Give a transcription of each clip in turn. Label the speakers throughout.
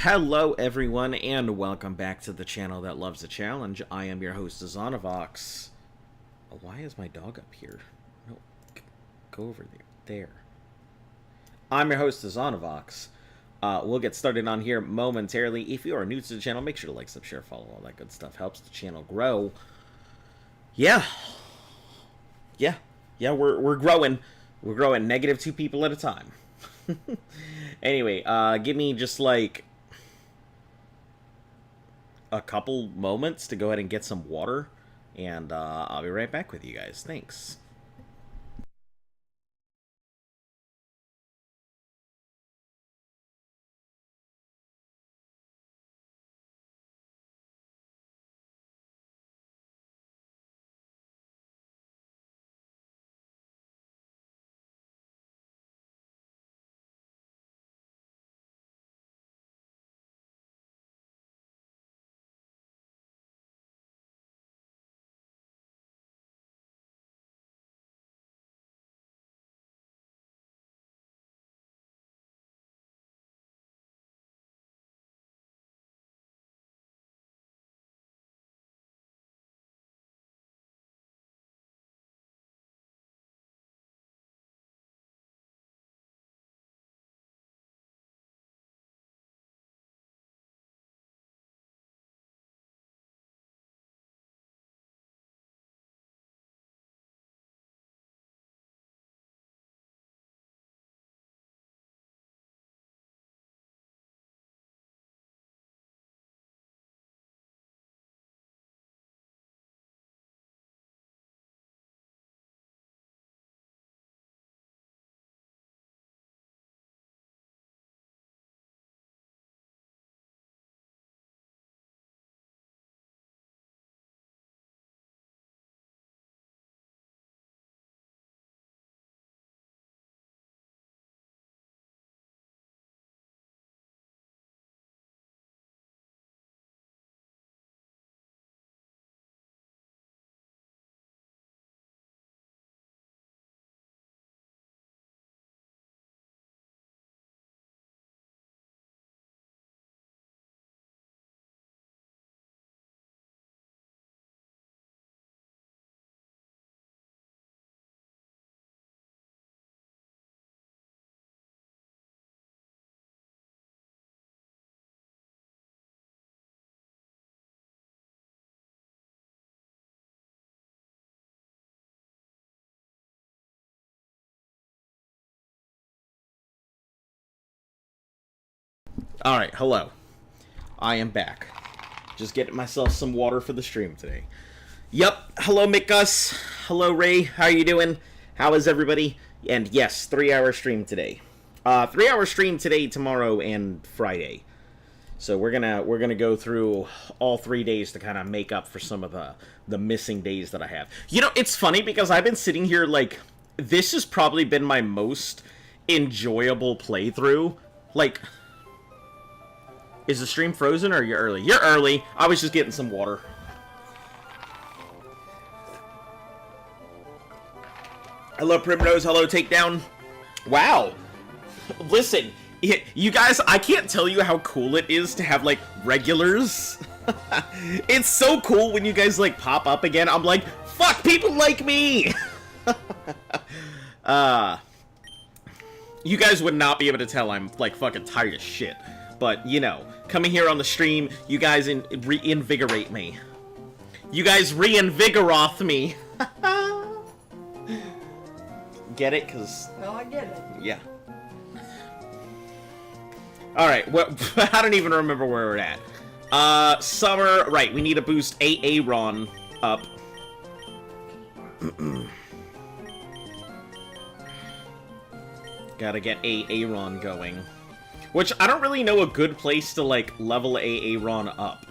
Speaker 1: Hello everyone, and welcome back to the channel that loves a challenge. I am your host, Zonovox. Oh, why is my dog up here? No, go over there. There. I'm your host, Zonovox. We'll get started on here momentarily. If you are new to the channel, make sure to like, sub, share, follow, all that good stuff. Helps the channel grow. Yeah, we're growing. We're growing -2 people at a time. Anyway, give me just like a couple moments to go ahead and get some water, and I'll be right back with you guys. Thanks. Alright, hello. I am back. Just getting myself some water for the stream today. Yep, hello Mick-Gus. Hello Ray, how are you doing? How is everybody? And yes, 3-hour stream today. 3-hour stream today, tomorrow, and Friday. So we're gonna go through all 3 days to kind of make up for some of the missing days that I have. You know, it's funny because I've been sitting here like, this has probably been my most enjoyable playthrough. Like, is the stream frozen or are you early? You're early. I was just getting some water. Hello, Primrose. Hello, Takedown. Wow. Listen, you guys, I can't tell you how cool it is to have, like, regulars. It's so cool when you guys, like, pop up again. I'm like, fuck, people like me! You guys would not be able to tell I'm, like, fucking tired as shit. But, you know, coming here on the stream, you guys reinvigorate me. You guys reinvigoroth me. Get it? Because...
Speaker 2: No, I get it.
Speaker 1: Yeah. Alright, well, I don't even remember where we're at. Summer, right, we need to boost Aaron up. Gotta get Aaron going. Which, I don't really know a good place to, like, level Aaron up.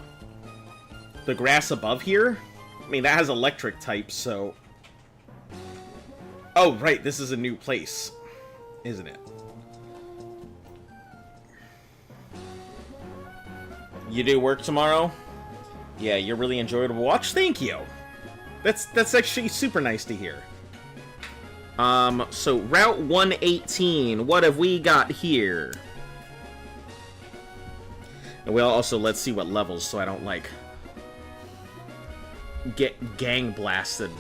Speaker 1: The grass above here? I mean, that has electric type, so... Oh, right, this is a new place, isn't it? You do work tomorrow? Yeah, you're really enjoyable to watch? Thank you! That's actually super nice to hear. So, Route 118, what have we got here? And we'll also, let's see what levels, so I don't, like, get gang blasted.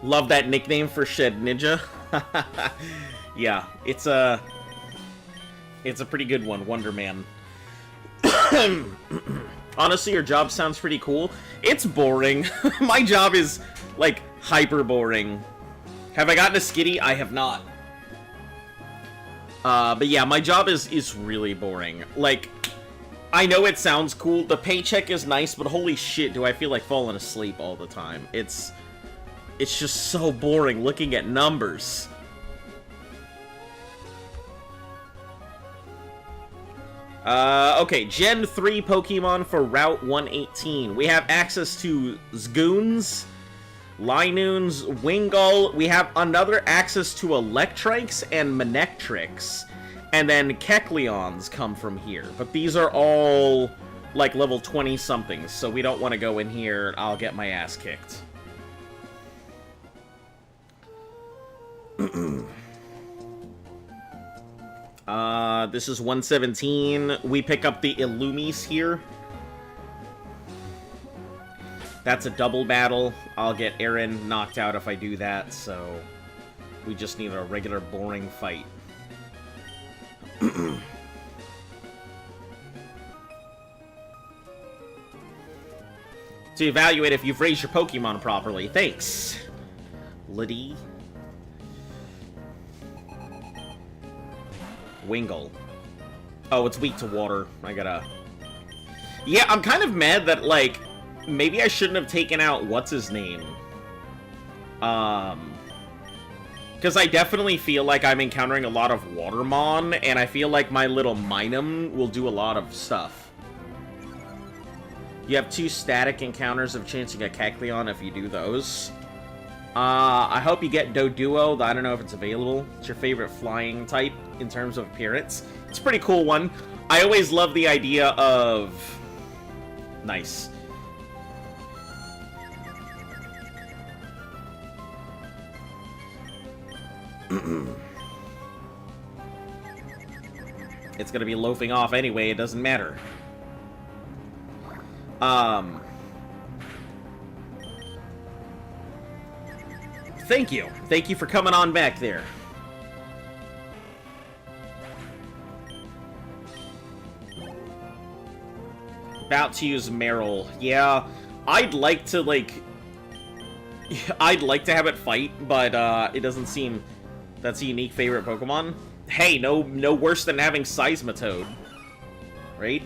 Speaker 1: Love that nickname for Shed Ninja. Yeah, it's a pretty good one, Wonder Man. Honestly, your job sounds pretty cool. It's boring. My job is, like, hyper boring. Have I gotten a skitty? I have not. But yeah, my job is really boring. Like, I know it sounds cool. The paycheck is nice, but holy shit, do I feel like falling asleep all the time. It's just so boring looking at numbers. Okay, Gen 3 Pokemon for Route 118. We have access to Zgoons, Linoons, Wingull. We have another access to Electrikes and Manectrics. And then Kecleons come from here. But these are all, like, level 20-somethings, so we don't want to go in here. I'll get my ass kicked. This is 117. We pick up the Illumis here. That's a double battle. I'll get Aaron knocked out if I do that, so we just need a regular boring fight. To evaluate if you've raised your Pokemon properly. Thanks, Liddy. Wingull. Oh, it's weak to water. I gotta... Yeah, I'm kind of mad that, like, maybe I shouldn't have taken out what's-his-name. Because I definitely feel like I'm encountering a lot of Watermon, and I feel like my little Minum will do a lot of stuff. You have 2 static encounters of chancing a Kecleon if you do those. I hope you get Doduo. I don't know if it's available. It's your favorite flying type in terms of appearance. It's a pretty cool one. I always love the idea of... Nice. It's gonna be loafing off anyway, it doesn't matter. Thank you. Thank you for coming on back there. About to use Meryl. Yeah, I'd like to, like... I'd like to have it fight, but, it doesn't seem... That's a unique favorite Pokemon. Hey, no worse than having Seismitoad. Right?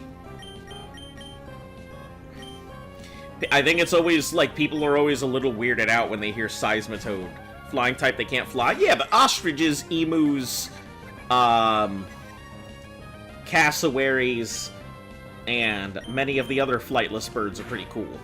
Speaker 1: I think it's always, like, people are always a little weirded out when they hear Seismitoad. Flying type, they can't fly. Yeah, but ostriches, emus, cassowaries, and many of the other flightless birds are pretty cool.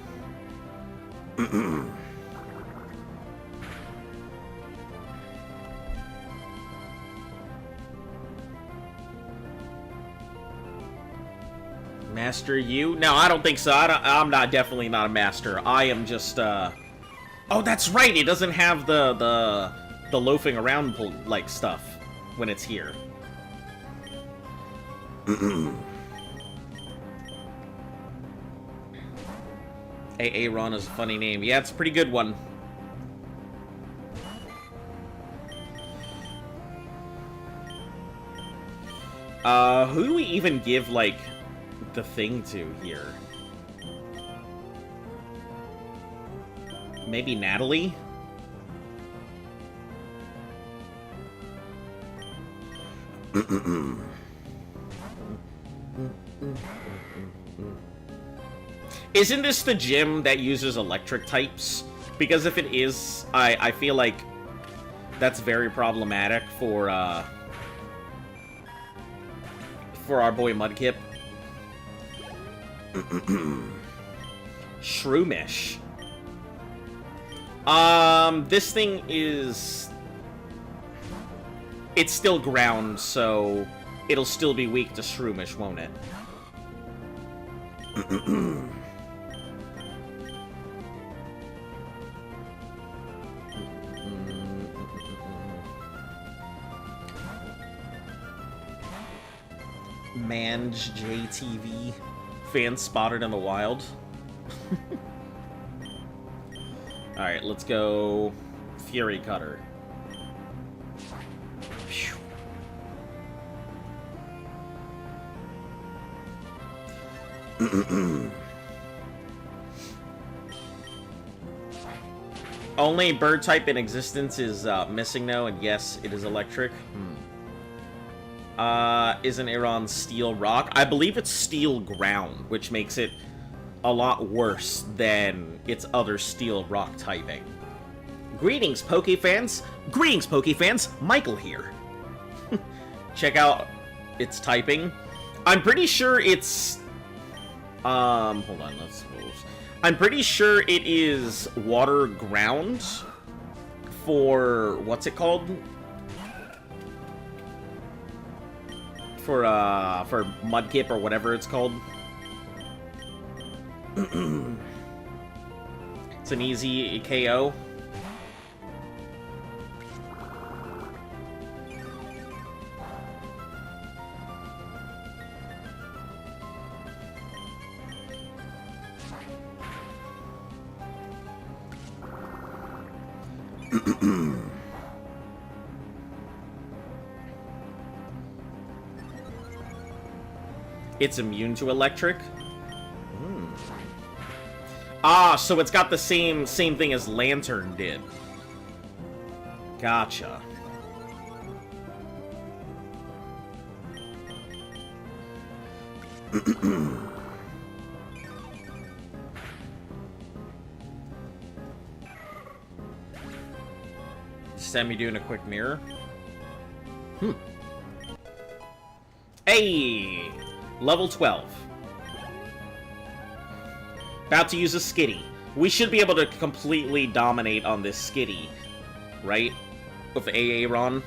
Speaker 1: Master you? No, I don't think so. I'm not definitely not a master. I am just, Oh, that's right! It doesn't have the loafing around, like, stuff when it's here. Aaron is a funny name. Yeah, it's a pretty good one. Who do we even give, like, the thing to here? Maybe Natalie? Isn't this the gym that uses electric types? Because if it is, I feel like that's very problematic for our boy Mudkip. Shroomish. This thing is... It's still ground, so it'll still be weak to Shroomish, won't it? Manj JTV fan spotted in the wild. Alright, let's go Fury Cutter. Only bird type in existence is missing now, and yes, it is electric. Isn't Iran steel rock? I believe it's steel ground, which makes it a lot worse than its other steel rock typing. Greetings, Pokefans! Greetings, Pokefans! Michael here. Check out its typing. I'm pretty sure it's... hold on, let's... I'm pretty sure it is water ground for... what's it called? For Mudkip or whatever it's called. It's an easy KO. It's immune to electric? Ah, so it's got the same thing as Lantern did. Gotcha. Sammy doing a quick mirror. Hey! Level 12. About to use a Skitty. We should be able to completely dominate on this Skitty, right? With Aaron.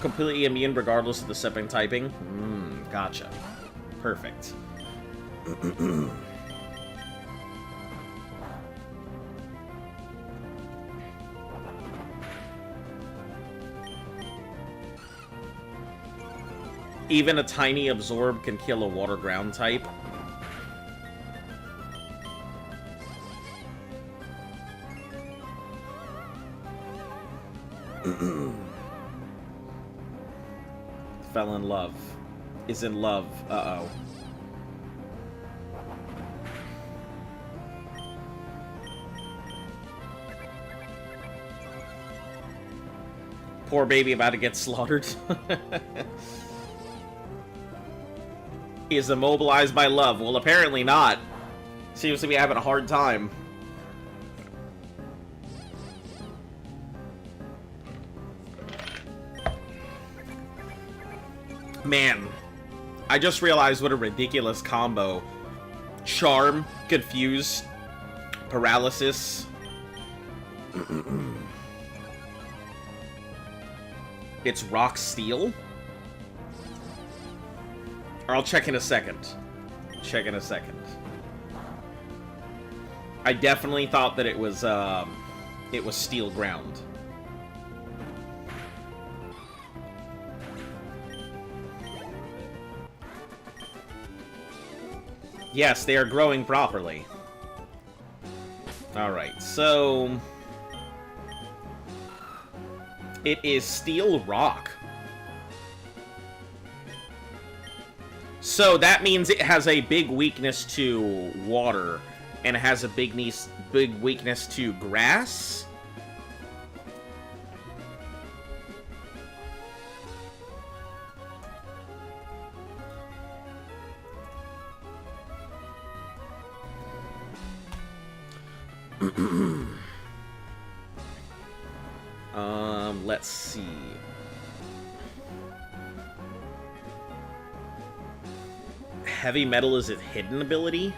Speaker 1: Completely immune regardless of the stepping typing. Gotcha. Perfect. Even a tiny absorb can kill a water ground type. Fell in love. Is in love. Uh-oh. Poor baby about to get slaughtered. He is immobilized by love. Well, apparently not. Seems to be having a hard time. Man, I just realized what a ridiculous combo. Charm, Confuse, Paralysis. It's Rock Steel? Or I'll check in a second. Check in a second. I definitely thought that it was Steel Ground. Yes, they are growing properly. Alright, so... it is Steel Rock. So that means it has a big weakness to water, and it has a big weakness to grass? Let's see. Heavy Metal is its hidden ability.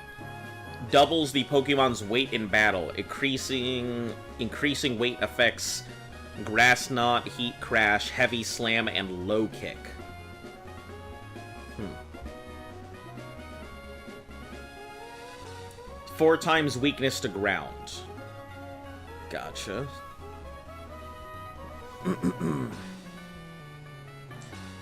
Speaker 1: Doubles the Pokemon's weight in battle. Increasing weight affects Grass Knot, Heat Crash, Heavy Slam, and Low Kick. 4 times weakness to ground. Gotcha.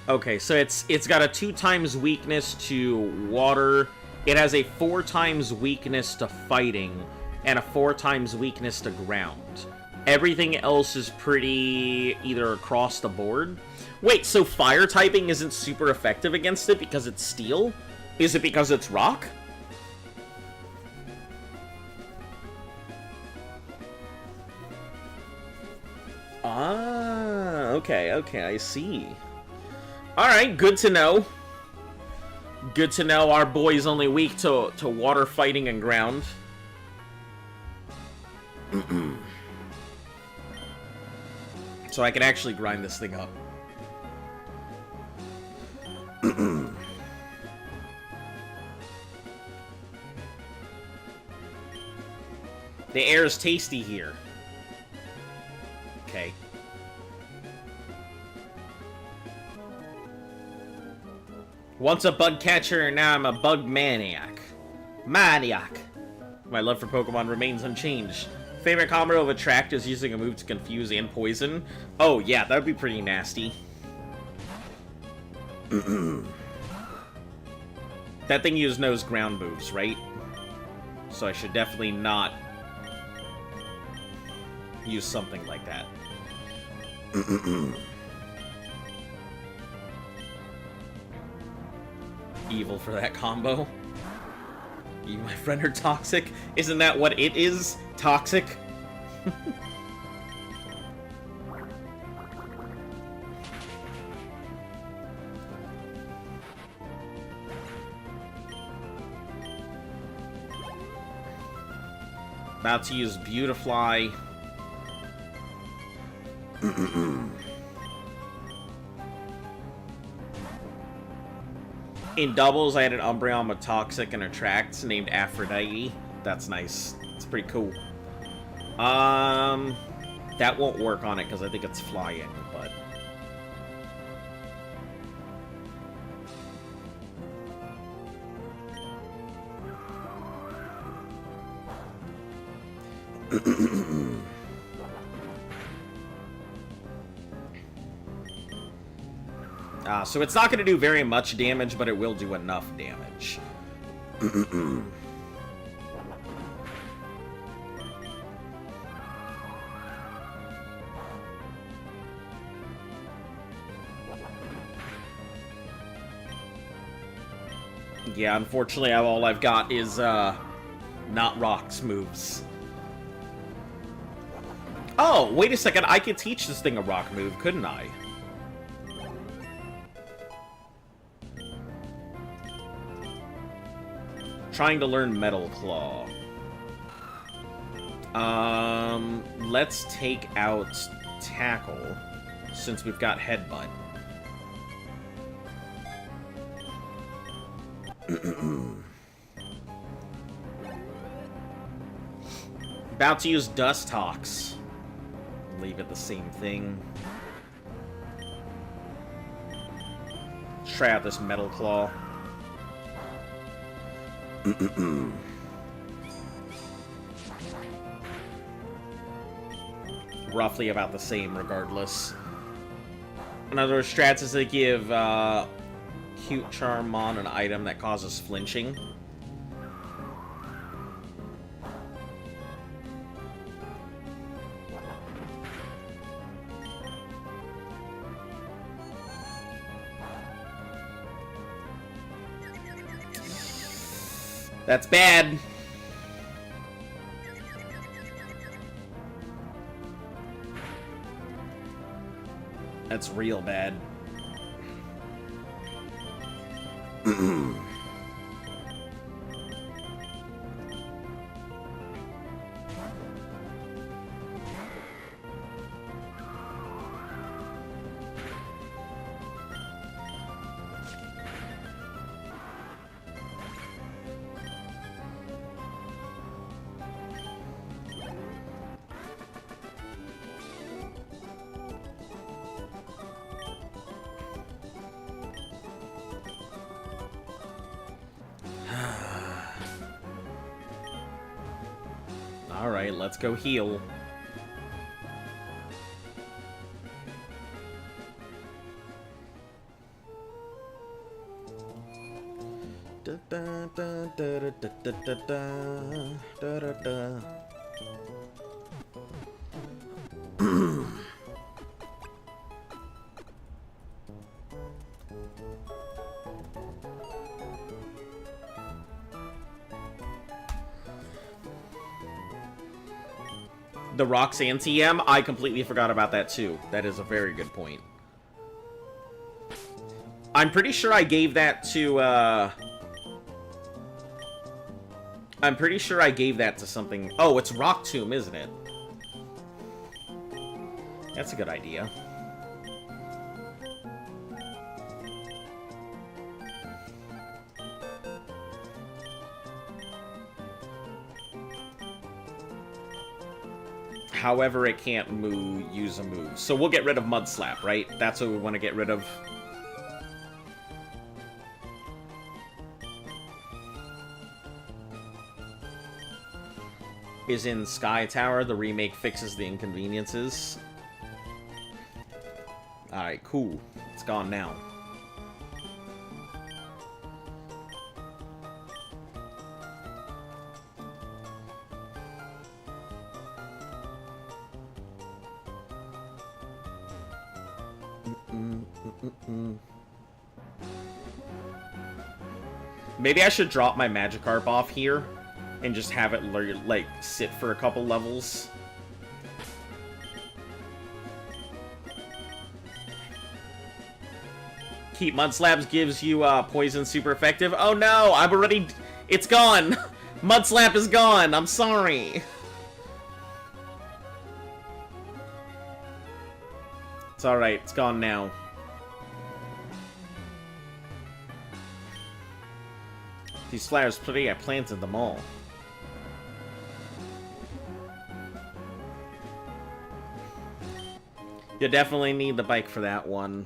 Speaker 1: Okay, so it's got a 2 times weakness to water. It has a 4 times weakness to fighting, and a 4 times weakness to ground. Everything else is pretty either across the board. Wait, so fire typing isn't super effective against it because it's steel? Is it because it's rock? Ah, okay, I see. Alright, good to know. Good to know our boy's only weak to water, fighting, and ground. So I can actually grind this thing up. The air is tasty here. Okay. Once a bug catcher, now I'm a bug maniac. Maniac. My love for Pokemon remains unchanged. Favorite combo of Attract is using a move to confuse and poison. Oh yeah, that would be pretty nasty. That thing knows ground moves, right? So I should definitely not use something like that. Evil for that combo. You, my friend, are toxic. Isn't that what it is? Toxic? About to use Beautifly. In doubles, I had an Umbreon with Toxic and Attracts named Aphrodite. That's nice. It's pretty cool. That won't work on it because I think it's flying, but... so it's not going to do very much damage, but it will do enough damage. Yeah, unfortunately, all I've got is, not rocks moves. Oh, wait a second, I could teach this thing a rock move, couldn't I? Trying to learn Metal Claw. Let's take out Tackle, since we've got Headbutt. About to use Dustox. Leave it the same thing. Try out this Metal Claw. Roughly about the same, regardless. Another strats is to give Cute Charm on an item that causes flinching. That's bad. That's real bad. Alright, let's go heal. Da, da, da, da, da. The Roxanne TM, I completely forgot about that too. That is a very good point. I'm pretty sure I gave that to, I'm pretty sure I gave that to something. Oh, it's Rock Tomb, isn't it? That's a good idea. However, it can't use a move. So we'll get rid of Mud Slap, right? That's what we want to get rid of. Is in Sky Tower. The remake fixes the inconveniences. Alright, cool. It's gone now. Maybe I should drop my Magikarp off here and just have it, like, sit for a couple levels. Keep Mudslabs gives you poison super effective. Oh no, I'm already... It's gone! Mudslap is gone! I'm sorry! It's alright, it's gone now. These flowers pretty, I planted them all. You definitely need the bike for that one.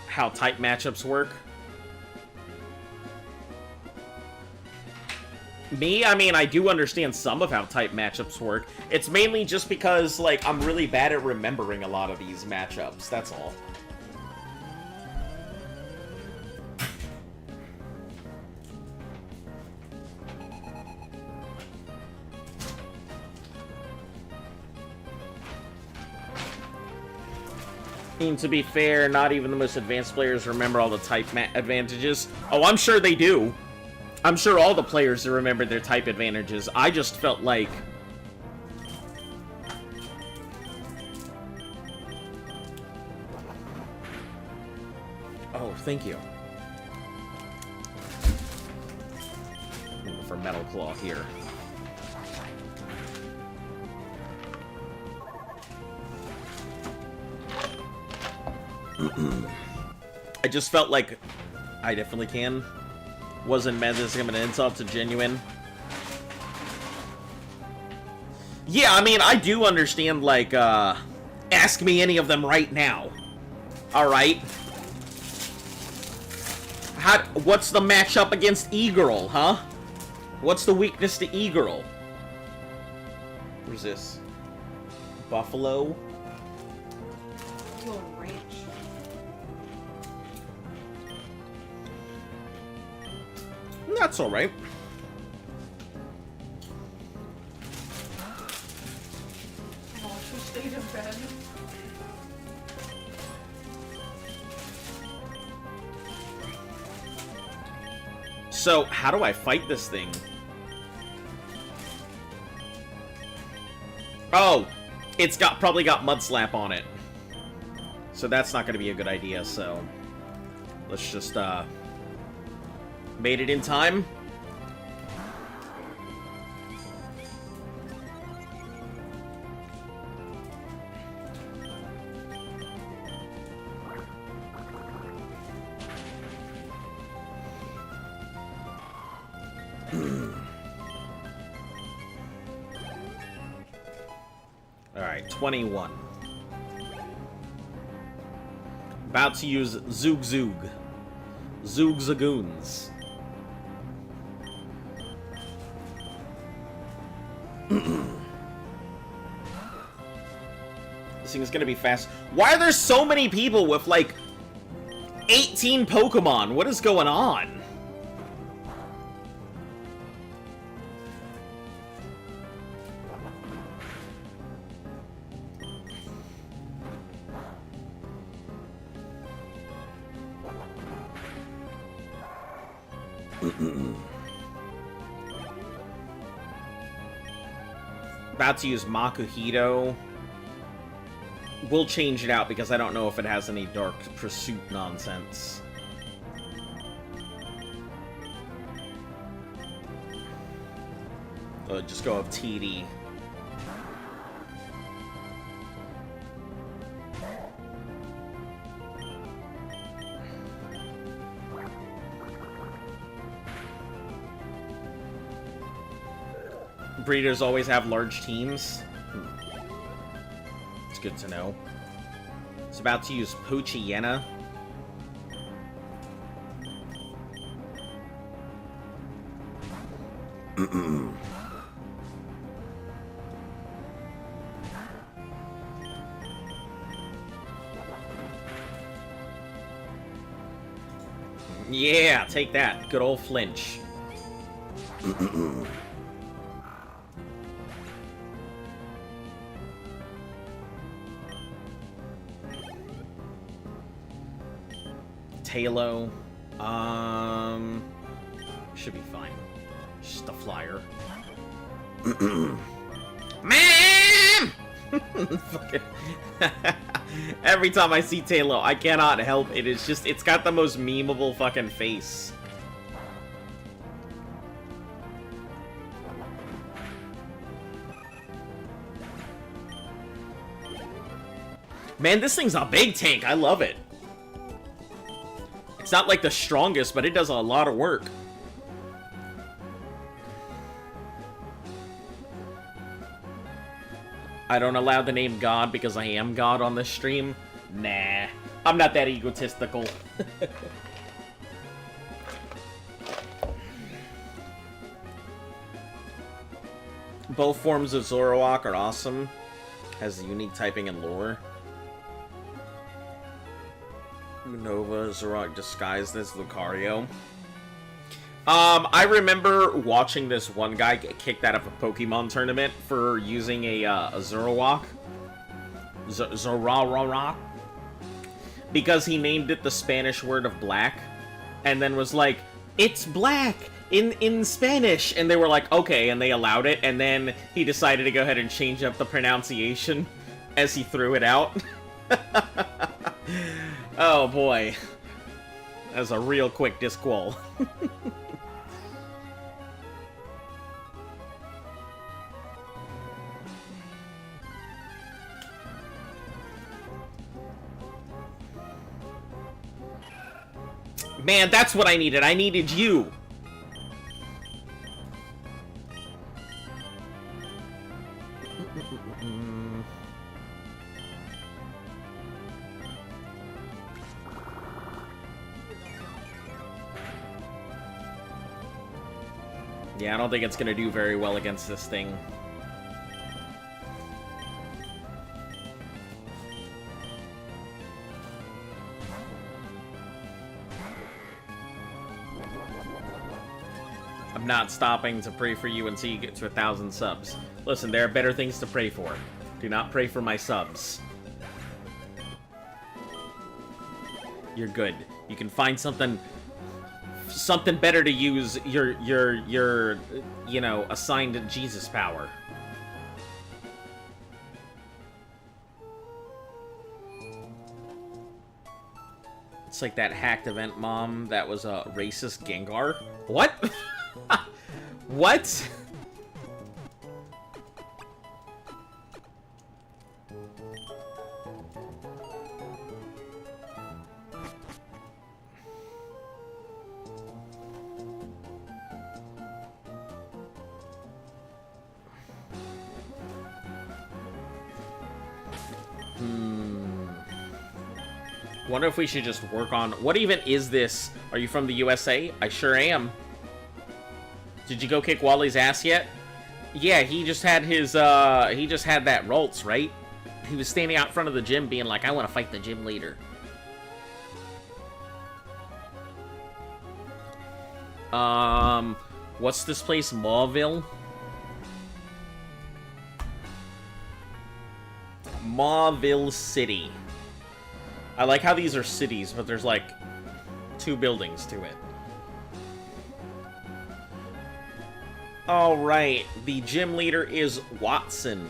Speaker 1: How type matchups work. Me, I mean, I do understand some of how type matchups work. It's mainly just because, like, I'm really bad at remembering a lot of these matchups, that's all. And to be fair, not even the most advanced players remember all the type advantages. Oh, I'm sure they do. I'm sure all the players remember their type advantages. I just felt like... Oh, thank you. For Metal Claw here. I just felt like I definitely can. Wasn't meant as an insult to genuine. Yeah, I mean, I do understand, like, ask me any of them right now. Alright? What's the matchup against E-Girl, huh? What's the weakness to E-Girl? Where's this? Buffalo? That's alright.
Speaker 2: I also stayed in bed.
Speaker 1: So, how do I fight this thing? Oh! It's probably got Mudslap on it. So that's not gonna be a good idea, so... Let's just, made it in time. Alright, 21. About to use Zoog Zoog. Zoog Zagoons. This thing is gonna be fast. Why are there so many people with, like, 18 Pokemon? What is going on? About to use Makuhito. We'll change it out because I don't know if it has any Dark Pursuit nonsense. Just go with TD. Breeders always have large teams. It's good to know. It's about to use Poochyena. Yeah, take that. Good old flinch. Halo, should be fine. Just a flyer. Man! Fucking every time I see Talo, I cannot help it. It's just, it's got the most memeable fucking face. Man, this thing's a big tank. I love it. It's not like the strongest, but it does a lot of work. I don't allow the name God because I am God on this stream. Nah, I'm not that egotistical. Both forms of Zoroark are awesome. Has unique typing and lore. Nova, Zoroark disguised as Lucario. I remember watching this one guy get kicked out of a Pokemon tournament for using a Zoroark. Zoroark. Because he named it the Spanish word of black. And then was like, it's black in Spanish. And they were like, okay, and they allowed it. And then he decided to go ahead and change up the pronunciation as he threw it out. Oh boy. That was a real quick disqual. Man, that's what I needed. I needed you. Yeah, I don't think it's gonna do very well against this thing. I'm not stopping to pray for you until you get to 1,000 subs. Listen, there are better things to pray for. Do not pray for my subs. You're good. You can find something better to use your you know, assigned Jesus power. It's like that hacked event mom that was a racist Gengar. What? What? Wonder if we should just work on... What even is this? Are you from the USA? I sure am. Did you go kick Wally's ass yet? Yeah, he just had his, he just had that Roltz, right? He was standing out front of the gym being like, I want to fight the gym leader. What's this place? Mauville? Mauville City. I like how these are cities, but there's like 2 buildings to it. Alright, the gym leader is Watson.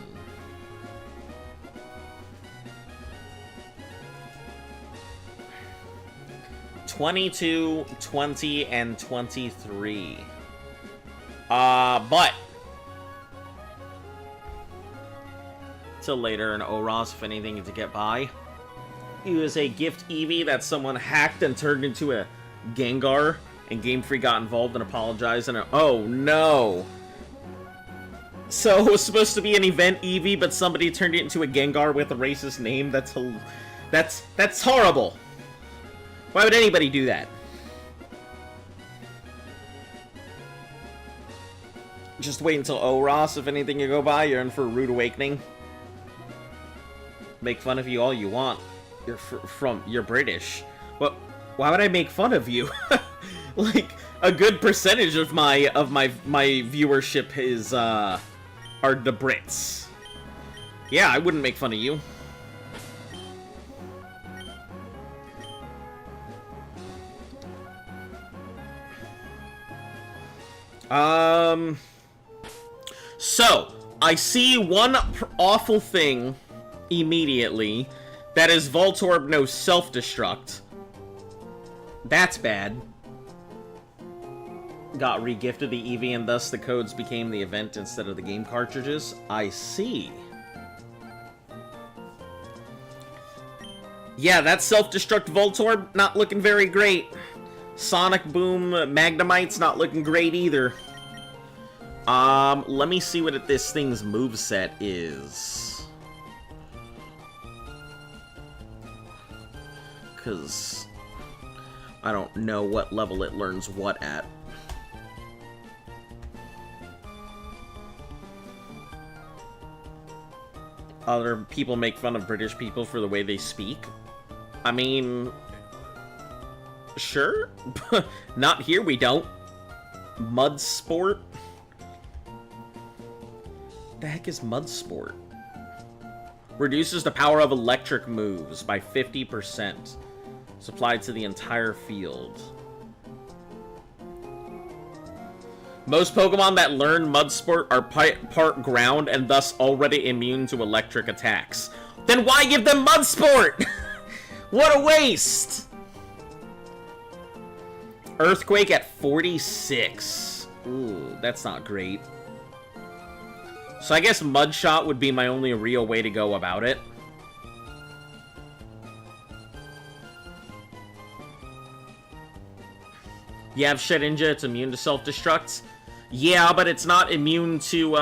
Speaker 1: (22, 20, and 23. But till later in Oros, if anything to get by. He was a gift Eevee that someone hacked and turned into a Gengar, and Game Freak got involved and apologized, and oh no! So it was supposed to be an event Eevee, but somebody turned it into a Gengar with a racist name. That's horrible. Why would anybody do that? Just wait until Oros, if anything you go by, you're in for a rude awakening. Make fun of you all you want. You're British. But why would I make fun of you? Like, a good percentage of my viewership is are the Brits. Yeah, I wouldn't make fun of you. So, I see one awful thing immediately. That is Voltorb no self-destruct. That's bad. Got regifted the Eevee and thus the codes became the event instead of the game cartridges. I see. Yeah, that self-destruct Voltorb, not looking very great. Sonic Boom Magnemite's not looking great either. Let me see what this thing's moveset is. Because I don't know what level it learns what at. Other people make fun of British people for the way they speak. I mean, sure. Not here, we don't. Mud Sport? The heck is Mud Sport? Reduces the power of electric moves by 50%. Supplied to the entire field. Most Pokemon that learn Mud Sport are part ground and thus already immune to electric attacks. Then why give them Mud Sport? What a waste! Earthquake at 46. Ooh, that's not great. So I guess Mud Shot would be my only real way to go about it. You have Shedinja, it's immune to self-destructs. Yeah, but it's not immune to,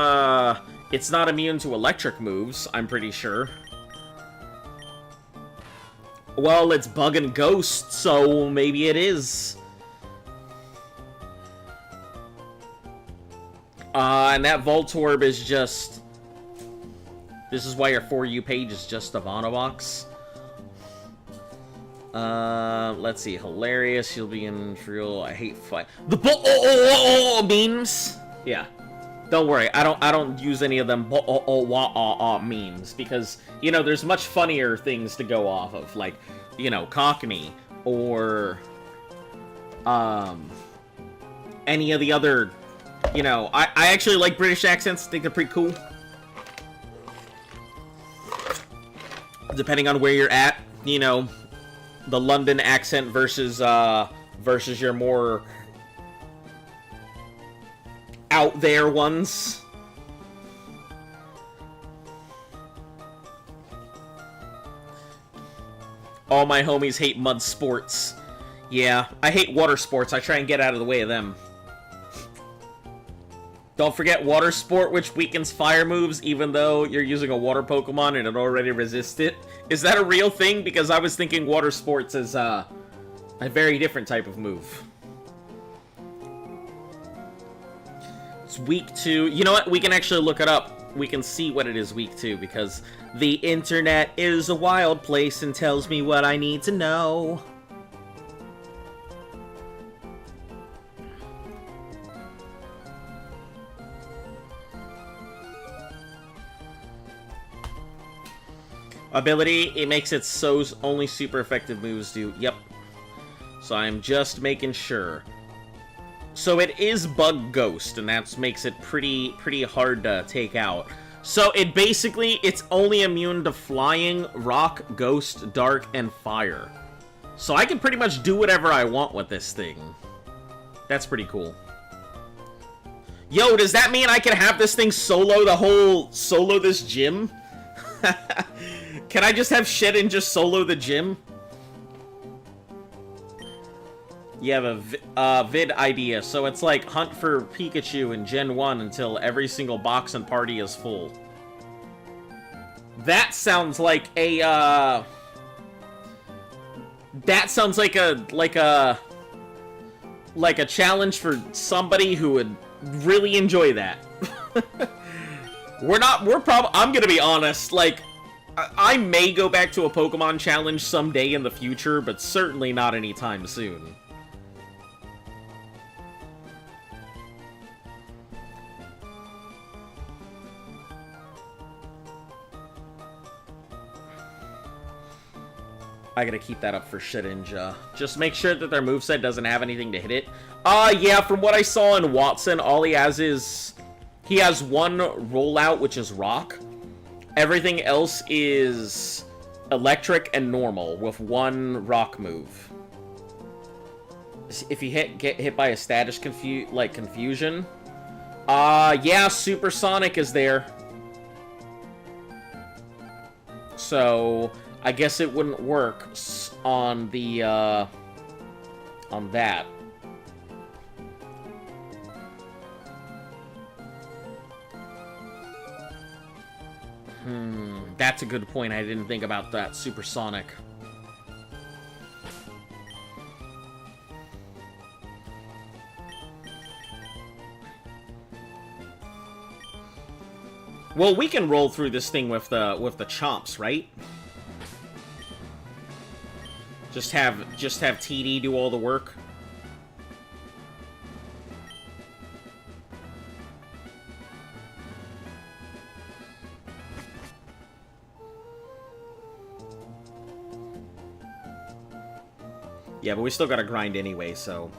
Speaker 1: electric moves, I'm pretty sure. Well, it's Bug and Ghost, so maybe it is. And that Voltorb is just... This is why your For You page is just a Vonobox. Let's see. Hilarious. You'll be in for real. I hate fight. The memes. Yeah. Don't worry. I don't use any of them memes because you know there's much funnier things to go off of, like you know Cockney or any of the other. You know, I actually like British accents. I think they're pretty cool. Depending on where you're at, you know. The London accent versus your more out there ones. All my homies hate mud sports. Yeah, I hate water sports. I try and get out of the way of them. Don't forget water sport, which weakens fire moves even though you're using a water Pokemon and it already resists it. Is that a real thing? Because I was thinking water sports is a very different type of move. It's weak to... You know what? We can actually look it up. We can see what it is weak to because the internet is a wild place and tells me what I need to know. Ability, it makes it so only super effective moves do. Yep. So I'm just making sure. So it is Bug Ghost, and that makes it pretty hard to take out. So it's only immune to Flying, Rock, Ghost, Dark, and Fire. So I can pretty much do whatever I want with this thing. That's pretty cool. Yo, does that mean I can have this thing solo this gym? Can I just have Shedden just solo the gym? You have a vid idea, so it's like hunt for Pikachu in Gen 1 until every single box and party is full. That sounds like a, that sounds like a challenge for somebody who would really enjoy that. I'm gonna be honest, like, I may go back to a Pokemon challenge someday in the future, but certainly not anytime soon. I gotta keep that up for Shedinja. Just make sure that their moveset doesn't have anything to hit it. Yeah, from what I saw in Watson, all he has is... he has one rollout, which is Rock. Everything else is Electric and Normal, with one Rock move. If you get hit by a status confusion... yeah, Supersonic is there. So... I guess it wouldn't work on the, on that. That's a good point. I didn't think about that. Supersonic. Well, we can roll through this thing with the chomps, right? Just have TD do all the work. Yeah, but we still gotta grind anyway, so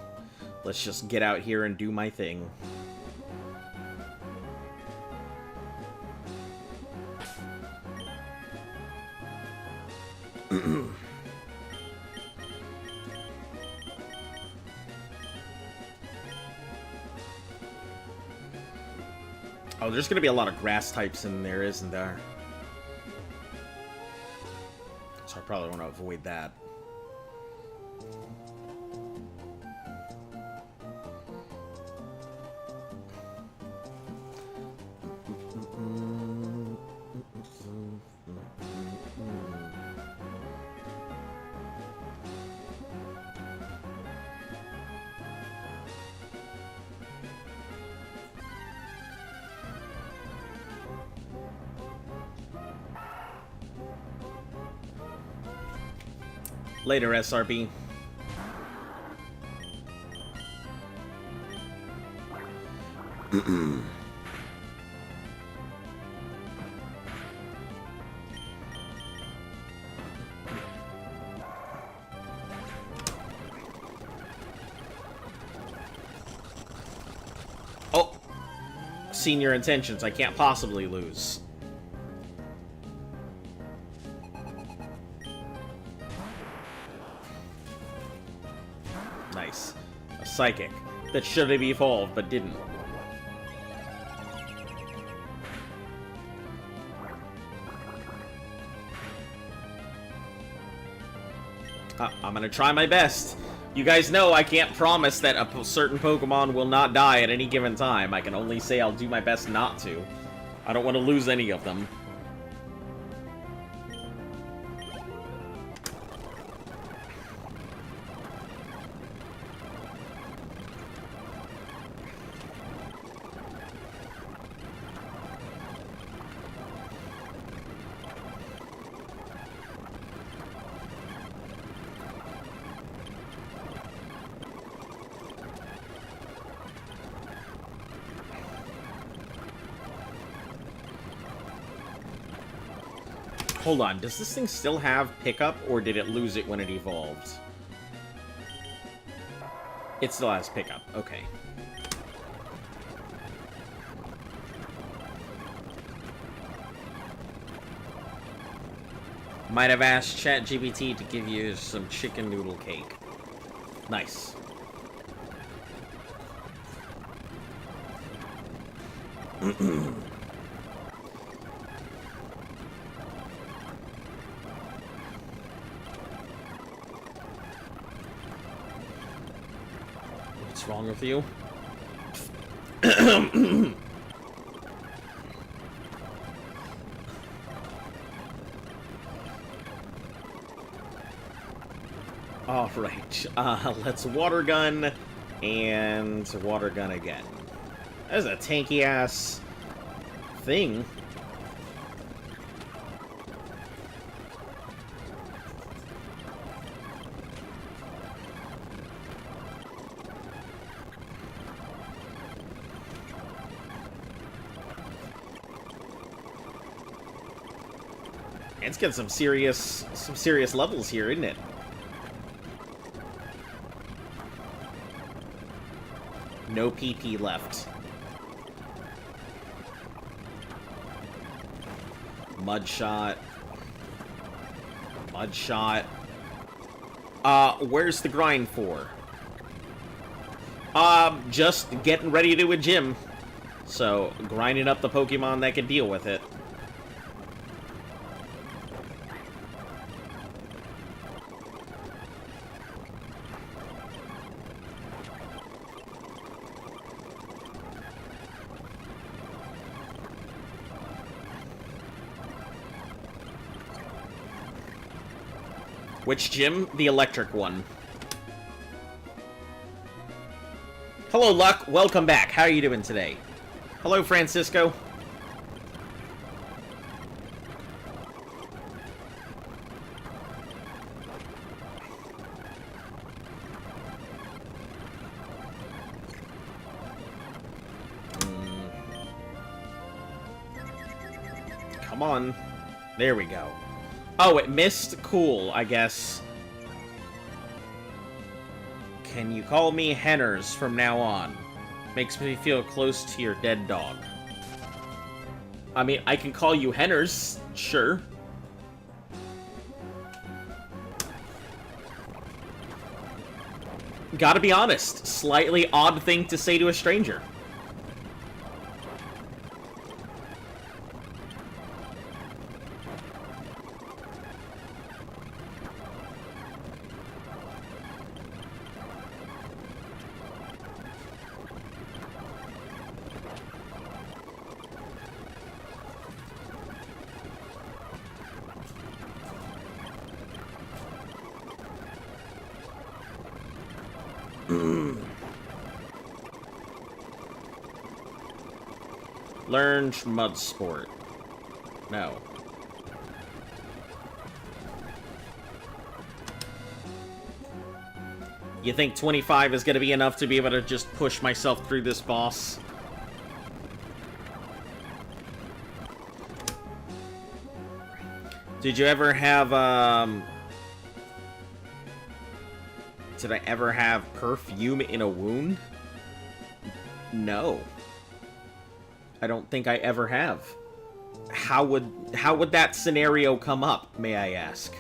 Speaker 1: let's just get out here and do my thing. Oh, there's gonna be a lot of grass types in there, isn't there? So I probably want to avoid that. Later, SRB. Oh! Seen your intentions. I can't possibly lose. Nice. A Psychic that should have evolved, but didn't. I'm gonna try my best. You guys know I can't promise that a certain Pokemon will not die at any given time. I can only say I'll do my best not to. I don't want to lose any of them. Hold on, does this thing still have pickup, or did it lose it when it evolved? It still has pickup. Okay. Might have asked ChatGPT to give you some chicken noodle cake. Nice. What's wrong with you? Alright, let's water gun, and water gun again. That's a tanky-ass thing. It's got some serious levels here, isn't it? No PP left. Mud shot. Mud shot. Where's the grind for? Just getting ready to do a gym. So, grinding up the Pokemon that can deal with it. Which gym? The electric one. Hello, Luck. Welcome back. How are you doing today? Hello, Francisco. Come on. There we go. Oh, it missed? Cool, I guess. Can you call me Henners from now on? Makes me feel close to your dead dog. I mean, I can call you Henners, sure. Gotta be honest, slightly odd thing to say to a stranger. Learn mud sport. No. You think 25 is going to be enough to be able to just push myself through this boss? Did you ever have, Did I ever have perfume in a wound? No. I don't think I ever have. How would that scenario come up, may I ask?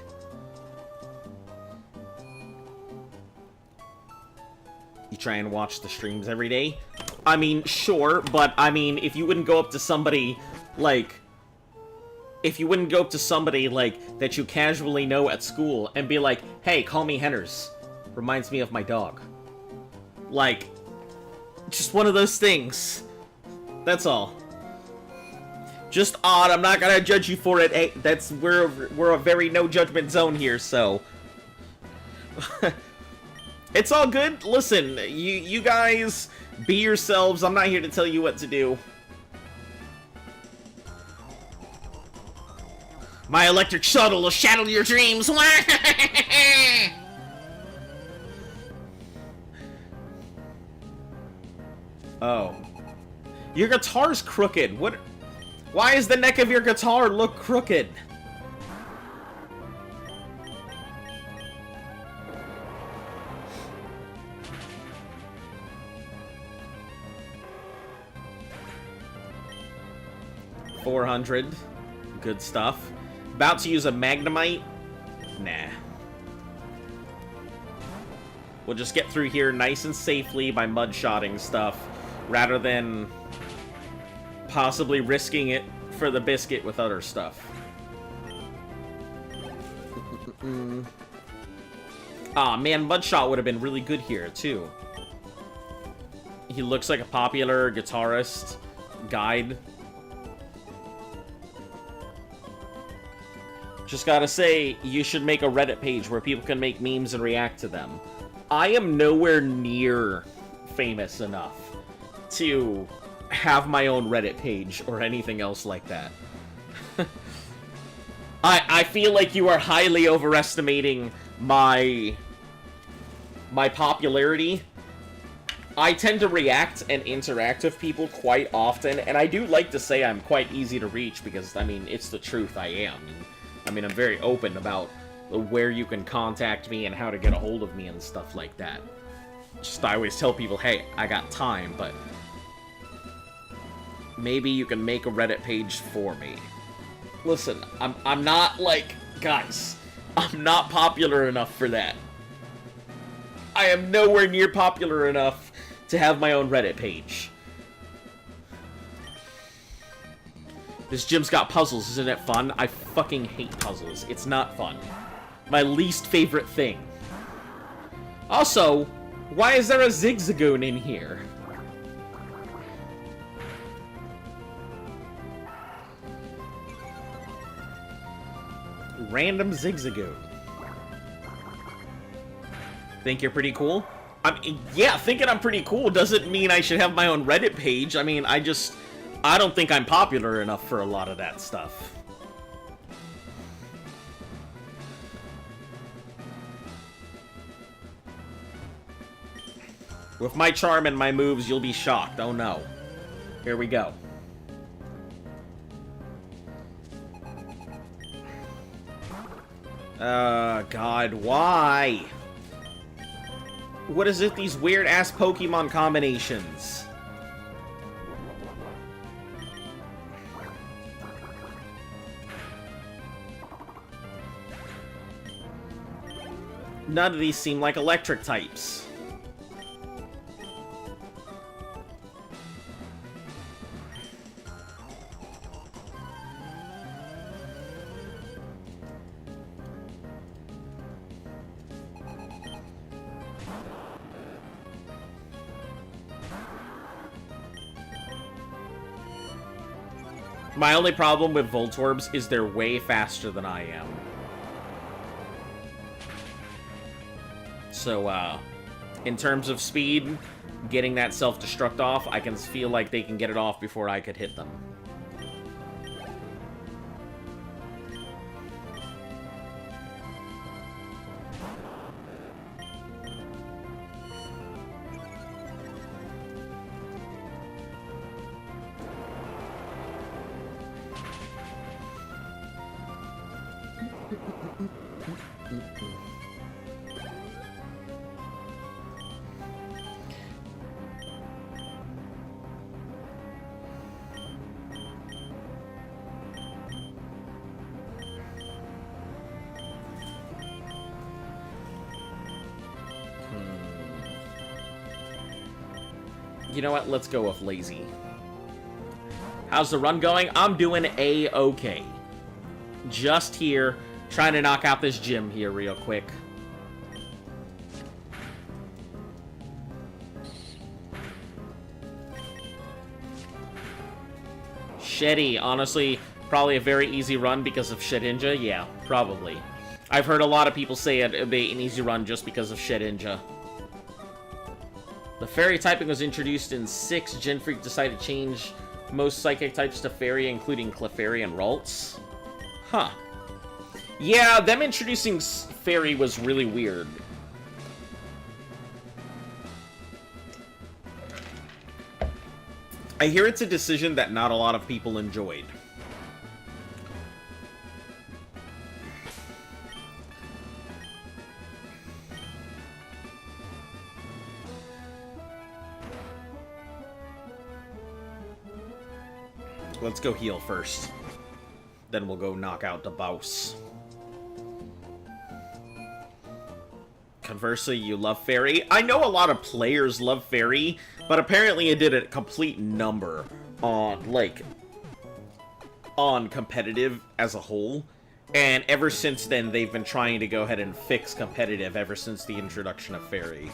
Speaker 1: You try and watch the streams every day? I mean, sure, but I mean, if you wouldn't go up to somebody, like... If you wouldn't go up to somebody, like, that you casually know at school and be like, hey, call me Henners. Reminds me of my dog. Like, just one of those things. That's all. Just odd. I'm not gonna judge you for it. Hey, we're a very no judgment zone here, so it's all good. Listen, you guys be yourselves. I'm not here to tell you what to do. My electric shuttle will shadow your dreams. Oh. Your guitar's crooked. What? Why is the neck of your guitar look crooked? 400. Good stuff. About to use a Magnemite. Nah. We'll just get through here nice and safely by mud-shotting stuff, rather than possibly risking it for the biscuit with other stuff. Aw, man, Mudshot would have been really good here, too. He looks like a popular guitarist guide. Just gotta say, you should make a Reddit page where people can make memes and react to them. I am nowhere near famous enough to have my own Reddit page or anything else like that. I feel like you are highly overestimating my popularity. I tend to react and interact with people quite often, and I do like to say I'm quite easy to reach because, I mean, it's the truth, I am. I mean, I'm very open about where you can contact me and how to get a hold of me and stuff like that. Just, I always tell people, hey, I got time, but maybe you can make a Reddit page for me. Listen, I'm not, like, guys, I'm not popular enough for that. I am nowhere near popular enough to have my own Reddit page. This gym's got puzzles, isn't it fun? I fucking hate puzzles. It's not fun. My least favorite thing. Also, why is there a Zigzagoon in here? Random Zigzagoon. Think you're pretty cool? Yeah, thinking I'm pretty cool doesn't mean I should have my own Reddit page. I mean, I don't think I'm popular enough for a lot of that stuff. With my charm and my moves, you'll be shocked. Oh no. Here we go. God, why? What is it, these weird-ass Pokemon combinations? None of these seem like electric types. My only problem with Voltorbs is they're way faster than I am. So, in terms of speed, getting that self-destruct off, I can feel like they can get it off before I could hit them. You know what? Let's go with lazy. How's the run going? I'm doing A-okay. Just here, trying to knock out this gym here real quick. Sheddy, honestly, probably a very easy run because of Shedinja. Yeah, probably. I've heard a lot of people say it'd be an easy run just because of Shedinja. The fairy typing was introduced in 6. Gen Freak decided to change most psychic types to fairy, including Clefairy and Ralts. Huh. Yeah, them introducing fairy was really weird. I hear it's a decision that not a lot of people enjoyed. let's go heal first. Then we'll go knock out the boss. Conversely, you love Fairy. I know a lot of players love Fairy, but apparently it did a complete number on, like, on competitive as a whole. And ever since then, they've been trying to go ahead and fix competitive ever since the introduction of Fairy.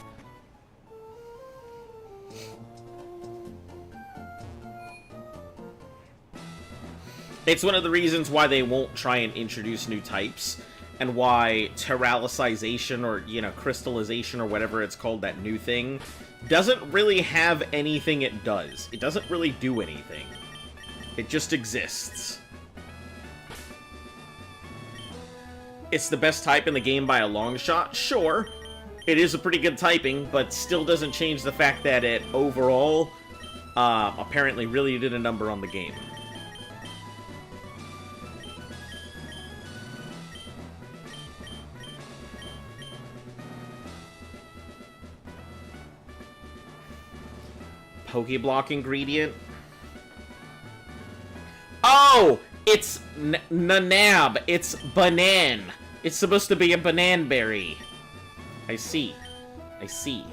Speaker 1: It's one of the reasons why they won't try and introduce new types, and why terralicization, or, you know, crystallization, or whatever it's called, that new thing, doesn't really have anything it does. It doesn't really do anything. It just exists. It's the best type in the game by a long shot? Sure. It is a pretty good typing, but still doesn't change the fact that it, overall, apparently really did a number on the game. Pokeblock ingredient? Oh! It's Nanab. It's banan. It's supposed to be a banan berry. I see. I see.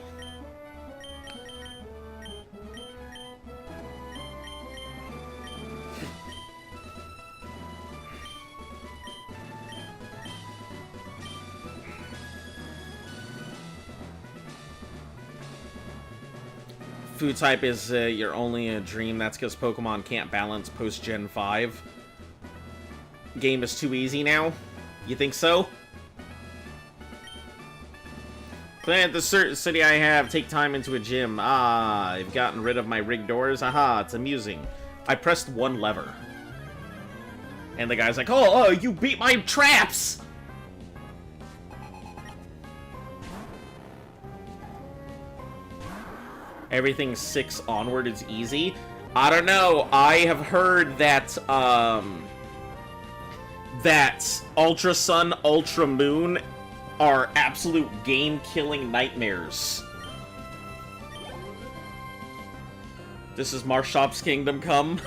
Speaker 1: Food type is you're only a dream. That's because Pokemon can't balance post-Gen 5. Game is too easy now? You think so? Clean at the certain city I have. Take time into a gym. Ah, I've gotten rid of my rigged doors. Aha, it's amusing. I pressed one lever. And the guy's like, oh, you beat my traps! Everything 6 onward is easy. I don't know. I have heard that, that Ultra Sun, Ultra Moon are absolute game-killing nightmares. This is Marshop's Kingdom Come.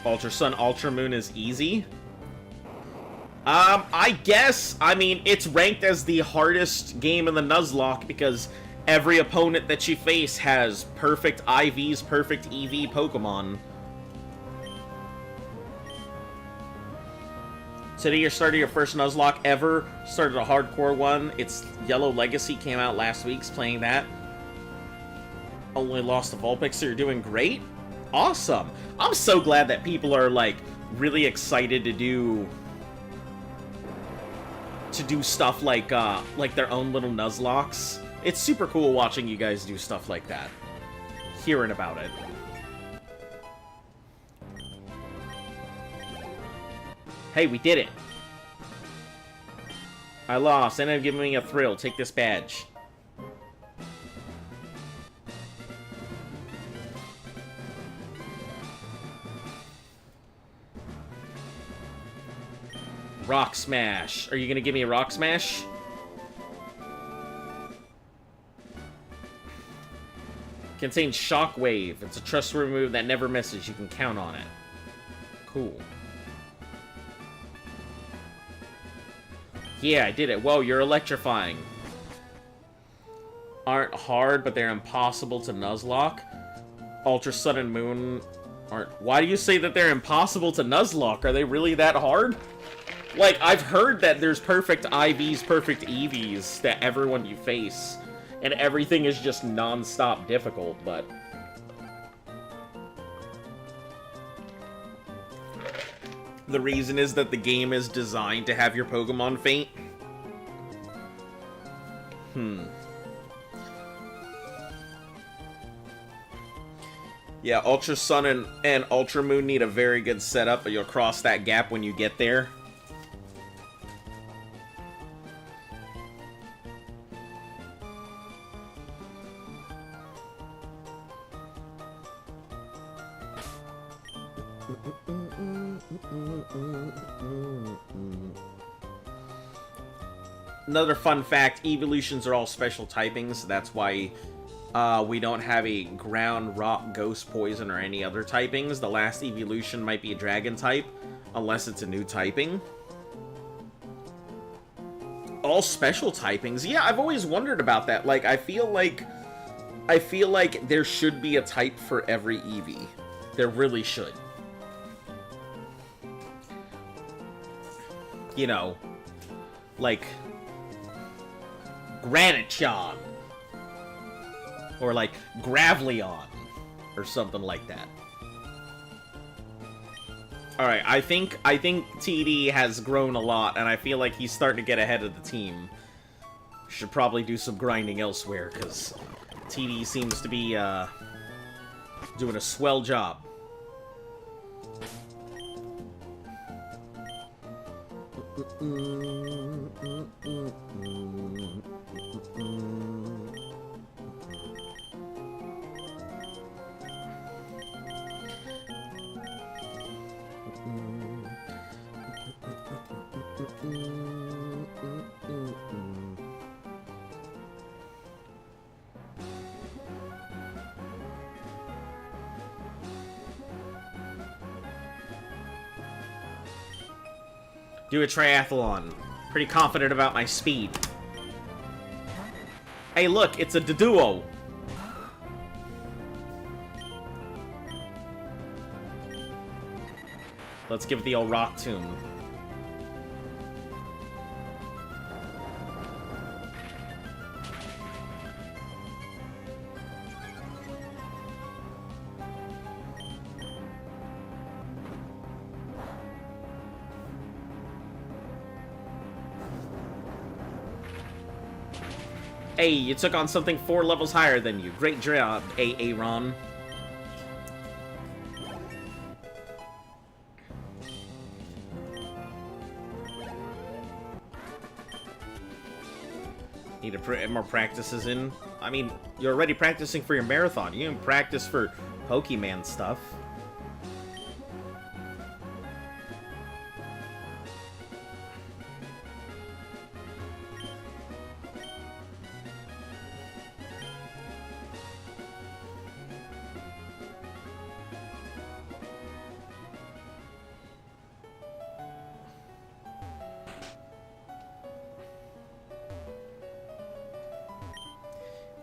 Speaker 1: Ultra Sun, Ultra Moon is easy. I guess, I mean, it's ranked as the hardest game in the Nuzlocke because every opponent that you face has perfect IVs, perfect EV Pokemon. Today you're starting your first Nuzlocke ever. Started a hardcore one. It's Yellow Legacy, came out last week, playing that. Only lost to Vulpix, so you're doing great. Awesome. I'm so glad that people are, like, really excited to do stuff like their own little Nuzlocks. It's super cool watching you guys do stuff like that. Hearing about it. Hey, we did it. I lost. Ended up giving me a thrill. Take this badge. Rock Smash. Are you gonna give me a Rock Smash? Contains Shockwave. It's a trustworthy move that never misses. You can count on it. Cool. Yeah, I did it. Whoa, you're electrifying. Aren't hard, but they're impossible to Nuzlocke. Ultra Sun and Moon aren't... Why do you say that they're impossible to Nuzlocke? Are they really that hard? Like, I've heard that there's perfect IVs, perfect EVs that everyone you face, and everything is just non-stop difficult, but... The reason is that the game is designed to have your Pokemon faint. Yeah, Ultra Sun and Ultra Moon need a very good setup, but you'll cross that gap when you get there. another fun fact, evolutions are all special typings. That's why we don't have a ground, rock, ghost, poison, or any other typings. The last evolution might be a dragon type, unless it's a new typing. All special typings. Yeah, I've always wondered about that. Like, I feel like there should be a type for every Eevee. There really should. You know, like Granitchon, or like Gravleon, or something like that. Alright, I think TD has grown a lot, and I feel like he's starting to get ahead of the team. Should probably do some grinding elsewhere, because TD seems to be doing a swell job. Do a triathlon. Pretty confident about my speed. Hey, look, it's a duo. Let's give it the old rock tomb. Hey, you took on something 4 levels higher than you. Great job, Aaron. Need to put more practices in. I mean, you're already practicing for your marathon. You can practice for Pokemon stuff.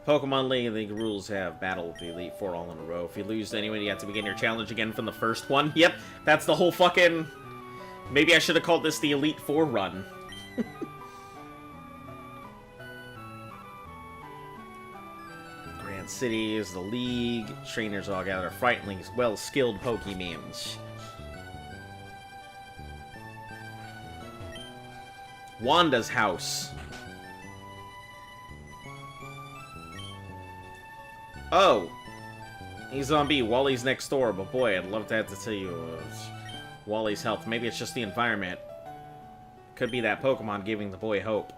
Speaker 1: Pokemon League rules have battle with the Elite Four all in a row. If you lose to anyone, you have to begin your challenge again from the first one. Yep, that's the whole fucking... Maybe I should have called this the Elite Four run. Grand City is the league. Trainers all gather frighteningly well-skilled Pokemons. Wanda's house. Oh! He's on B. Wally's next door, but boy, I'd love to have to tell you Wally's health. Maybe it's just the environment. Could be that Pokemon giving the boy hope.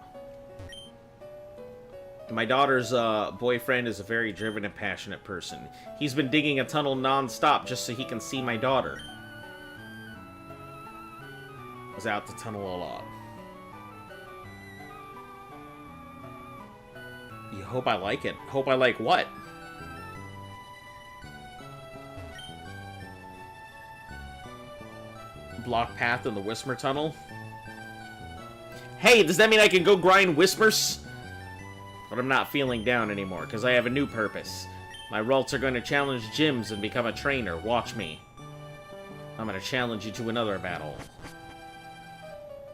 Speaker 1: My daughter's boyfriend is a very driven and passionate person. He's been digging a tunnel non-stop just so he can see my daughter. Was out the tunnel a lot. You hope I like it. Hope I like what? Block path in the Whisper Tunnel. Hey, does that mean I can go grind Whispers? But I'm not feeling down anymore, because I have a new purpose. My Ralts are going to challenge gyms and become a trainer. Watch me. I'm going to challenge you to another battle.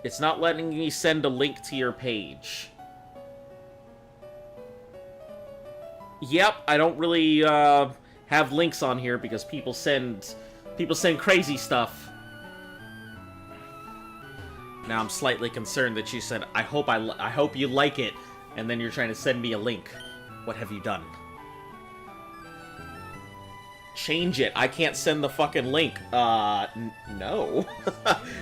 Speaker 1: It's not letting me send a link to your page. Yep, I don't really have links on here because people send crazy stuff. Now I'm slightly concerned that you said, I hope you like it, and then you're trying to send me a link. What have you done? Change it. I can't send the fucking link. No.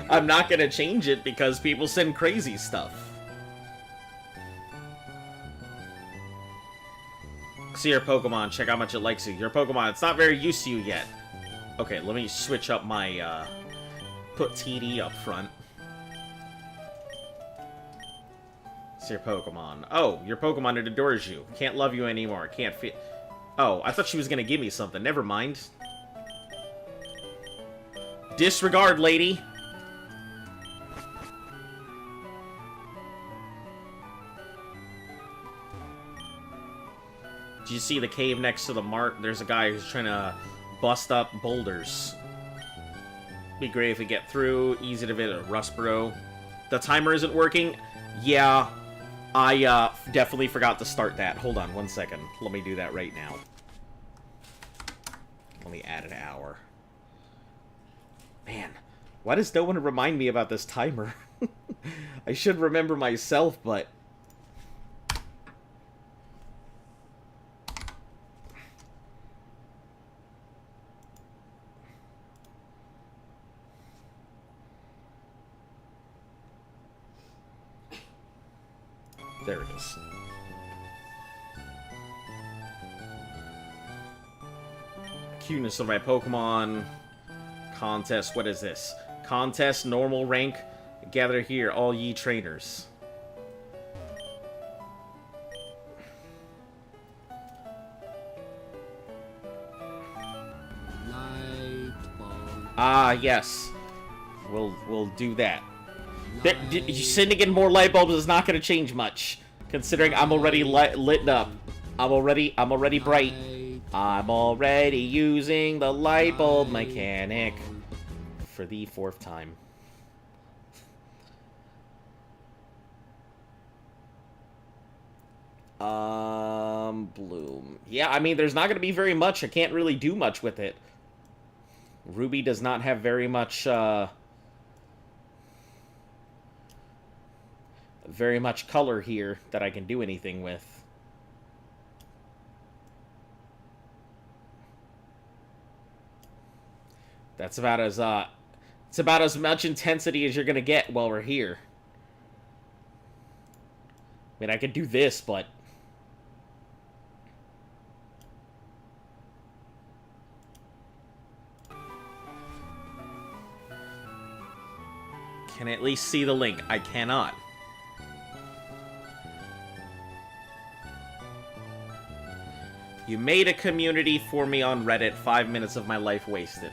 Speaker 1: I'm not gonna change it because people send crazy stuff. See your Pokemon, check how much it likes you. Your Pokemon, it's not very used to you yet. Okay, let me switch up my, put TD up front. It's your Pokemon. Oh, your Pokemon, it adores you. Can't love you anymore. Can't feel... Oh, I thought she was gonna give me something. Never mind. Disregard, lady. Do you see the cave next to the mart? There's a guy who's trying to bust up boulders. Be great if we get through. Easy to visit Rustboro. The timer isn't working? Yeah, I definitely forgot to start that. Hold on 1 second. Let me do that right now. Let me add an hour. Man, why does no one remind me about this timer? I should remember myself, but... There it is. Cuteness of my Pokemon. Contest, what is this? Contest, normal rank. Gather here, all ye trainers. Ah, yes. We'll do that. Sending in more light bulbs is not going to change much, considering I'm already lit up. I'm already bright. I'm already using the light bulb mechanic for the 4th time. Bloom. Yeah, I mean, there's not going to be very much. I can't really do much with it. Ruby does not have very much color here that I can do anything with. That's about as it's about as much intensity as you're gonna get while we're here. I mean, I could do this, but can I at least see the link? I cannot. You made a community for me on Reddit, 5 minutes of my life wasted.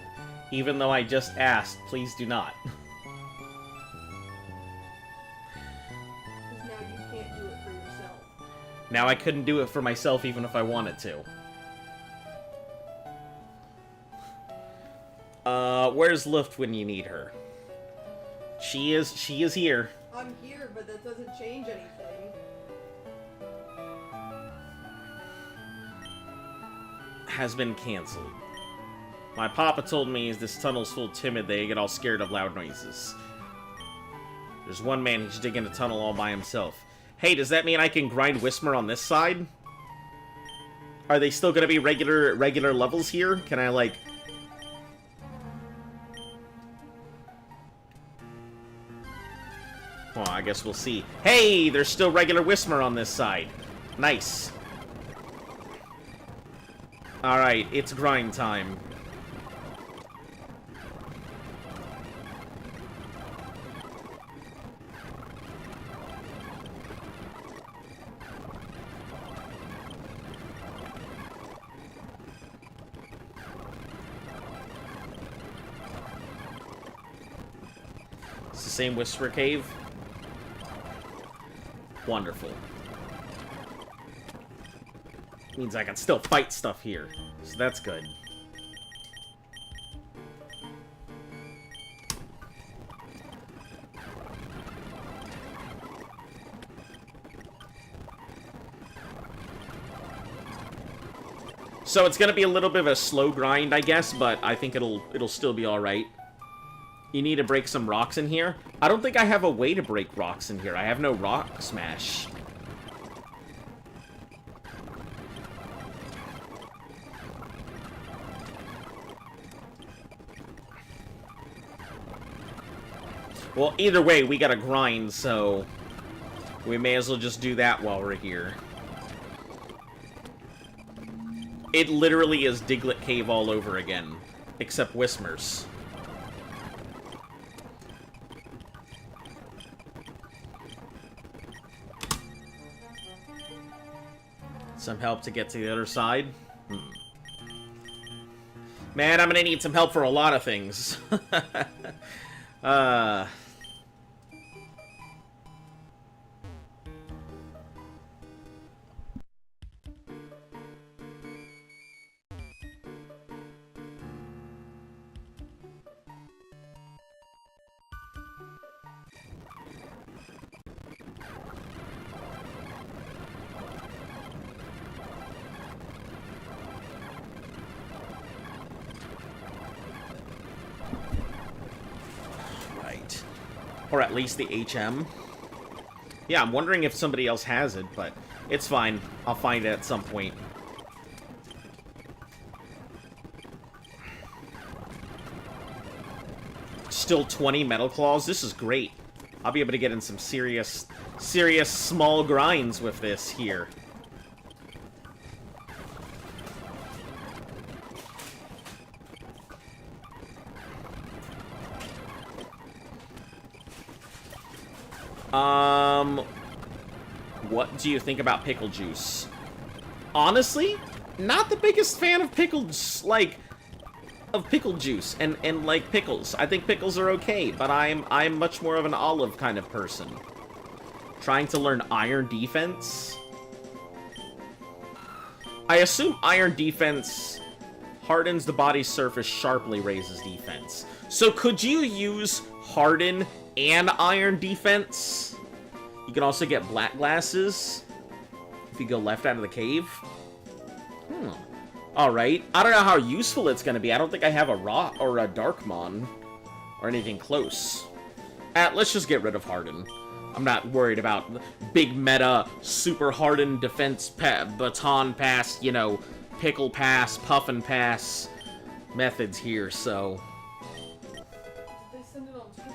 Speaker 1: Even though I just asked, please do not.
Speaker 2: Because now you can't do it for yourself.
Speaker 1: Now I couldn't do it for myself even if I wanted to. Where's Luft when you need her? She is here.
Speaker 2: I'm here, but that doesn't change anything.
Speaker 1: Has been cancelled. My papa told me this tunnel's full timid, they get all scared of loud noises. There's one man who's digging a tunnel all by himself. Hey, does that mean I can grind Whismer on this side? Are they still gonna be regular levels here? Can I, like... Well, I guess we'll see. Hey, there's still regular Whismer on this side. Nice. Alright, it's grind time. It's the same Whisper Cave. Wonderful. Means I can still fight stuff here, so that's good. So it's gonna be a little bit of a slow grind, I guess, but I think it'll still be all right. You need to break some rocks in here. I don't think I have a way to break rocks in here. I have no rock smash. Well, either way, we gotta grind, so we may as well just do that while we're here. It literally is Diglett Cave all over again, except Whismers. Some help to get to the other side? Man, I'm gonna need some help for a lot of things. Or at least the HM. Yeah, I'm wondering if somebody else has it, but it's fine. I'll find it at some point. Still 20 metal claws? This is great. I'll be able to get in some serious small grinds with this here. What do you think about pickle juice? Honestly, not the biggest fan of pickles, like, of pickle juice and like pickles. I think pickles are okay, but I'm much more of an olive kind of person. Trying to learn iron defense. I assume iron defense hardens the body's surface, sharply raises defense. So could you use harden and iron defense? You can also get black glasses if you go left out of the cave. Alright. I don't know how useful it's going to be. I don't think I have a raw or a Darkmon or anything close. Let's just get rid of harden. I'm not worried about big meta, super hardened defense baton pass, you know, pickle pass, puffin pass methods here, so...
Speaker 2: They send it on Twitter.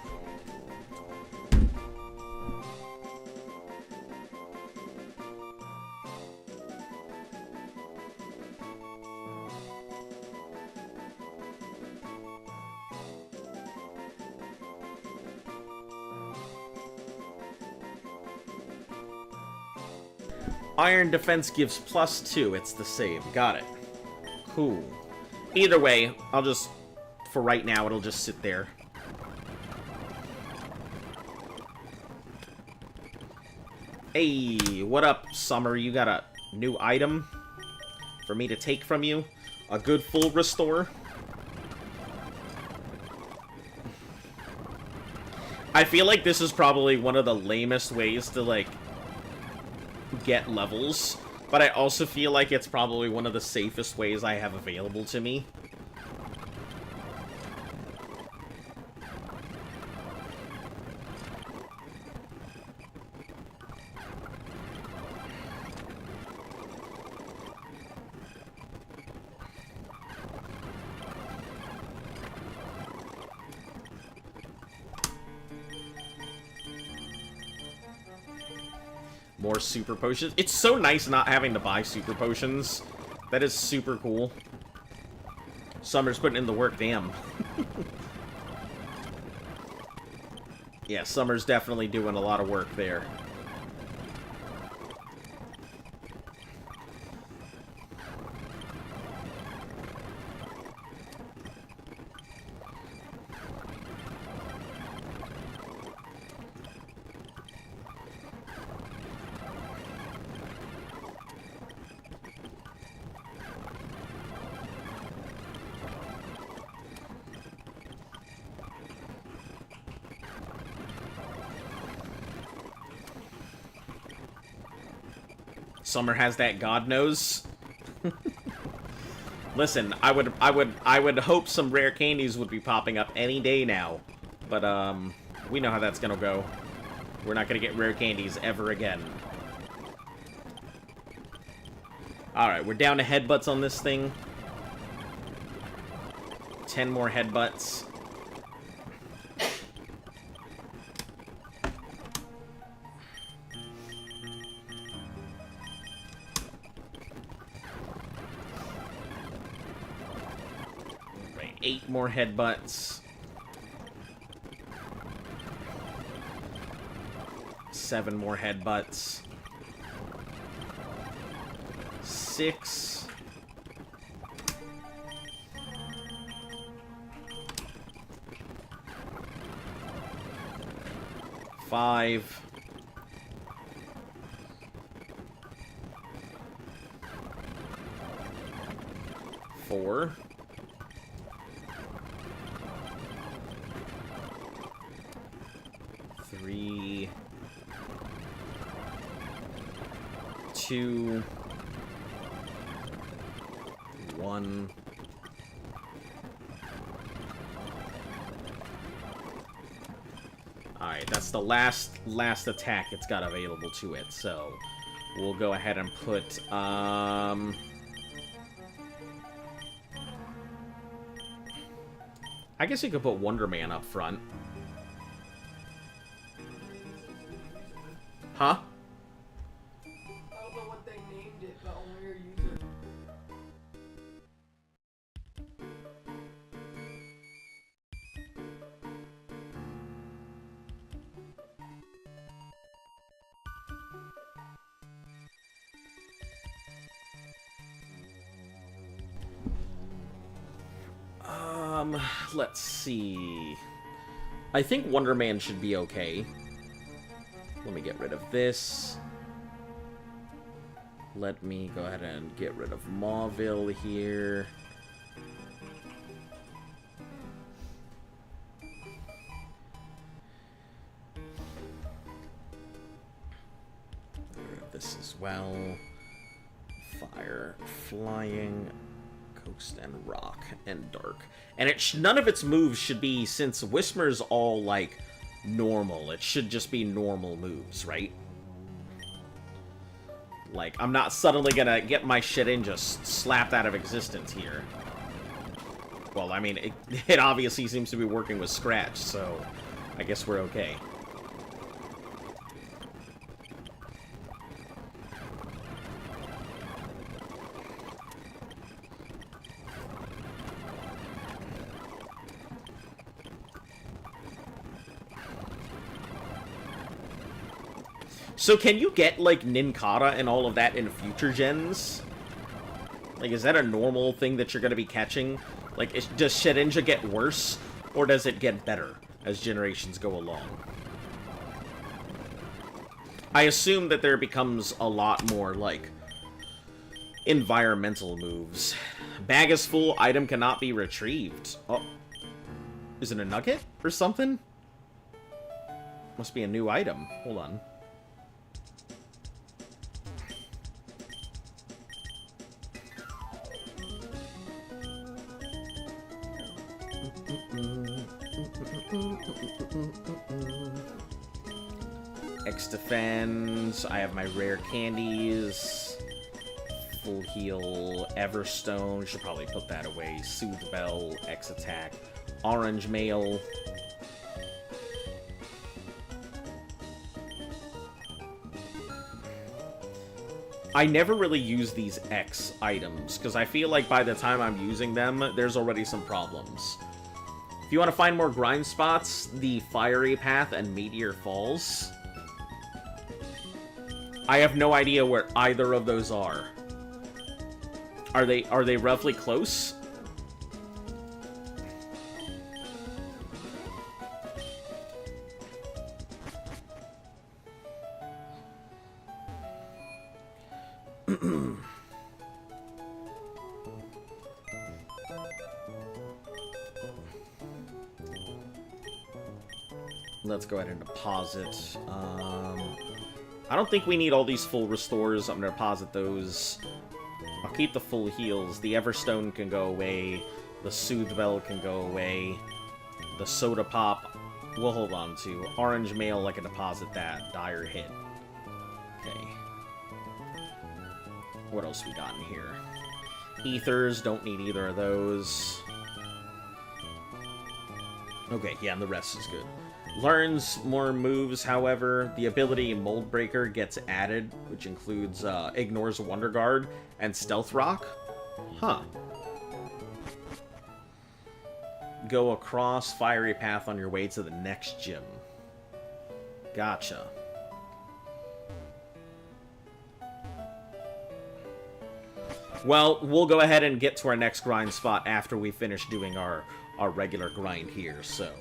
Speaker 1: Iron defense gives +2. It's the same. Got it. Cool. Either way, I'll just... For right now, it'll just sit there. Hey, what up, Summer? You got a new item for me to take from you? A good full restore? I feel like this is probably one of the lamest ways to, like, get levels, but I also feel like it's probably one of the safest ways I have available to me. More super potions. It's so nice not having to buy super potions. That is super cool. Summer's putting in the work, damn. Yeah, Summer's definitely doing a lot of work there. Summer has that God knows. Listen, I would hope some rare candies would be popping up any day now. But we know how that's gonna go. We're not gonna get rare candies ever again. Alright, we're down to headbutts on this thing. 10 more headbutts. Right, 8 more headbutts. 7 more headbutts. 6. Five. 4. 3. 2. 1. Alright, that's the last attack it's got available to it, so we'll go ahead and put, I guess you could put Wonder Man up front. Huh?
Speaker 2: I don't know what they named it, but only your user.
Speaker 1: Let's see. I think Wonder Man should be okay. Let me get rid of this. Let me go ahead and get rid of Mauville here. Get rid of this as well. Fire, flying, coast and rock, and dark. And none of its moves should be, since Whismer's all, like, normal. It should just be normal moves, right? Like, I'm not suddenly gonna get my shit in just slapped out of existence here. Well, I mean, it obviously seems to be working with Scratch, so I guess we're okay. So can you get, like, Ninkata and all of that in future gens? Like, is that a normal thing that you're going to be catching? Like, does Shedinja get worse, or does it get better as generations go along? I assume that there becomes a lot more, like, environmental moves. Bag is full, item cannot be retrieved. Oh. Is it a nugget or something? Must be a new item. Hold on. X defense. I have my rare candies. Full heal. Everstone. Should probably put that away. Soothe Bell. X attack. Orange mail. I never really use these X items, because I feel like by the time I'm using them, there's already some problems. If you want to find more grind spots, the Fiery Path and Meteor Falls. I have no idea where either of those are. Are they roughly close? Let's go ahead and deposit. I don't think we need all these full restores. I'm going to deposit those. I'll keep the full heals. The Everstone can go away. The Soothe Bell can go away. The Soda Pop, we'll hold on to. Orange Mail, I can deposit that. Dire Hit. Okay. What else we got in here? Ethers, don't need either of those. Okay, yeah, and the rest is good. Learns more moves, however. The ability Mold Breaker gets added, which includes Ignores Wonder Guard and Stealth Rock. Huh. Go across Fiery Path on your way to the next gym. Gotcha. Well, we'll go ahead and get to our next grind spot after we finish doing our regular grind here, so...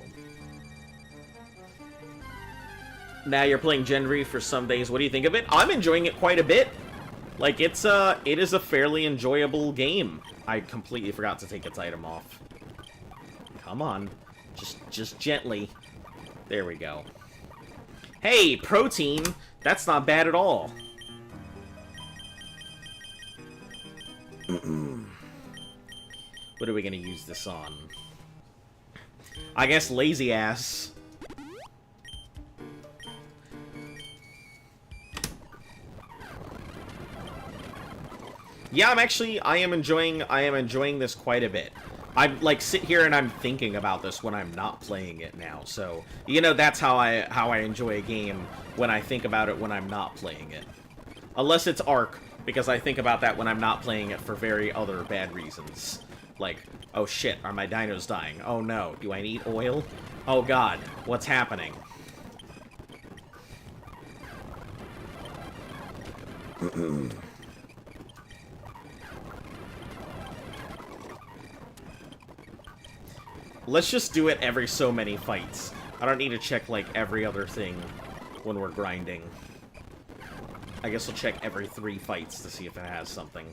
Speaker 1: Now you're playing Gendry for some days. What do you think of it? I'm enjoying it quite a bit. Like, it is a fairly enjoyable game. I completely forgot to take its item off. Come on. Just gently. There we go. Hey, protein! That's not bad at all. What are we gonna use this on? I guess lazy ass. Yeah, I am enjoying this quite a bit. I like sit here and I'm thinking about this when I'm not playing it now. So, you know, that's how I enjoy a game, when I think about it when I'm not playing it. Unless it's Ark, because I think about that when I'm not playing it for very other bad reasons. Like, oh shit, are my dinos dying? Oh no, do I need oil? Oh god, what's happening? Let's just do it every so many fights. I don't need to check, like, every other thing when we're grinding. I guess we'll check every 3 fights to see if it has something.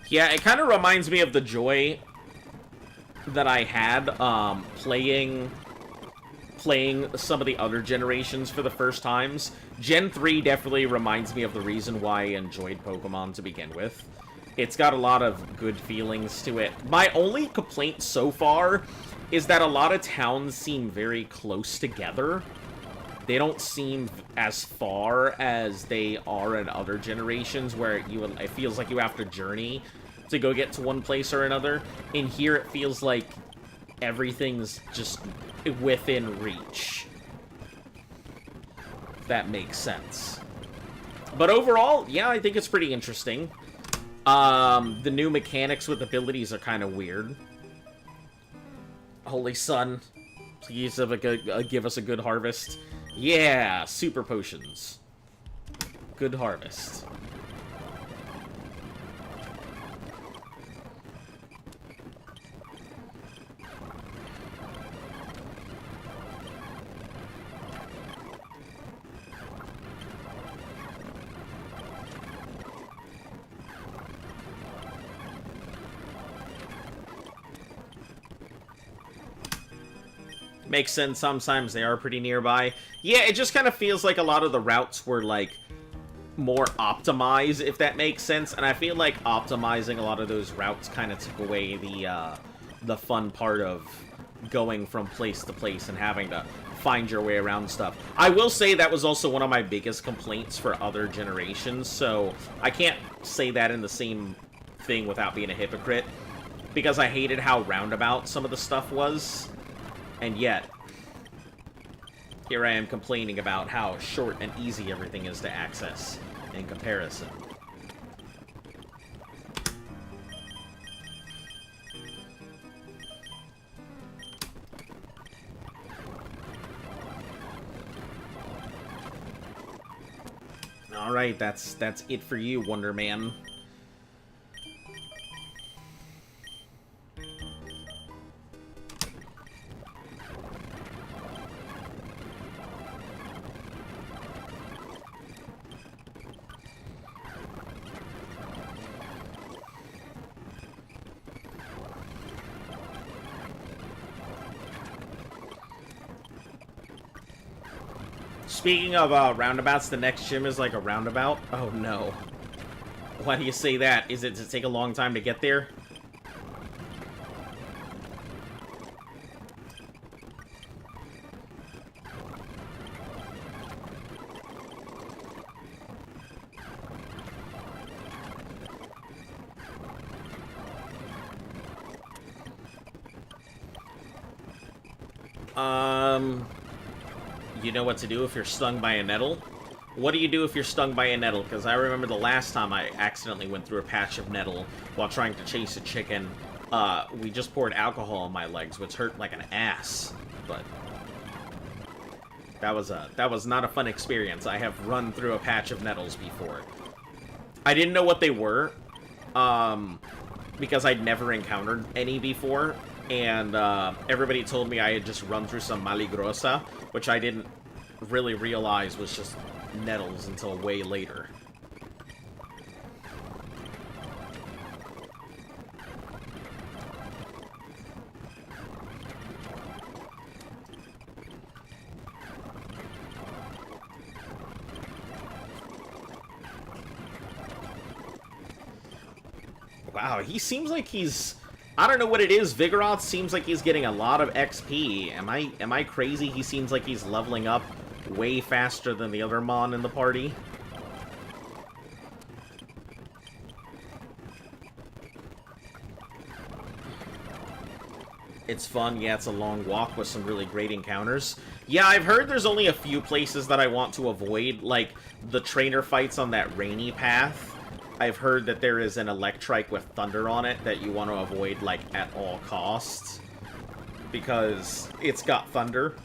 Speaker 1: Yeah, it kind of reminds me of the joy that I had playing some of the other generations for the first times. Gen 3 definitely reminds me of the reason why I enjoyed Pokemon to begin with. It's got a lot of good feelings to it. My only complaint so far is that a lot of towns seem very close together. They don't seem as far as they are in other generations, where it feels like you have to journey to go get to one place or another. In here, it feels like everything's just within reach. If that makes sense. But overall, yeah, I think it's pretty interesting. The new mechanics with abilities are kind of weird. Holy Sun, please give us a good harvest. Yeah, super potions. Good harvest. Makes sense, sometimes they are pretty nearby. Yeah, it just kind of feels like a lot of the routes were, like, more optimized, if that makes sense. And I feel like optimizing a lot of those routes kind of took away the fun part of going from place to place and having to find your way around stuff. I will say that was also one of my biggest complaints for other generations, so I can't say that in the same thing without being a hypocrite, because I hated how roundabout some of the stuff was. And yet, here I am complaining about how short and easy everything is to access in comparison. Alright, that's it for you, Wonder Man. Speaking of roundabouts, the next gym is like a roundabout. Oh no. Why do you say that? Is it to take a long time to get there? You know what to do if you're stung by a nettle? What do you do if you're stung by a nettle? Because I remember the last time I accidentally went through a patch of nettle while trying to chase a chicken. We just poured alcohol on my legs, which hurt like an ass. But that was not a fun experience. I have run through a patch of nettles before. I didn't know what they were, because I'd never encountered any before, and everybody told me I had just run through some maligrosa, which I didn't really realize was just nettles until way later. Wow, he seems like he's... I don't know what it is. Vigoroth seems like he's getting a lot of XP. Am I crazy? He seems like he's leveling up way faster than the other Mon in the party. It's fun. Yeah, it's a long walk with some really great encounters. Yeah, I've heard there's only a few places that I want to avoid, like the trainer fights on that rainy path. I've heard that there is an Electrike with Thunder on it that you want to avoid, like, at all costs. Because it's got Thunder,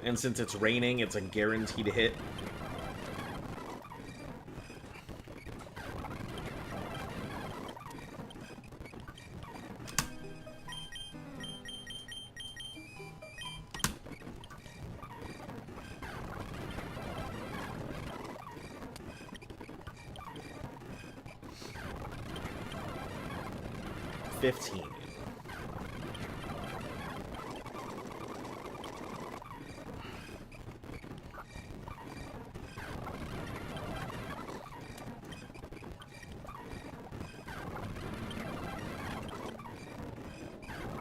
Speaker 1: and since it's raining, it's a guaranteed hit.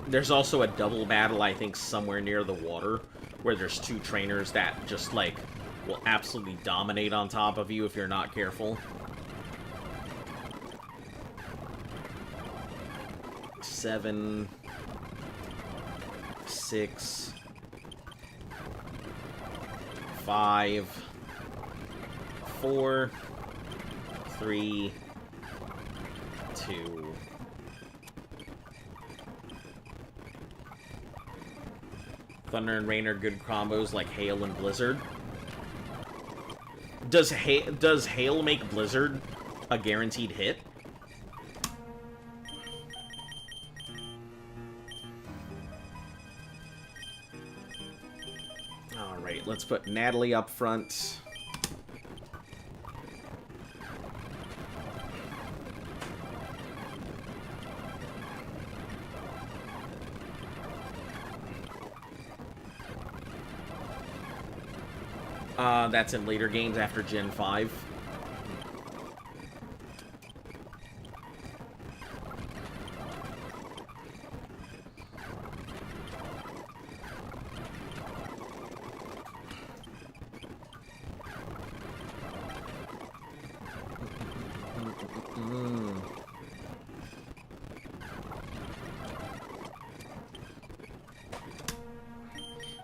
Speaker 1: There's also a double battle, I think, somewhere near the water, where there's two trainers that just, like, will absolutely dominate on top of you if you're not careful. 7, 6, 5, 4, 3, 2. Thunder and Rain are good combos like Hail and Blizzard. Does Hail make Blizzard a guaranteed hit? Alright, let's put Natalie up front. That's in later games after Gen 5.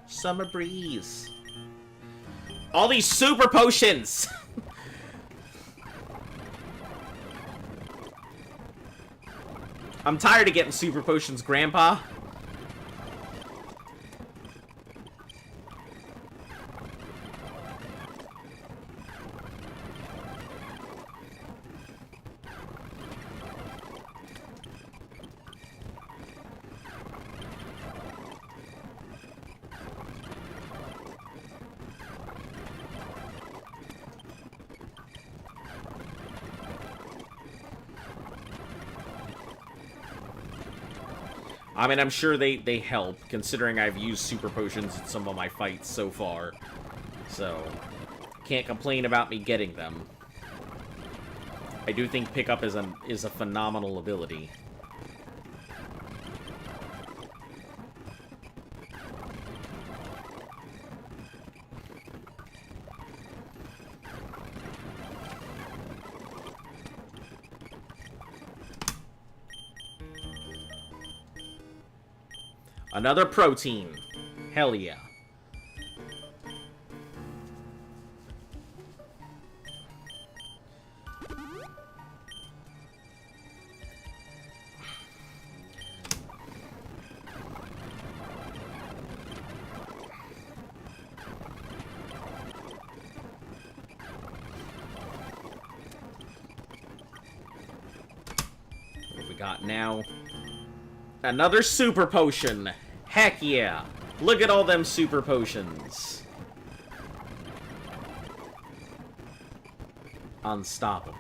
Speaker 1: Summer breeze. All these super potions! I'm tired of getting super potions, Grandpa. I mean, I'm sure they help, considering I've used super potions in some of my fights so far. So, can't complain about me getting them. I do think pickup is a phenomenal ability. Another protein. Hell yeah. got now? Another super potion! Heck yeah! Look at all them super potions. Unstoppable.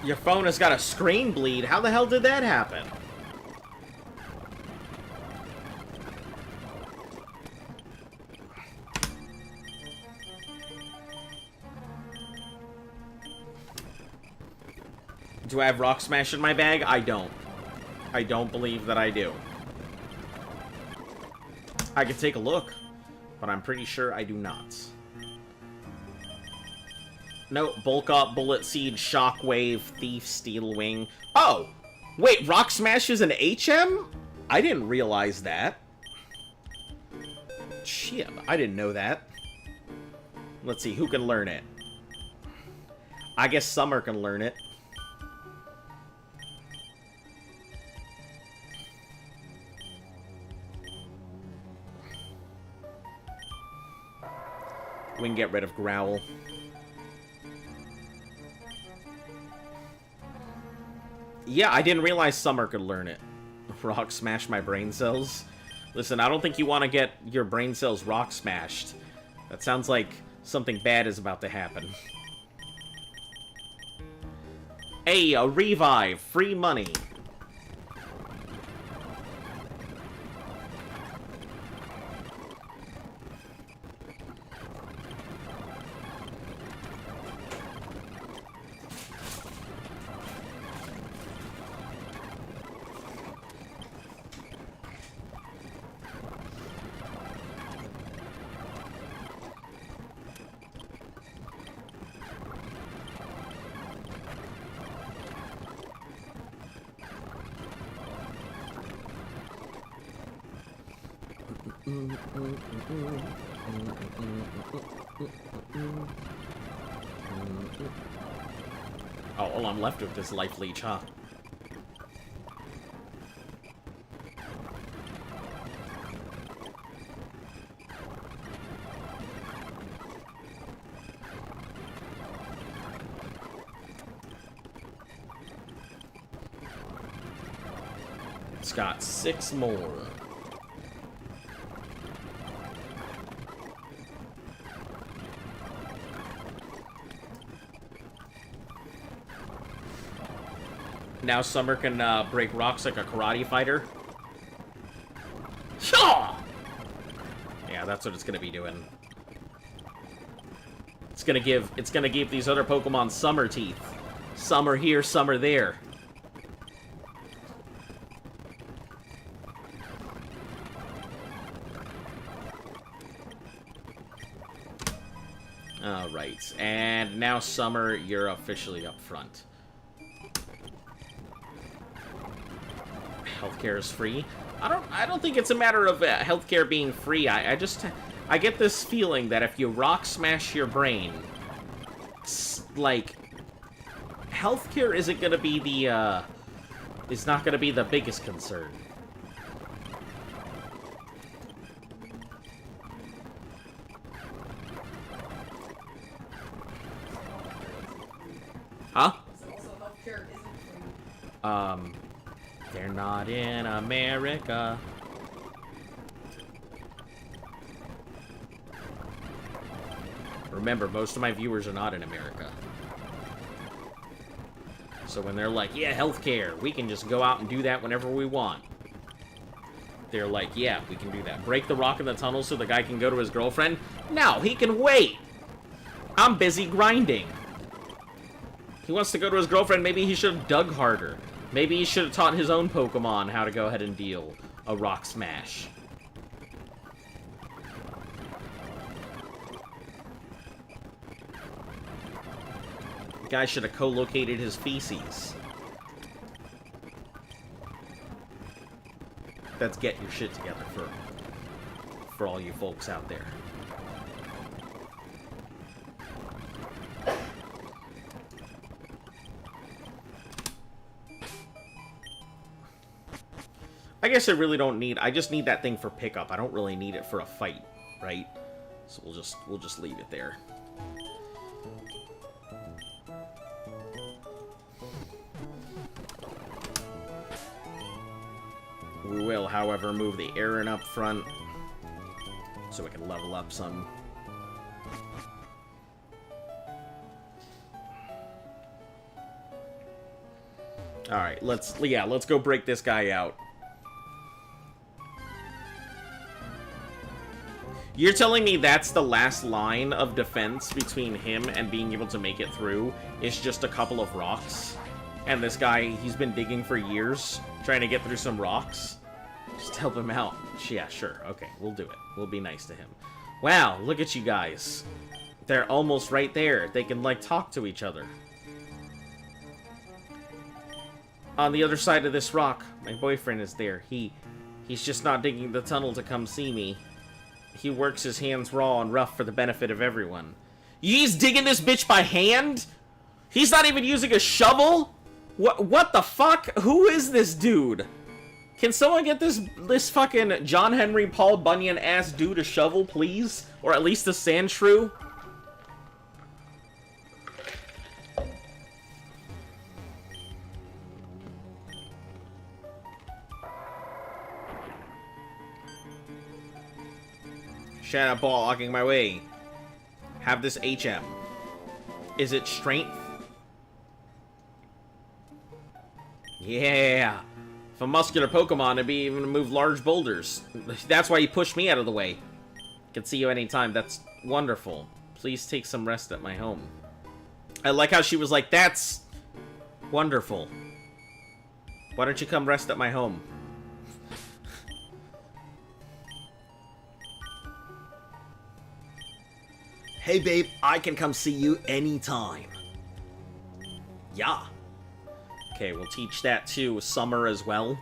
Speaker 1: Your phone has got a screen bleed. How the hell did that happen? Do I have Rock Smash in my bag? I don't. I don't believe that I do. I could take a look, but I'm pretty sure I do not. No, Bulk Up, Bullet Seed, Shockwave, Thief, Steel Wing. Oh! Wait, Rock Smash is an HM? I didn't realize that. Shit, I didn't know that. Let's see, who can learn it? I guess Summer can learn it. We can get rid of Growl. Yeah, I didn't realize Summer could learn it. Rock smash my brain cells. Listen, I don't think you want to get your brain cells rock smashed. That sounds like something bad is about to happen. Hey, a revive! Free money! Oh, all I'm left with is Life Leech, huh? It's got 6 more. Now Summer can break rocks like a karate fighter. Shaw! Yeah, that's what it's gonna be doing. It's gonna give these other Pokemon Summer teeth. Summer here, Summer there. Alright, and now Summer, you're officially up front. Healthcare is free. I don't think it's a matter of healthcare being free. I get this feeling that if you rock smash your brain, like, healthcare isn't gonna be the is not gonna be the biggest concern. Huh? They're not in America. Remember, most of my viewers are not in America. So when they're like, yeah, healthcare, we can just go out and do that whenever we want. They're like, yeah, we can do that. Break the rock in the tunnel so the guy can go to his girlfriend? No, he can wait! I'm busy grinding. He wants to go to his girlfriend. Maybe he should have dug harder. Maybe he should have taught his own Pokemon how to go ahead and deal a Rock Smash. The guy should have co-located his feces. Let's get your shit together for all you folks out there. I guess I really don't need... I just need that thing for pickup. I don't really need it for a fight, right? So we'll just leave it there. We will, however, move the Aaron up front so we can level up some. Alright, let's go break this guy out. You're telling me that's the last line of defense between him and being able to make it through is just a couple of rocks? And this guy, he's been digging for years, trying to get through some rocks? Just help him out. Yeah, sure. Okay, we'll do it. We'll be nice to him. Wow, look at you guys. They're almost right there. They can, like, talk to each other. On the other side of this rock, my boyfriend is there. He's just not digging the tunnel to come see me. He works his hands raw and rough for the benefit of everyone. He's digging this bitch by hand? He's not even using a shovel? What the fuck? Who is this dude? Can someone get this fucking John Henry Paul Bunyan ass dude a shovel, please? Or at least a sand shrew? Shadow ball blocking my way. Have this HM. Is it strength? Yeah. If a muscular Pokemon, it'd be even to move large boulders. That's why you pushed me out of the way. Can see you anytime. That's wonderful. Please take some rest at my home. I like how she was like, that's wonderful. Why don't you come rest at my home? Hey, babe, I can come see you anytime. Yeah. Okay, we'll teach that to Summer as well.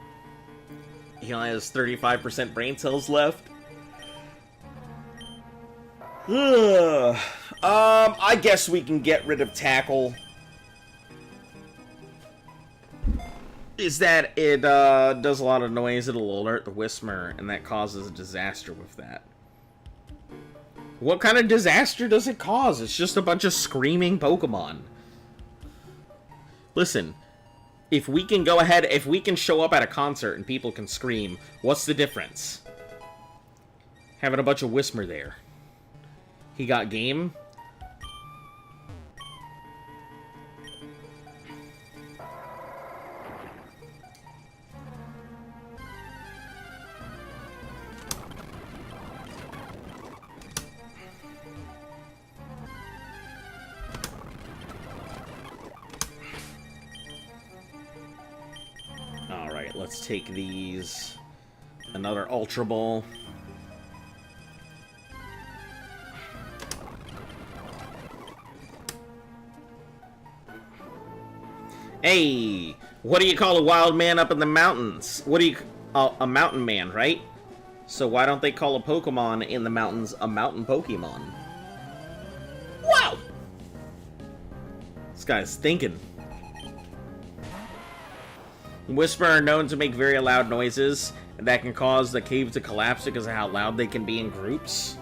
Speaker 1: He only has 35% brain cells left. I guess we can get rid of Tackle. Is that it does a lot of noise, it'll alert the Whismur, and that causes a disaster with that. What kind of disaster does it cause? It's just a bunch of screaming Pokemon. Listen, if we can go ahead, if we can show up at a concert and people can scream, what's the difference? Having a bunch of Whismur there. He got game? Let's take these. Another Ultra Ball. Hey! What do you call a wild man up in the mountains? What do you... a mountain man, right? So why don't they call a Pokemon in the mountains a mountain Pokemon? Wow! This guy's thinking. Whisper are known to make very loud noises, and that can cause the cave to collapse because of how loud they can be in groups.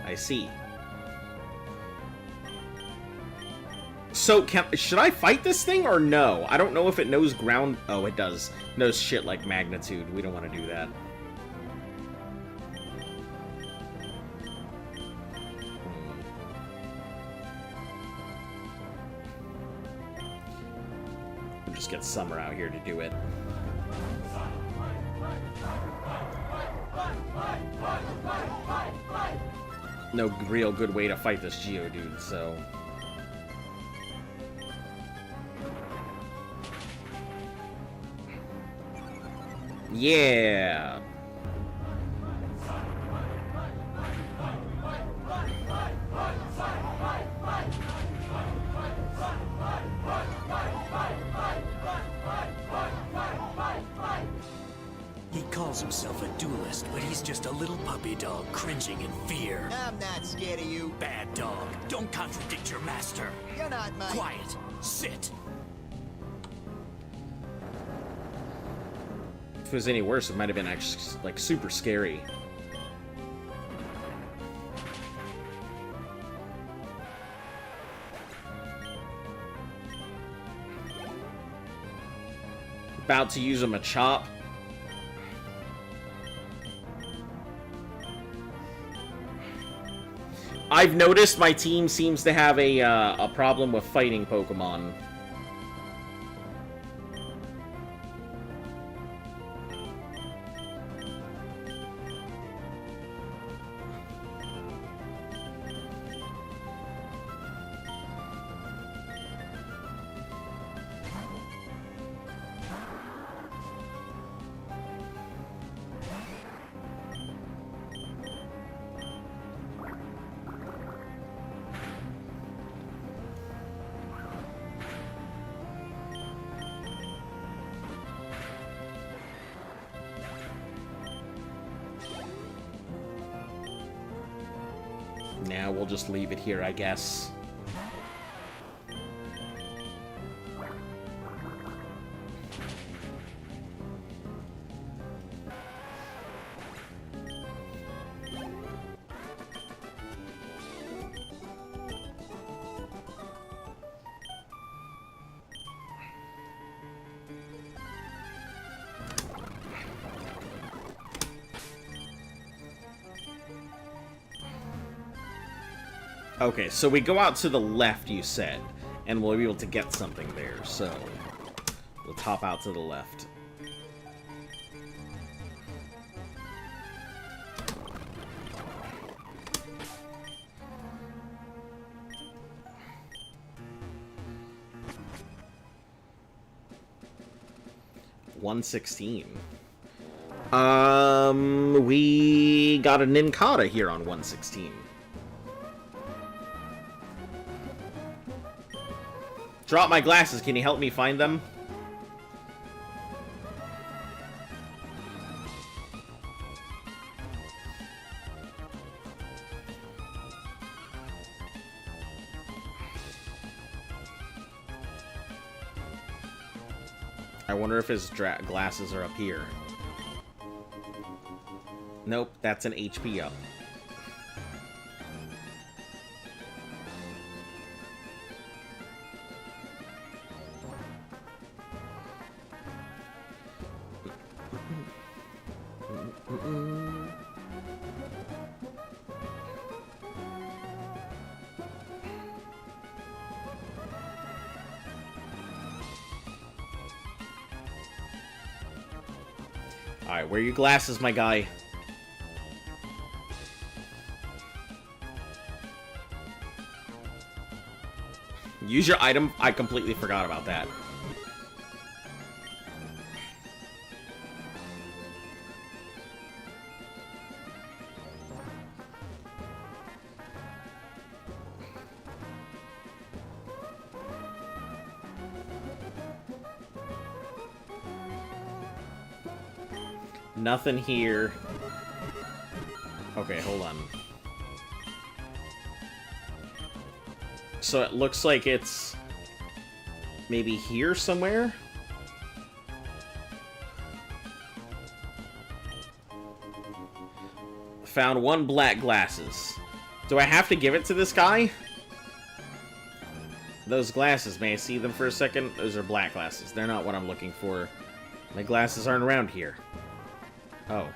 Speaker 1: I see. So, should I fight this thing or no? I don't know if it knows ground... Oh, it does. It knows shit like magnitude. We don't want to do that. Just get Summer out here to do it. No real good way to fight this Geodude, so... Yeah.
Speaker 3: He calls himself a duelist, but he's just a little puppy dog cringing in fear.
Speaker 4: I'm not scared of you.
Speaker 3: Bad dog. Don't contradict your master.
Speaker 4: You're not mine.
Speaker 3: Quiet. Sit.
Speaker 1: If it was any worse, it might have been actually, like, super scary. About to use a Machop. I've noticed my team seems to have a problem with fighting Pokemon. Now we'll just leave it here, I guess. Okay, so we go out to the left, you said, and we'll be able to get something there, so we'll top out to the left. $116. We got a Nincada here on 116. Drop my glasses. Can you help me find them? I wonder if his glasses are up here. Nope, that's an HP up. Alright, wear your glasses, my guy. Use your item. I completely forgot about that. Nothing here. Okay, hold on. So it looks like it's maybe here somewhere? Found one black glasses. Do I have to give it to this guy? Those glasses, may I see them for a second? Those are black glasses. They're not what I'm looking for. My glasses aren't around here. Oh.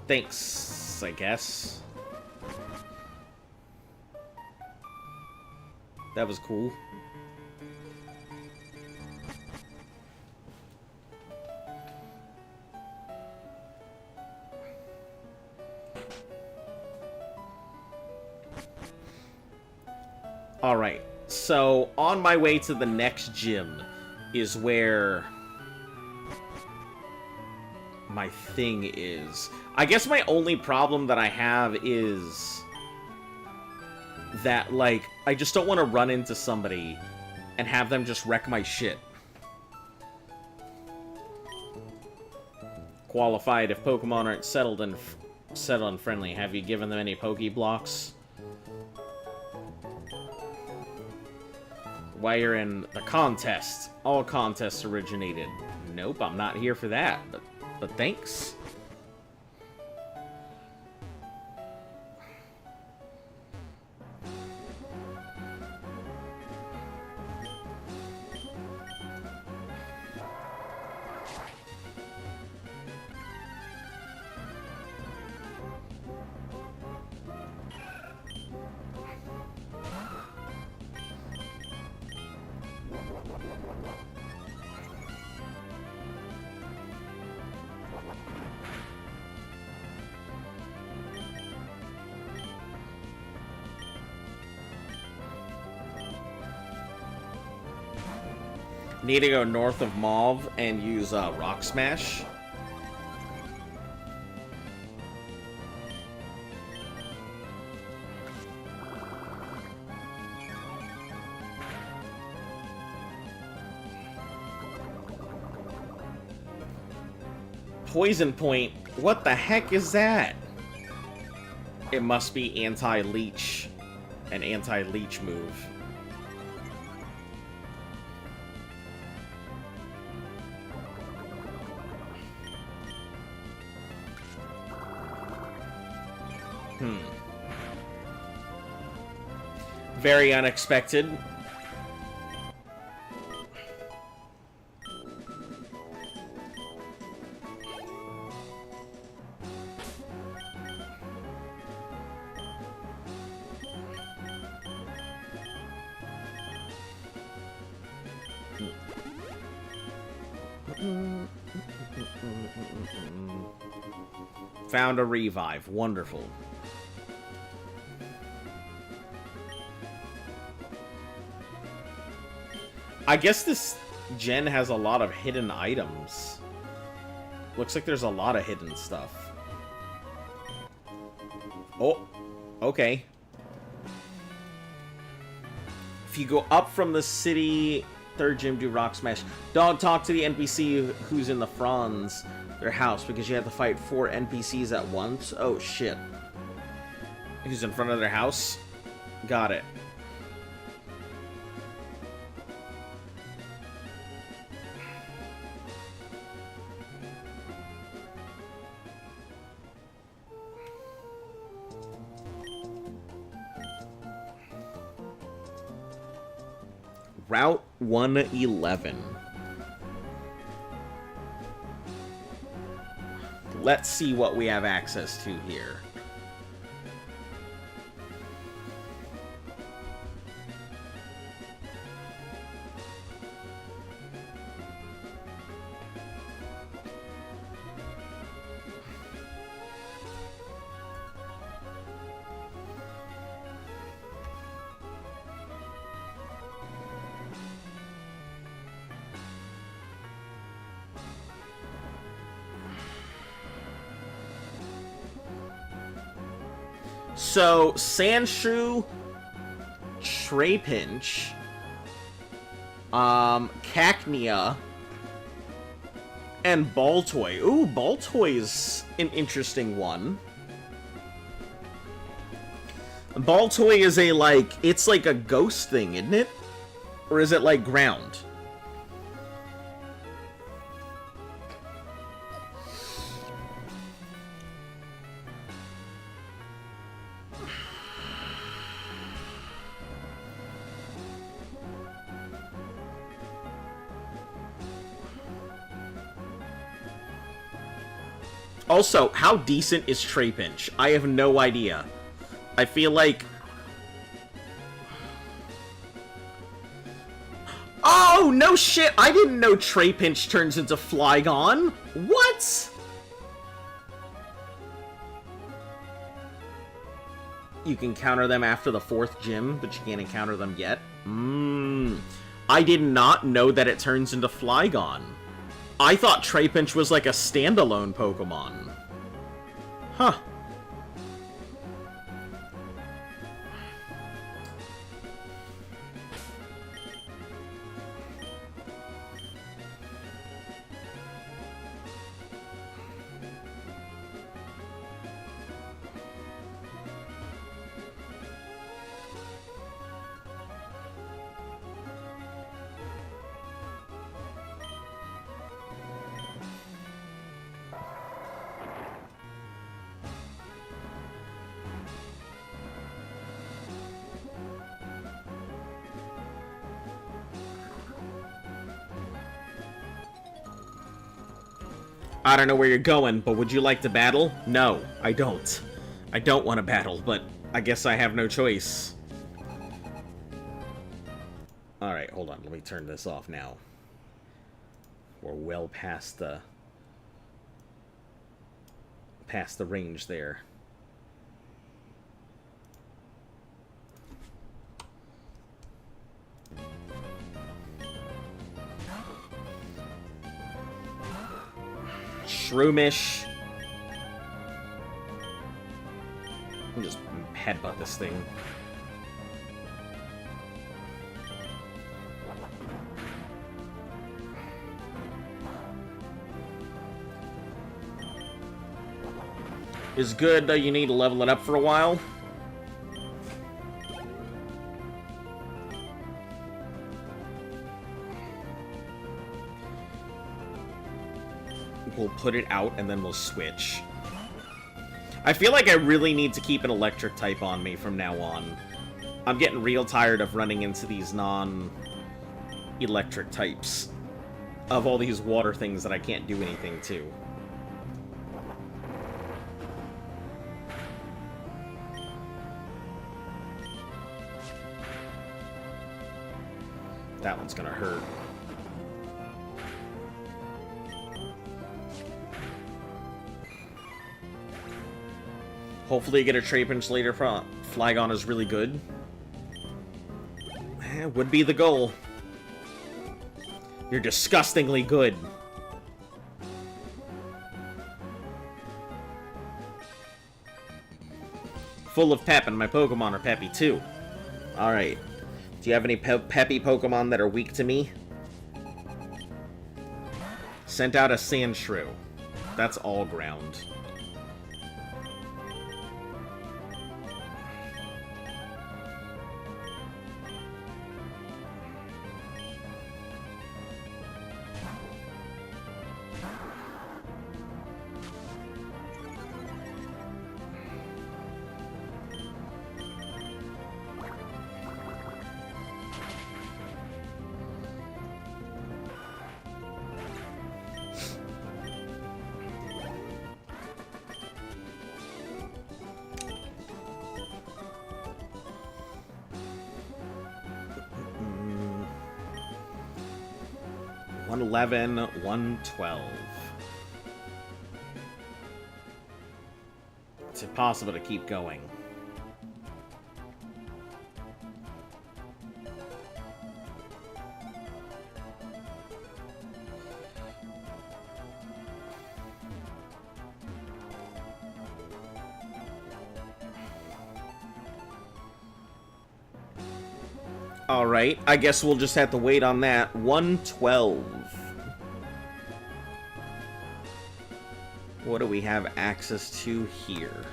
Speaker 1: Thanks, I guess. That was cool. Alright, so on my way to the next gym is where my thing is. I guess my only problem that I have is that, like, I just don't want to run into somebody and have them just wreck my shit. Qualified if Pokemon aren't settled and friendly. Have you given them any Pokeblocks? While you're in the contest. All contests originated. Nope, I'm not here for that, but thanks. Need to go north of Mauve and use Rock Smash. Poison Point. What the heck is that? It must be anti-leech. An anti-leech move. Very unexpected. Found a revive. Wonderful. I guess this gen has a lot of hidden items. Looks like there's a lot of hidden stuff. Oh, okay. If you go up from the city, third gym, do Rock Smash. Dog, talk to the NPC who's in the Franz, their house, because you have to fight 4 NPCs at once. Oh, shit. Who's in front of their house? Got it. Route 111. Let's see what we have access to here. So, Sandshrew, Trapinch, Cacnea, and Baltoy. Ooh, Baltoy's an interesting one. Baltoy is a, like, it's like a ghost thing, isn't it? Or is it like ground? Also, how decent is Trapinch? I have no idea. I feel like... Oh, no shit! I didn't know Trapinch turns into Flygon! What?! You can counter them after the 4th gym, but you can't encounter them yet? I did not know that it turns into Flygon. I thought Trapinch was like a standalone Pokemon. Huh. I don't know where you're going, but would you like to battle? No, I don't. I don't want to battle, but I guess I have no choice. Alright, hold on. Let me turn this off now. We're well past the range there. Shroomish. I'll just headbutt this thing. Is good, though you need to level it up for a while. We'll put it out, and then we'll switch. I feel like I really need to keep an electric type on me from now on. I'm getting real tired of running into these non-electric types. Of all these water things that I can't do anything to. That one's gonna hurt. Hopefully you get a Trapinch later. Flygon is really good. Would be the goal. You're disgustingly good. Full of pep, and my Pokemon are peppy too. Alright. Do you have any peppy Pokemon that are weak to me? Sent out a Sandshrew. That's all ground. $111, $112. It's impossible to keep going. Alright, I guess we'll just have to wait on that. 112. What do we have access to here?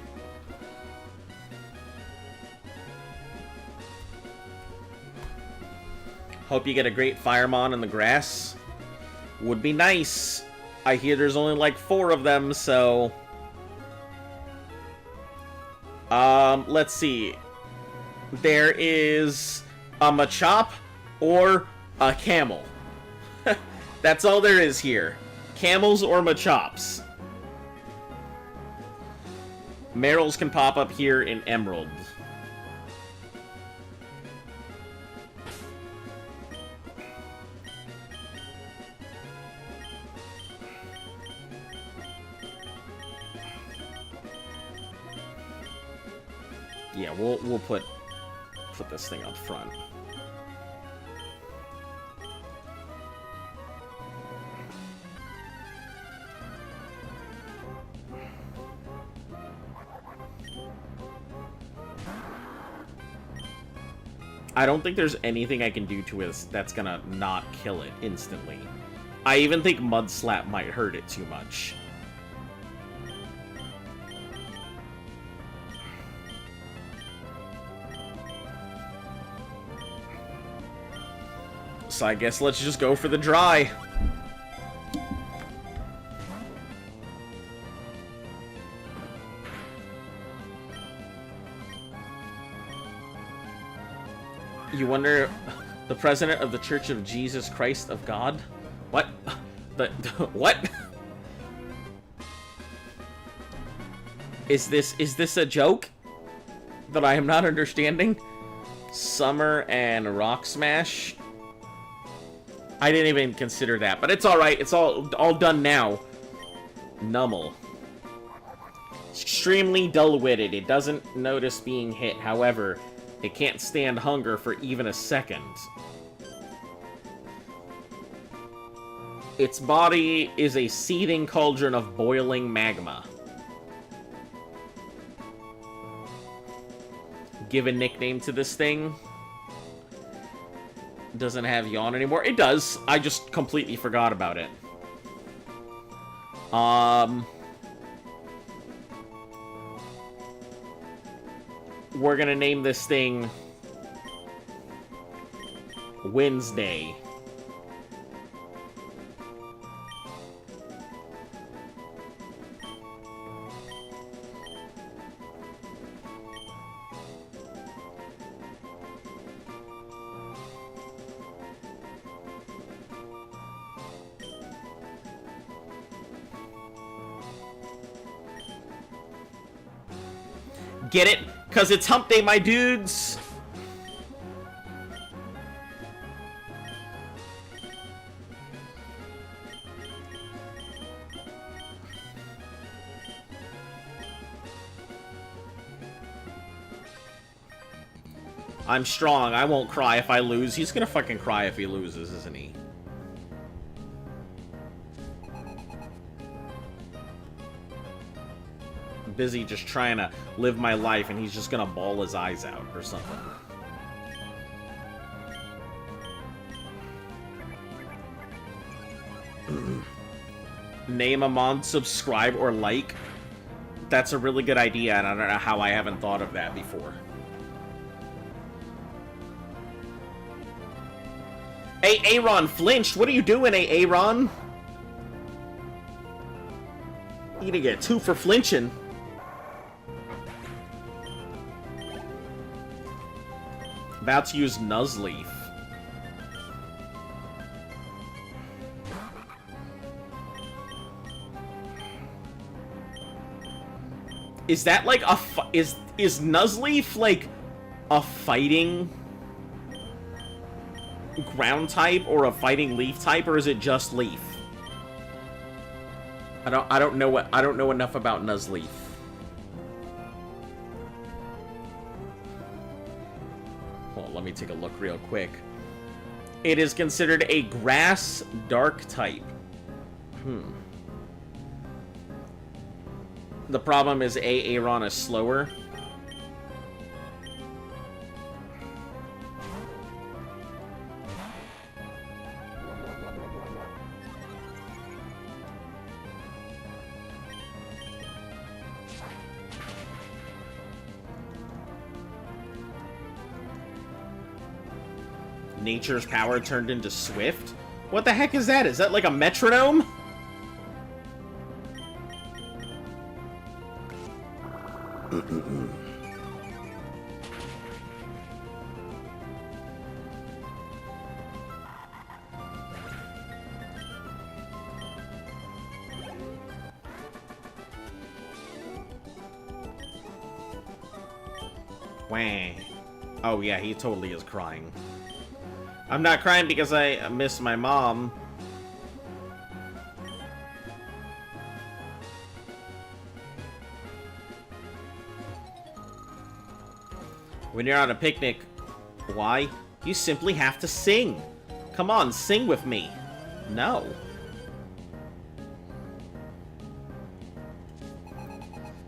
Speaker 1: Hope you get a great Firemon in the grass. Would be nice. I hear there's only like 4 of them, so... let's see. There is a Machop or a Camel. That's all there is here. Camels or Machops. Merrills can pop up here in Emerald. Yeah, we'll put this thing up front. I don't think there's anything I can do to it that's gonna not kill it instantly. I even think Mud Slap might hurt it too much. So I guess let's just go for the dry. You wonder, the president of the Church of Jesus Christ of God? What? What? Is this a joke that I am not understanding? Summer and Rock Smash? I didn't even consider that, but it's alright. It's all done now. Nummel. Extremely dull-witted. It doesn't notice being hit. However, it can't stand hunger for even a second. Its body is a seething cauldron of boiling magma. Give a nickname to this thing. Doesn't have yawn anymore. It does. I just completely forgot about it. We're gonna name this thing Wednesday. Get it? 'Cause it's hump day, my dudes! I'm strong. I won't cry if I lose. He's gonna fucking cry if he loses, isn't he? Busy just trying to live my life, and he's just gonna bawl his eyes out or something. Name a mod, subscribe, or like. That's a really good idea, and I don't know how I haven't thought of that before. Hey, Aaron flinched. What are you doing, Aaron? You gonna get 2 for flinching. About to use Nuzlocke. Is that like a is Nuzlocke like a fighting ground type or a fighting leaf type, or is it just leaf? I don't know enough about Nuzlocke. Well, let me take a look real quick. It is considered a grass dark type. The problem is Aaron is slower. Nature's power turned into Swift? What the heck is that? Is that like a metronome? Wah. Oh yeah, he totally is crying. I'm not crying because I miss my mom. When you're on a picnic, why? You simply have to sing. Come on, sing with me. No.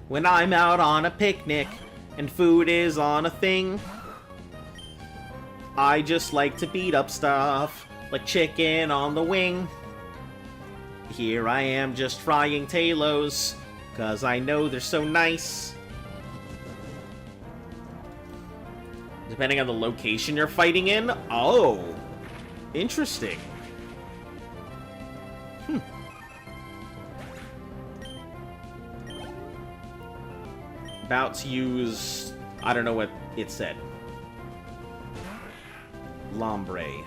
Speaker 1: When I'm out on a picnic and food is on a thing, I just like to beat up stuff, like chicken on the wing. Here I am just frying Talos, 'cause I know they're so nice. Depending on the location you're fighting in? Oh, interesting. About to use... I don't know what it said. Lombre.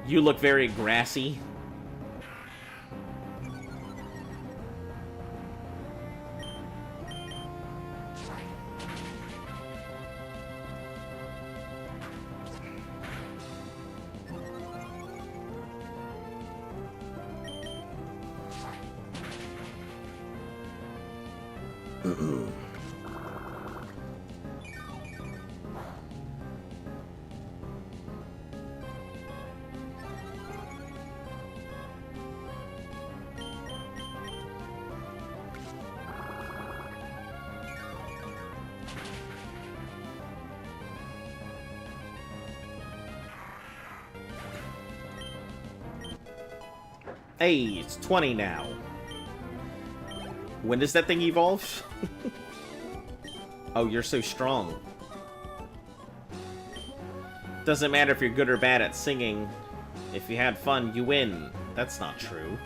Speaker 1: You look very grassy. Hey, it's 20 now. When does that thing evolve? Oh, you're so strong. Doesn't matter if you're good or bad at singing. If you had fun, you win. That's not true.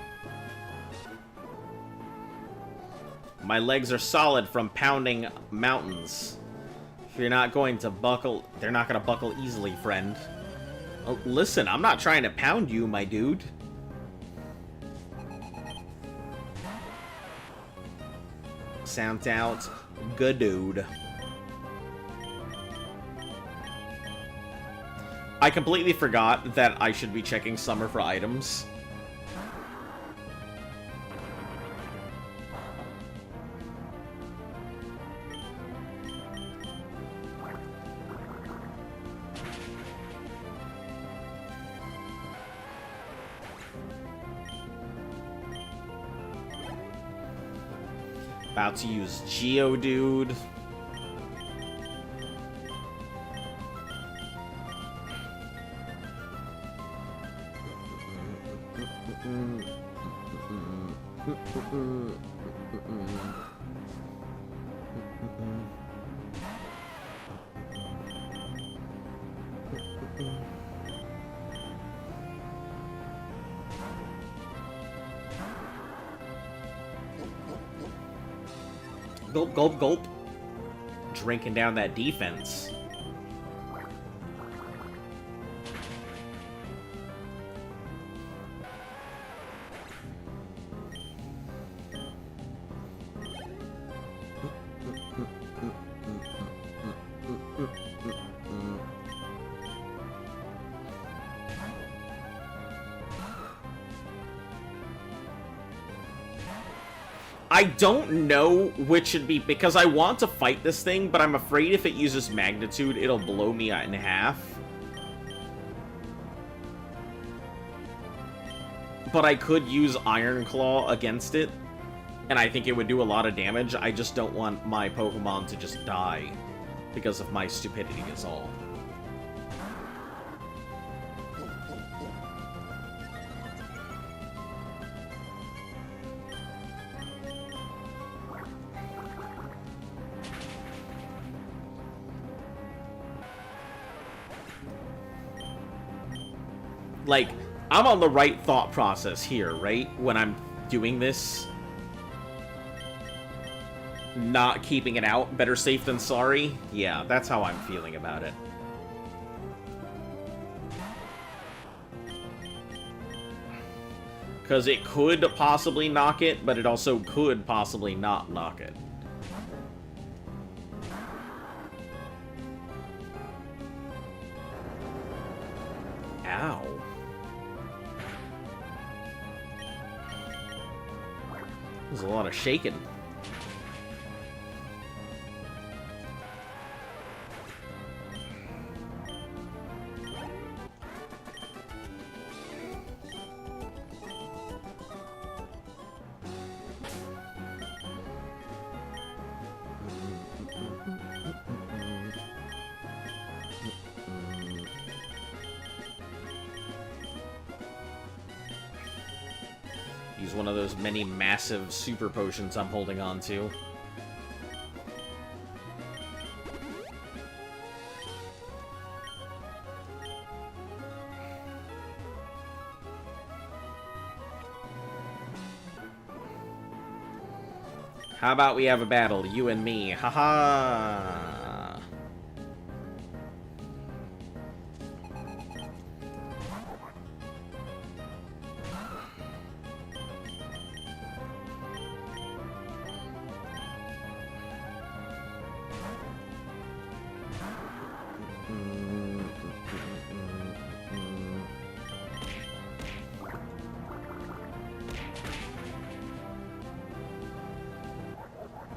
Speaker 1: My legs are solid from pounding mountains. If you're not going to buckle, they're not going to buckle easily, friend. Oh, listen, I'm not trying to pound you, my dude. Sound out. Good dude. I completely forgot that I should be checking Summer for items. About to use Geodude. Gulp, gulp, gulp. Drinking down that defense. I don't know which should be, because I want to fight this thing, but I'm afraid if it uses magnitude, it'll blow me in half. But I could use Iron Claw against it, and I think it would do a lot of damage. I just don't want my Pokemon to just die because of my stupidity is all. Like, I'm on the right thought process here, right? When I'm doing this. Not keeping it out. Better safe than sorry. Yeah, that's how I'm feeling about it. Because it could possibly knock it, but it also could possibly not knock it. Ow. There's a lot of shaking. He's one of those many massive super potions I'm holding on to. How about we have a battle, you and me? Haha!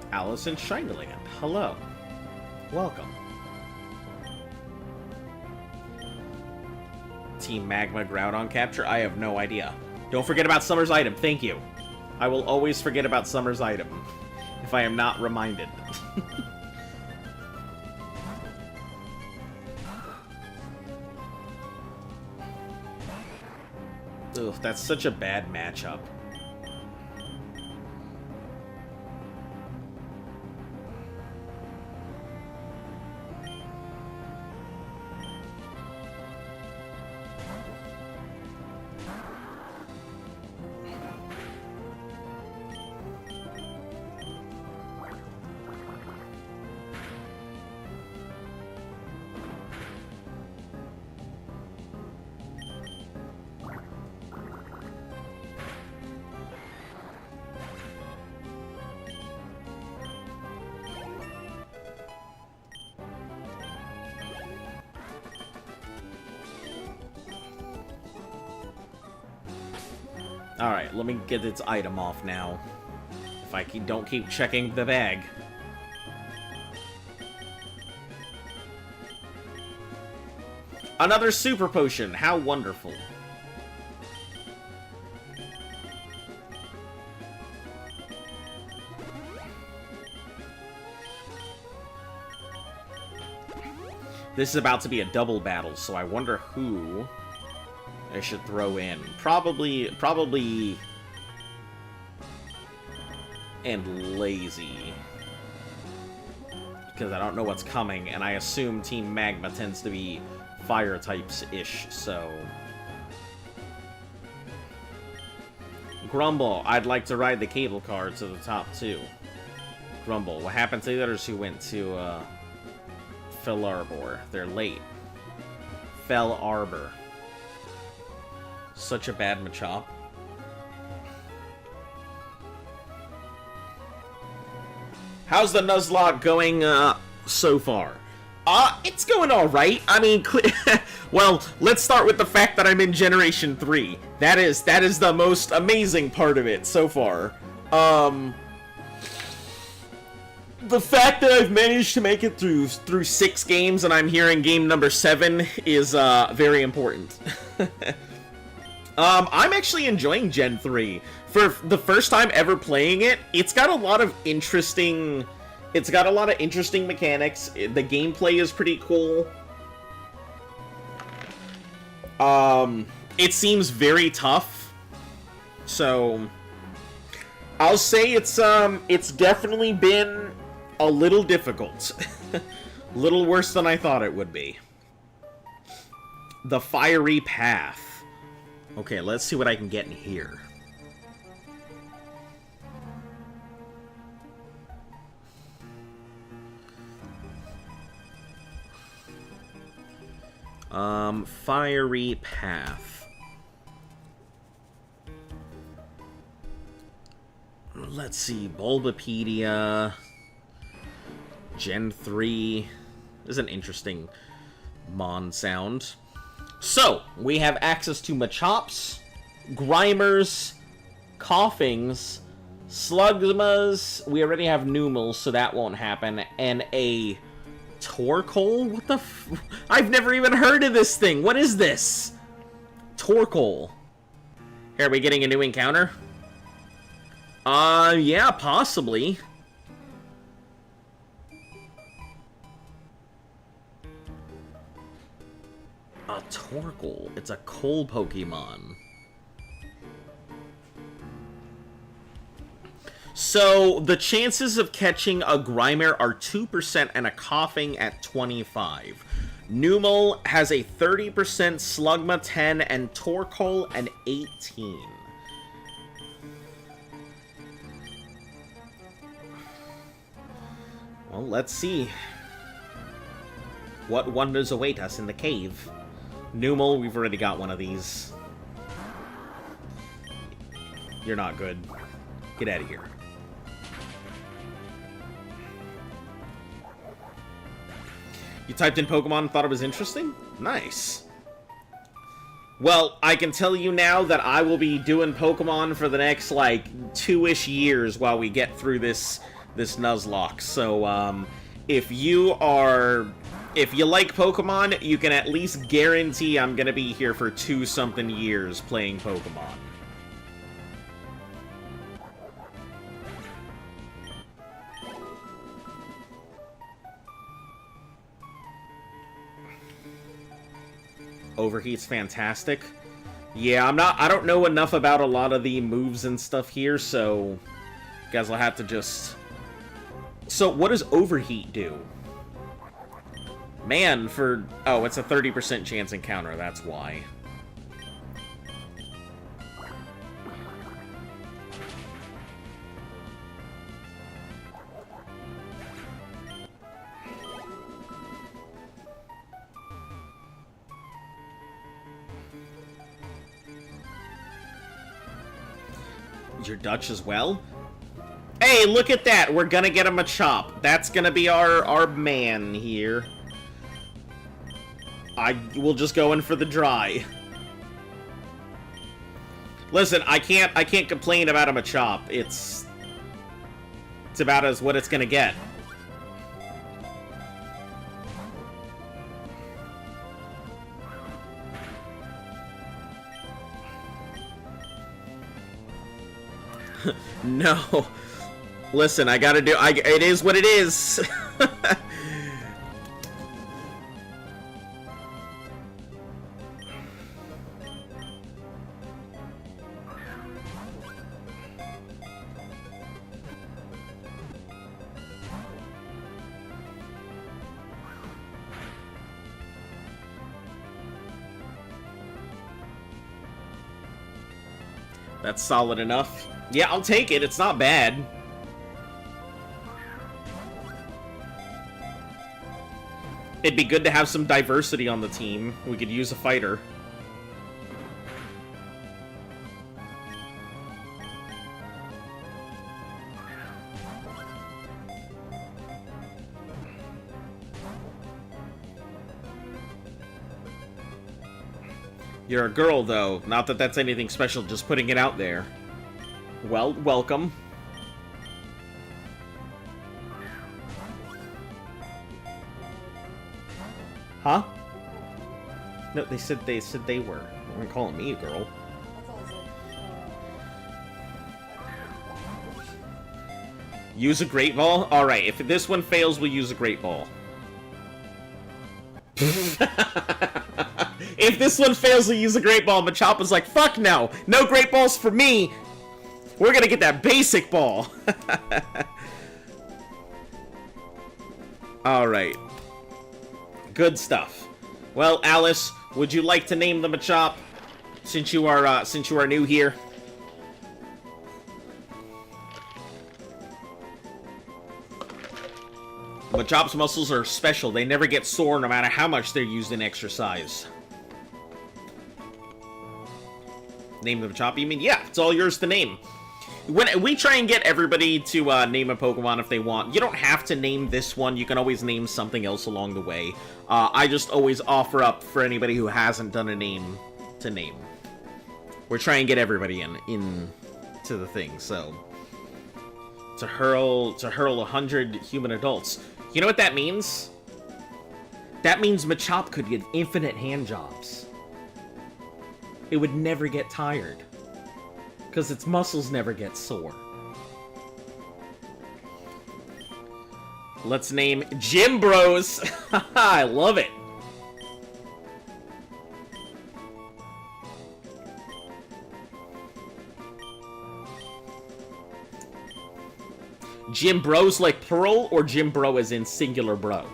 Speaker 1: Alice and Shineland. Hello. Welcome. Team Magma Groudon capture? I have no idea. Don't forget about Summer's item. Thank you. I will always forget about Summer's item if I am not reminded. Ugh, that's such a bad matchup. Alright, let me get its item off now. If I don't keep checking the bag. Another super potion! How wonderful. This is about to be a double battle, so I wonder who I should throw in. Probably, and Lazy. Because I don't know what's coming, and I assume Team Magma tends to be fire types-ish, so... Grumble, I'd like to ride the cable car to the top, too. Grumble, what happened to the others who went to, Fel Arbor? They're late. Fel Arbor. Such a bad Machop. How's the Nuzlocke going, so far? It's going alright. I mean, well, let's start with the fact that I'm in Generation 3. That is the most amazing part of it so far. The fact that I've managed to make it through 6 games and I'm here in game number 7 is, very important. I'm actually enjoying Gen 3. For the first time ever playing it, it's got a lot of interesting... It's got a lot of interesting mechanics. The gameplay is pretty cool. It seems very tough. So... I'll say it's definitely been a little difficult. A little worse than I thought it would be. The Fiery Path. Okay, let's see what I can get in here. Fiery Path. Let's see, Bulbapedia. Gen 3. This is an interesting Mon sound. So, we have access to Machops, Grimers, Coughings, Slugmas, we already have Numels, so that won't happen, and a Torkoal? What the f... I've never even heard of this thing! What is this? Torkoal. Here, are we getting a new encounter? Yeah, possibly. A Torkoal. It's a coal Pokemon. So, the chances of catching a Grimer are 2% and a Coughing at 25. Numel has a 30%, Slugma 10, and Torkoal an 18. Well, let's see what wonders await us in the cave. Numel, we've already got one of these. You're not good. Get out of here. You typed in Pokemon and thought it was interesting? Nice. Well, I can tell you now that I will be doing Pokemon for the next, like, 2-ish years while we get through this Nuzlocke. So, if you like Pokemon, you can at least guarantee I'm gonna be here for 2-something years playing Pokemon. Overheat's fantastic. Yeah, I don't know enough about a lot of the moves and stuff here, so you guys will have to just... So, what does Overheat do? Man, oh, it's a 30% chance encounter, that's why. Your Dutch as well? Hey, look at that! We're gonna get him a chop. That's gonna be our man here. We'll just go in for the dry. Listen, I can't complain about him a chop. It's about as what it's gonna get. No. Listen, I gotta do... it is what it is. That's solid enough. Yeah, I'll take it. It's not bad. It'd be good to have some diversity on the team. We could use a fighter. You're a girl, though. Not that that's anything special, just putting it out there. Well, welcome. Huh? No, they said they were. They weren't calling me a girl. Use a Great Ball? Alright, if this one fails, we'll use a Great Ball. If this one fails, we'll use a Great Ball. Machop was like, fuck no! No Great Balls for me! We're gonna get that basic ball! Alright. Good stuff. Well, Alice, would you like to name the Machop? Since you are new here? Machop's muscles are special. They never get sore no matter how much they're used in exercise. Name the Machop, you mean? Yeah, it's all yours to name. When we try and get everybody to name a Pokemon if they want, you don't have to name this one. You can always name something else along the way. I just always offer up for anybody who hasn't done a name to name. We're trying to get everybody in to the thing, so... To hurl 100 human adults. You know what that means? That means Machop could get infinite hand jobs. It would never get tired. Because its muscles never get sore. Let's name Gym Bros. I love it. Jim Bro's like plural, or Jim Bro as in singular bro?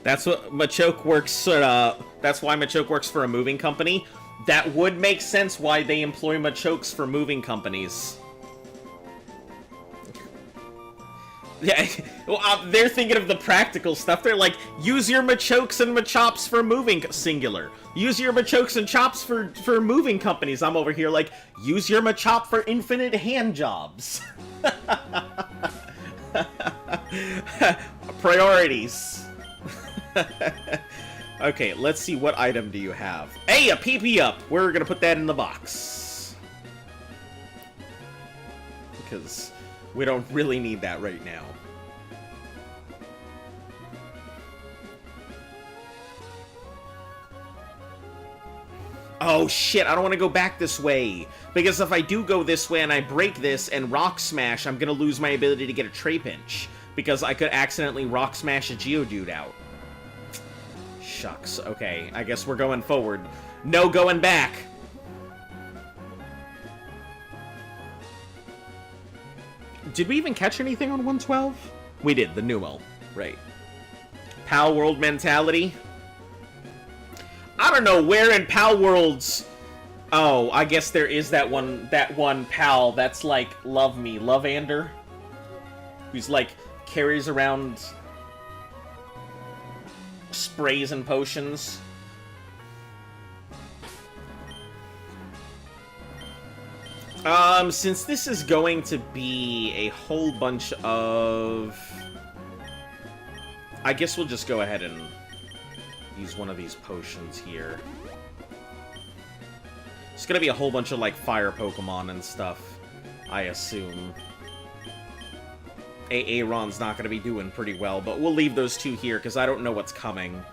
Speaker 1: That's what Machoke works. That's why Machoke works for a moving company. That would make sense why they employ Machokes for moving companies. Yeah, well, they're thinking of the practical stuff. They're like, use your Machokes and Machops for moving singular. Use your Machokes and Chops for moving companies. I'm over here like, use your Machop for infinite hand jobs. Priorities. Okay, let's see, what item do you have? Hey, a PP up! We're gonna put that in the box. Because we don't really need that right now. Oh shit, I don't want to go back this way. Because if I do go this way and I break this and Rock Smash, I'm gonna lose my ability to get a Tray Pinch. Because I could accidentally Rock Smash a Geodude out. Shucks. Okay, I guess we're going forward. No going back! Did we even catch anything on 112? We did, the Numel. Right. Pal World mentality? I don't know where in Pal Worlds... Oh, I guess there is that one pal that's like, love me, Lovander? Who's like, carries around... sprays and potions. Since this is going to be a whole bunch of... I guess we'll just go ahead and use one of these potions here. It's gonna be a whole bunch of, like, fire Pokemon and stuff, I assume. Aaron's not gonna be doing pretty well, but we'll leave those two here, because I don't know what's coming.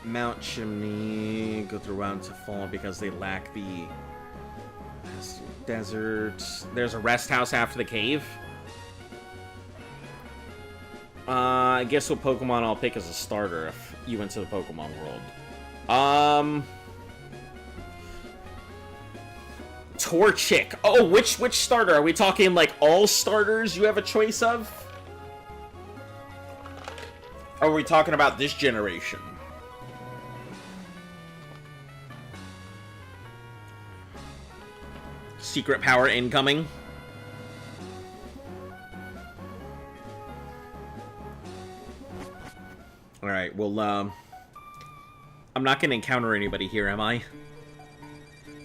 Speaker 1: Mount Chimney, go through Round to Fall because they lack the desert. There's a rest house after the cave. I guess what Pokemon I'll pick as a starter if you went to the Pokemon world. Torchic. Oh, which starter? Are we talking like all starters you have a choice of? Or are we talking about this generation? Secret power incoming. Alright, well, I'm not gonna encounter anybody here, am I?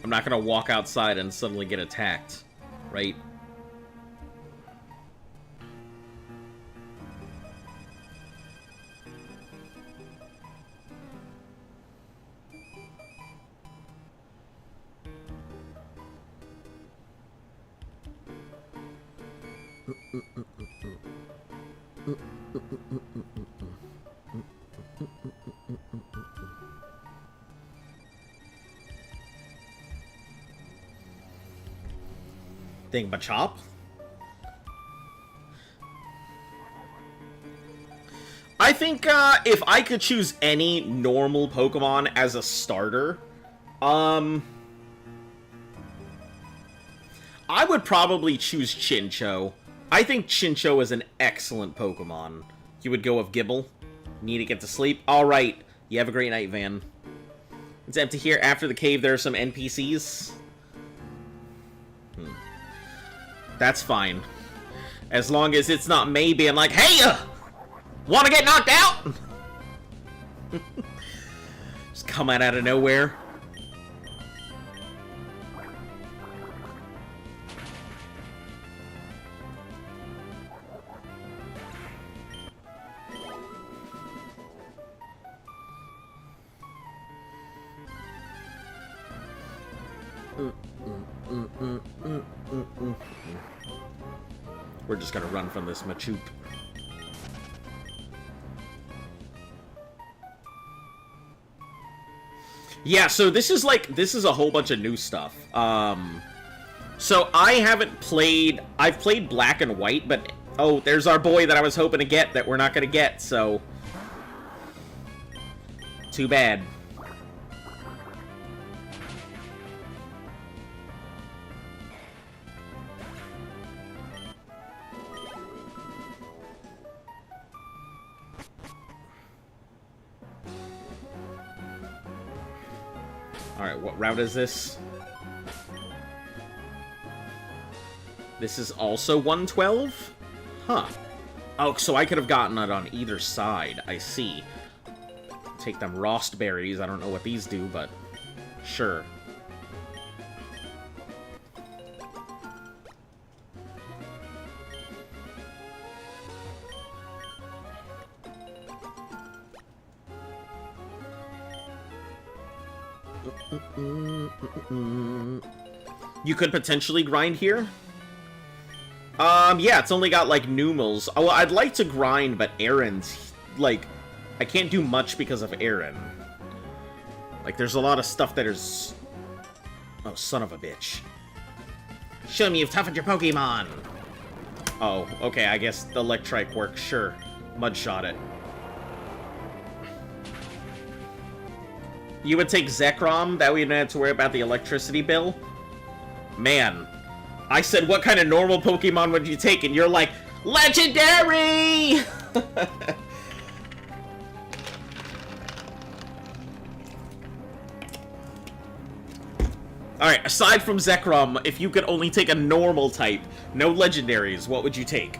Speaker 1: I'm not gonna walk outside and suddenly get attacked, right? Think Machop? I think, if I could choose any normal Pokemon as a starter, I would probably choose Chinchou. I think Chinchou is an excellent Pokemon. You would go with Gibble. Need to get to sleep? Alright. You have a great night, Van. It's empty here. After the cave, there are some NPCs. That's fine. As long as it's not maybe I'm like, hey, wanna get knocked out? Just coming out of nowhere. We're just gonna run from this Machoop. Yeah, so this is a whole bunch of new stuff. So I haven't played, I've played Black and White, but, oh, there's our boy that I was hoping to get that we're not gonna get, so. Too bad. Alright, what route is this? This is also 112? Huh. Oh, so I could have gotten it on either side. I see. Take them Rost berries. I don't know what these do, but sure. You could potentially grind here? Yeah, it's only got, like, numals. Oh, well, I'd like to grind, but Aaron's, like, I can't do much because of Aaron. Like, there's a lot of stuff that is... Oh, son of a bitch. Show me you've toughened your Pokemon! Oh, okay, I guess the Electrike works, sure. Mudshot it. You would take Zekrom? That way you don't have to worry about the electricity bill? Man. I said, what kind of normal Pokemon would you take? And you're like, Legendary! Alright, aside from Zekrom, if you could only take a normal type, no legendaries, what would you take?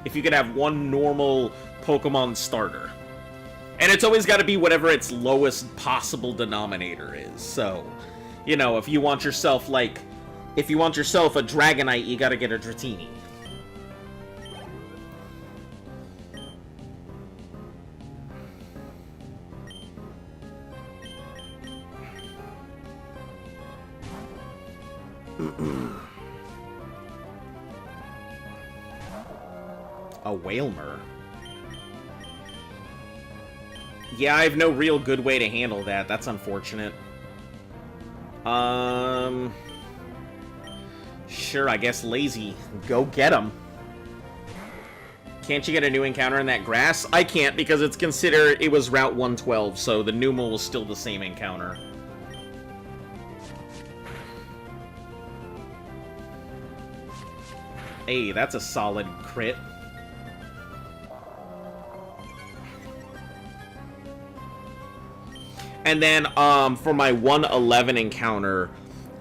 Speaker 1: If you could have one normal Pokemon starter. And it's always got to be whatever its lowest possible denominator is. So, you know, if you want yourself, like... If you want yourself a Dragonite, you gotta get a Dratini. A Wailmer. Yeah, I have no real good way to handle that. That's unfortunate. Sure, I guess lazy. Go get him. Can't you get a new encounter in that grass? I can't because it's considered it was Route 112, so the Numal was still the same encounter. Hey, that's a solid crit. And then, for my 111 encounter,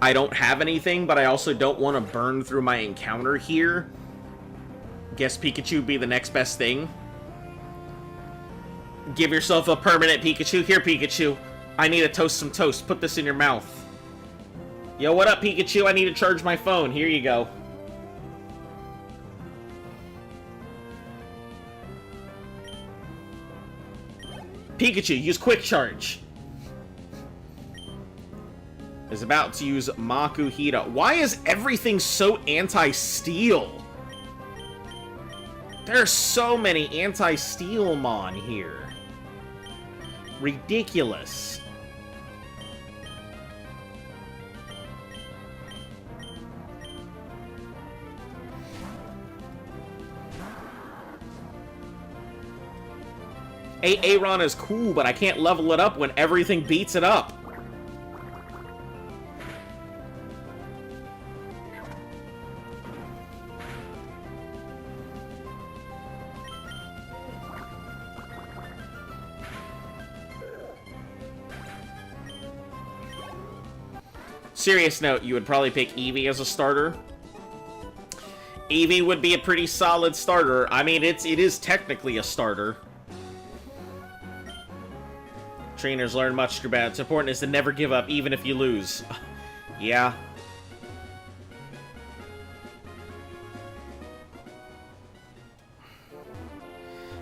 Speaker 1: I don't have anything, but I also don't want to burn through my encounter here. Guess Pikachu would be the next best thing. Give yourself a permanent Pikachu. Here, Pikachu. I need to toast some toast. Put this in your mouth. Yo, what up, Pikachu? I need to charge my phone. Here you go. Pikachu, use Quick Charge. Is about to use Makuhita. Why is everything so anti-steel? There are so many anti-steel mon here. Ridiculous. Aaron is cool, but I can't level it up when everything beats it up. Serious note, you would probably pick Eevee as a starter. Eevee would be a pretty solid starter. I mean, it is technically a starter. Trainers learn much through battle. It's important is to never give up, even if you lose. Yeah.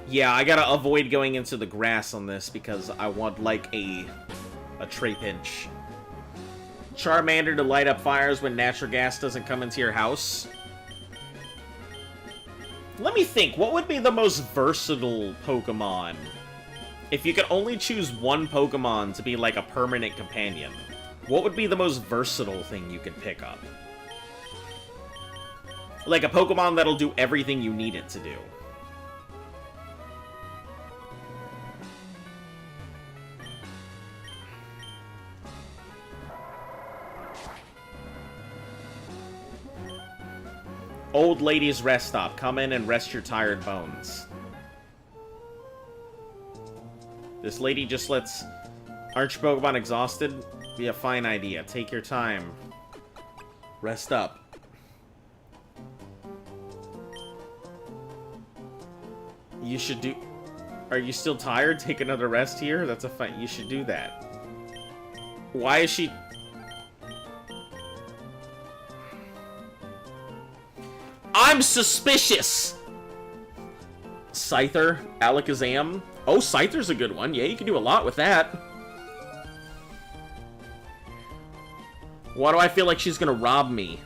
Speaker 1: Yeah, I gotta avoid going into the grass on this because I want, like, a Trapinch. Charmander to light up fires when natural gas doesn't come into your house. Let me think, what would be the most versatile Pokemon? If you could only choose one Pokemon to be like a permanent companion, what would be the most versatile thing you could pick up? Like a Pokemon that'll do everything you need it to do. Old lady's rest stop. Come in and rest your tired bones. This lady just lets... Aren't your Pokemon exhausted? Be a fine idea. Take your time. Rest up. You should do... Are you still tired? Take another rest here? That's a fine... You should do that. Why is she... I'm suspicious! Scyther, Alakazam. Oh, Scyther's a good one. Yeah, you can do a lot with that. Why do I feel like she's gonna rob me?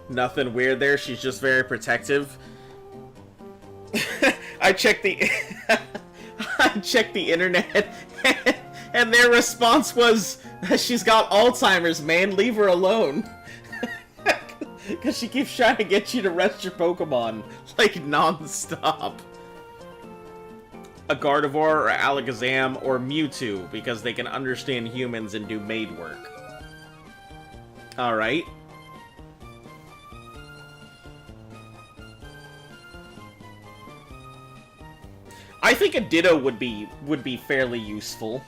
Speaker 1: Nothing weird there. She's just very protective. I checked the I checked the internet and their response was, she's got Alzheimer's, man, leave her alone. Because she keeps trying to get you to rest your Pokemon like non-stop. A Gardevoir or Alakazam or Mewtwo because they can understand humans and do maid work. Alright. I think a Ditto would be fairly useful.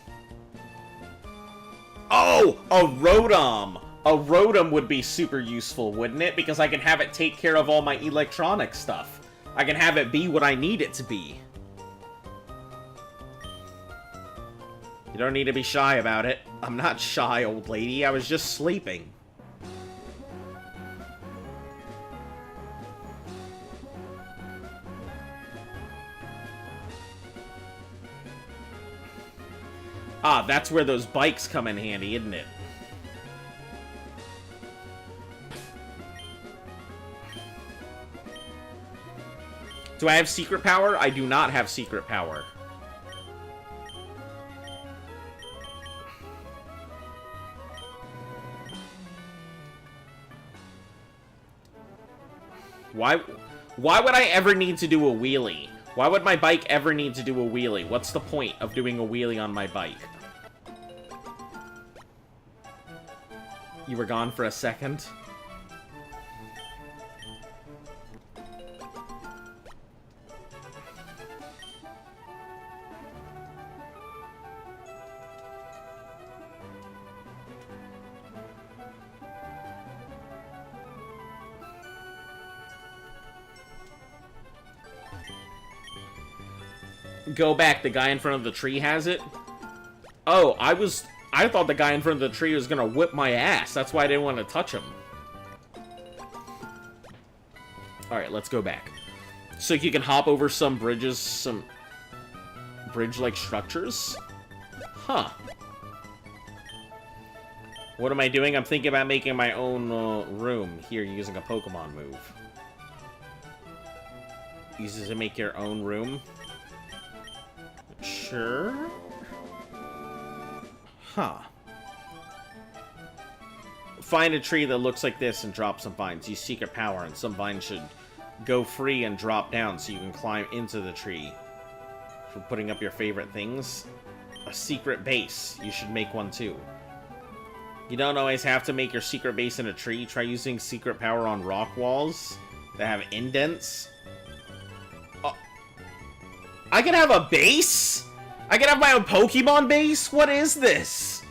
Speaker 1: Oh, a Rotom! A Rotom would be super useful, wouldn't it? Because I can have it take care of all my electronic stuff. I can have it be what I need it to be. You don't need to be shy about it. I'm not shy, old lady. I was just sleeping. Ah, that's where those bikes come in handy, isn't it? Do I have secret power? I do not have secret power. Why would I ever need to do a wheelie? Why would my bike ever need to do a wheelie? What's the point of doing a wheelie on my bike? You were gone for a second? Go back, the guy in front of the tree has it? Oh, I thought the guy in front of the tree was gonna whip my ass. That's why I didn't want to touch him. Alright, let's go back. So you can hop over some bridges, some bridge-like structures? Huh. What am I doing? I'm thinking about making my own room here using a Pokemon move. Uses to make your own room. Sure. Huh. Find a tree that looks like this and drop some vines. Use secret power, and some vines should go free and drop down so you can climb into the tree. For putting up your favorite things. A secret base. You should make one too. You don't always have to make your secret base in a tree. Try using secret power on rock walls that have indents. Oh. I can have a base? I can have my own Pokemon base? What is this?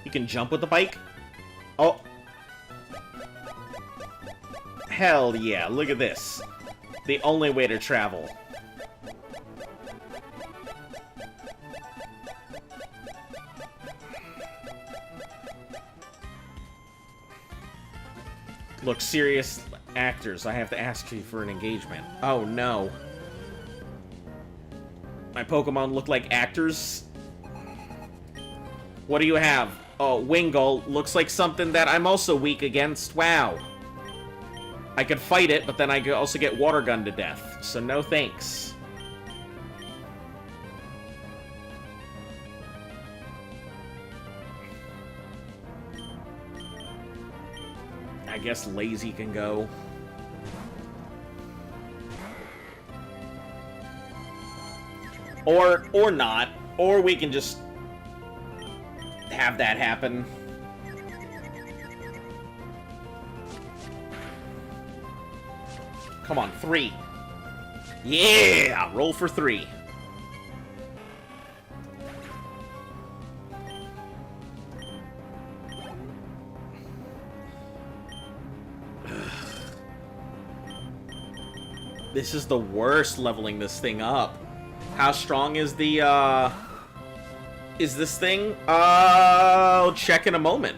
Speaker 1: You can jump with the bike? Oh. Hell yeah, look at this. The only way to travel. Look, serious actors, I have to ask you for an engagement. Oh, no. My Pokemon look like actors? What do you have? Oh, Wingull looks like something that I'm also weak against. Wow. I could fight it, but then I could also get water gunned to death. So no thanks. I guess Lazy can go. Or not. Or we can just have that happen. Come on, 3. Yeah! Roll for 3. This is the worst leveling this thing up. How strong is the, is this thing? I'll check in a moment.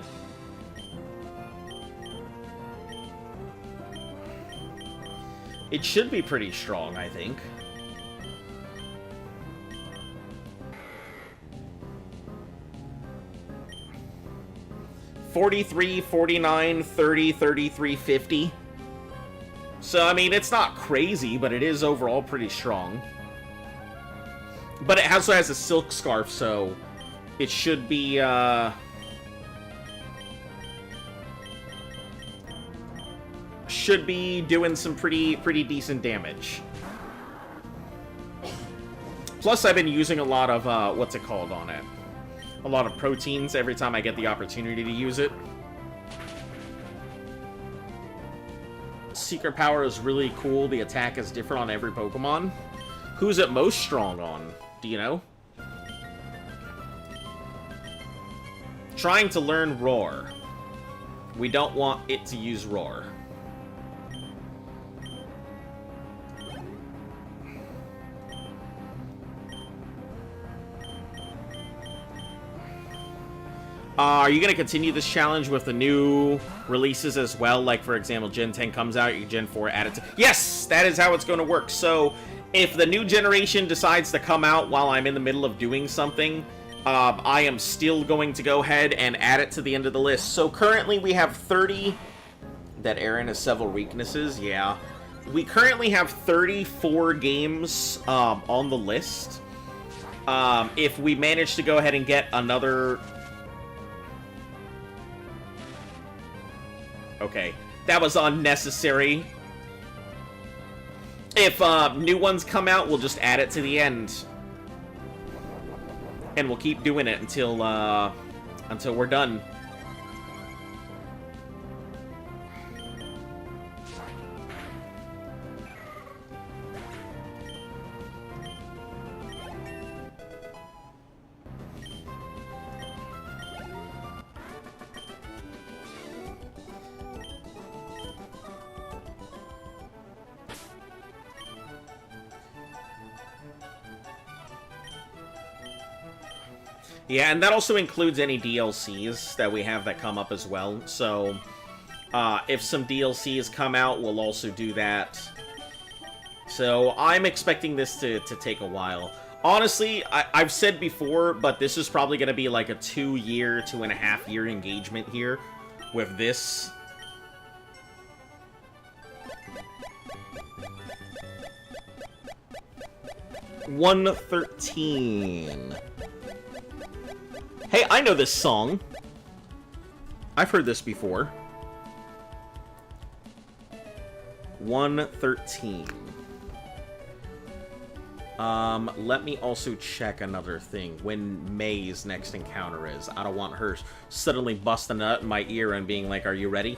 Speaker 1: It should be pretty strong, I think. $43, $49, $30, $33, $50. So, I mean, it's not crazy, but it is overall pretty strong. But it also has a silk scarf, so it should be, should be doing some pretty decent damage. Plus, I've been using a lot of, what's it called on it? A lot of proteins every time I get the opportunity to use it. Secret power is really cool. The attack is different on every Pokemon. Who's it most strong on? Do you know? Trying to learn Roar. We don't want it to use Roar. Are you going to continue this challenge with the new releases as well? Like, for example, Gen 10 comes out, you Gen 4 add it to... Yes! That is how it's going to work. So, if the new generation decides to come out while I'm in the middle of doing something, I am still going to go ahead and add it to the end of the list. So, currently we have 30... That Aaron has several weaknesses, yeah. We currently have 34 games on the list. If we manage to go ahead and get another... Okay, that was unnecessary. If new ones come out, we'll just add it to the end. And we'll keep doing it until we're done. Yeah, and that also includes any DLCs that we have that come up as well. So, if some DLCs come out, we'll also do that. So, I'm expecting this to take a while. Honestly, I've said before, but this is probably going to be like a 2-year, 2.5-year engagement here with this. $113. Hey, I know this song. I've heard this before. 113. Let me also check another thing. When May's next encounter is. I don't want her suddenly busting a nut in my ear and being like, "Are you ready?"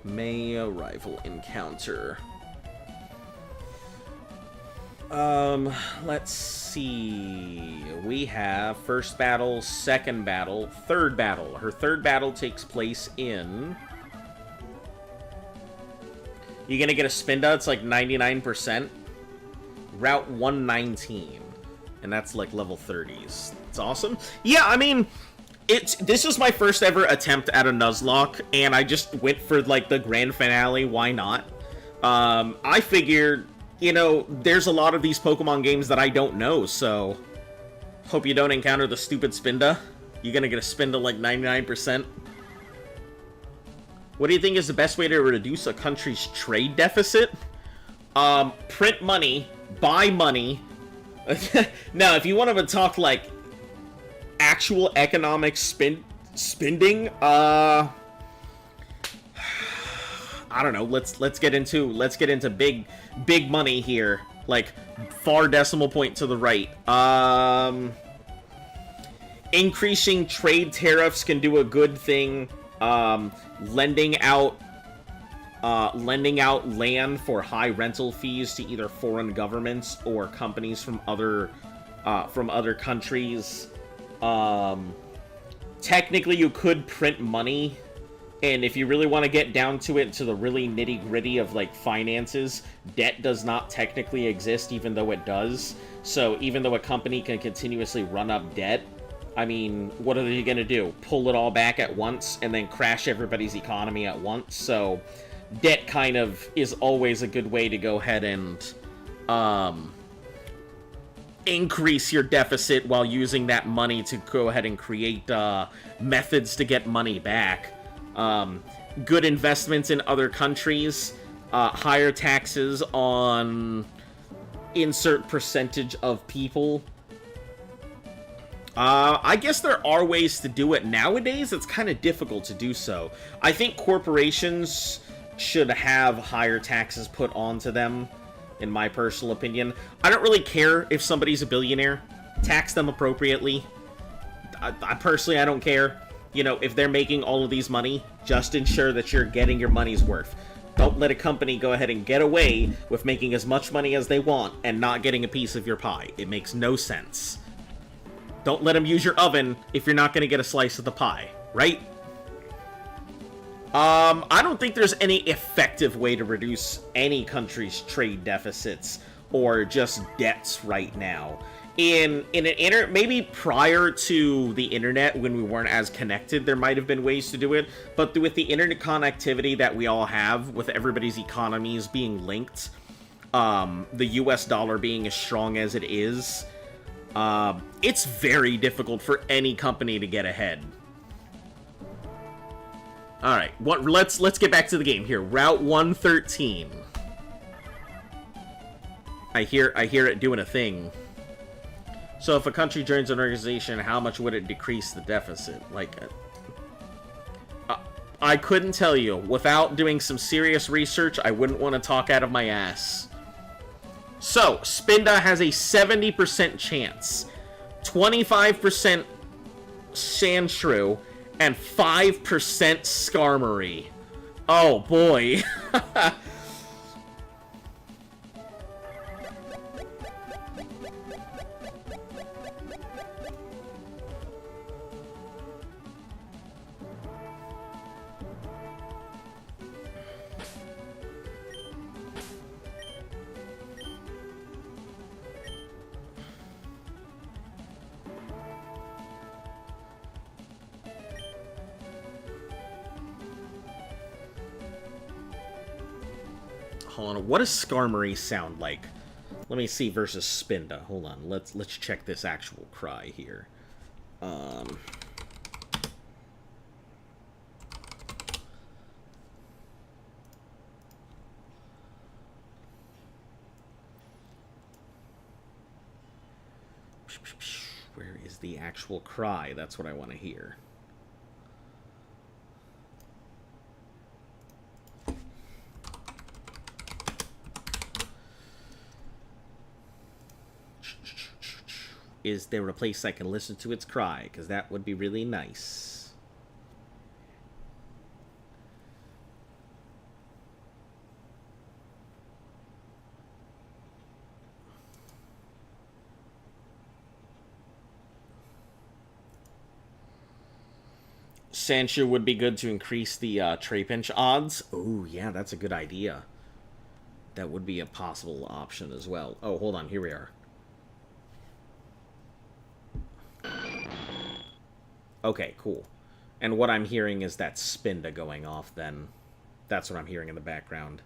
Speaker 1: May arrival encounter. Let's see. We have first battle, second battle, third battle. Her third battle takes place in... You gonna get a Spinda? It's like 99%. Route 119. And that's like level 30s. It's awesome. Yeah, I mean, this was my first ever attempt at a Nuzlocke, and I just went for like the grand finale. Why not? I figured, you know, there's a lot of these Pokemon games that I don't know, so hope you don't encounter the stupid Spinda. You're gonna get a Spinda like 99%. What do you think is the best way to reduce a country's trade deficit? Print money, buy money. Now, if you want to talk like actual economic spending, I don't know. Let's get into big money here. Like far decimal point to the right. Increasing trade tariffs can do a good thing. Lending out land for high rental fees to either foreign governments or companies from other countries. Technically, you could print money, and if you really want to get down to it, to the really nitty-gritty of like finances, debt does not technically exist, even though it does. So even though a company can continuously run up debt, I mean, what are they going to do? Pull it all back at once and then crash everybody's economy at once? So debt kind of is always a good way to go ahead and increase your deficit while using that money to go ahead and create methods to get money back. Good investments in other countries, higher taxes on insert percentage of people. I guess there are ways to do it. Nowadays, it's kind of difficult to do so. I think corporations should have higher taxes put onto them, in my personal opinion. I don't really care if somebody's a billionaire. Tax them appropriately. I personally, I don't care. You know, if they're making all of these money, just ensure that you're getting your money's worth. Don't let a company go ahead and get away with making as much money as they want and not getting a piece of your pie. It makes no sense. Don't let them use your oven if you're not going to get a slice of the pie, right? I don't think there's any effective way to reduce any country's trade deficits or just debts right now. Maybe prior to the internet, when we weren't as connected, there might have been ways to do it. But with the internet connectivity that we all have, with everybody's economies being linked, the US dollar being as strong as it is, it's very difficult for any company to get ahead. All right, let's get back to the game here. Route 113. I hear it doing a thing. So if a country joins an organization, how much would it decrease the deficit? Like, I couldn't tell you. Without doing some serious research, I wouldn't want to talk out of my ass. So, Spinda has a 70% chance, 25% Sandshrew, and 5% Skarmory. Oh, boy. Hold on, what does Skarmory sound like? Let me see versus Spinda. Hold on, let's check this actual cry here. Where is the actual cry? That's what I want to hear. Is there a place I can listen to its cry? Because that would be really nice. Sandshrew would be good to increase the Trapinch odds. Oh, yeah, that's a good idea. That would be a possible option as well. Oh, hold on, here we are. Okay, cool. And what I'm hearing is that Spinda going off then. That's what I'm hearing in the background.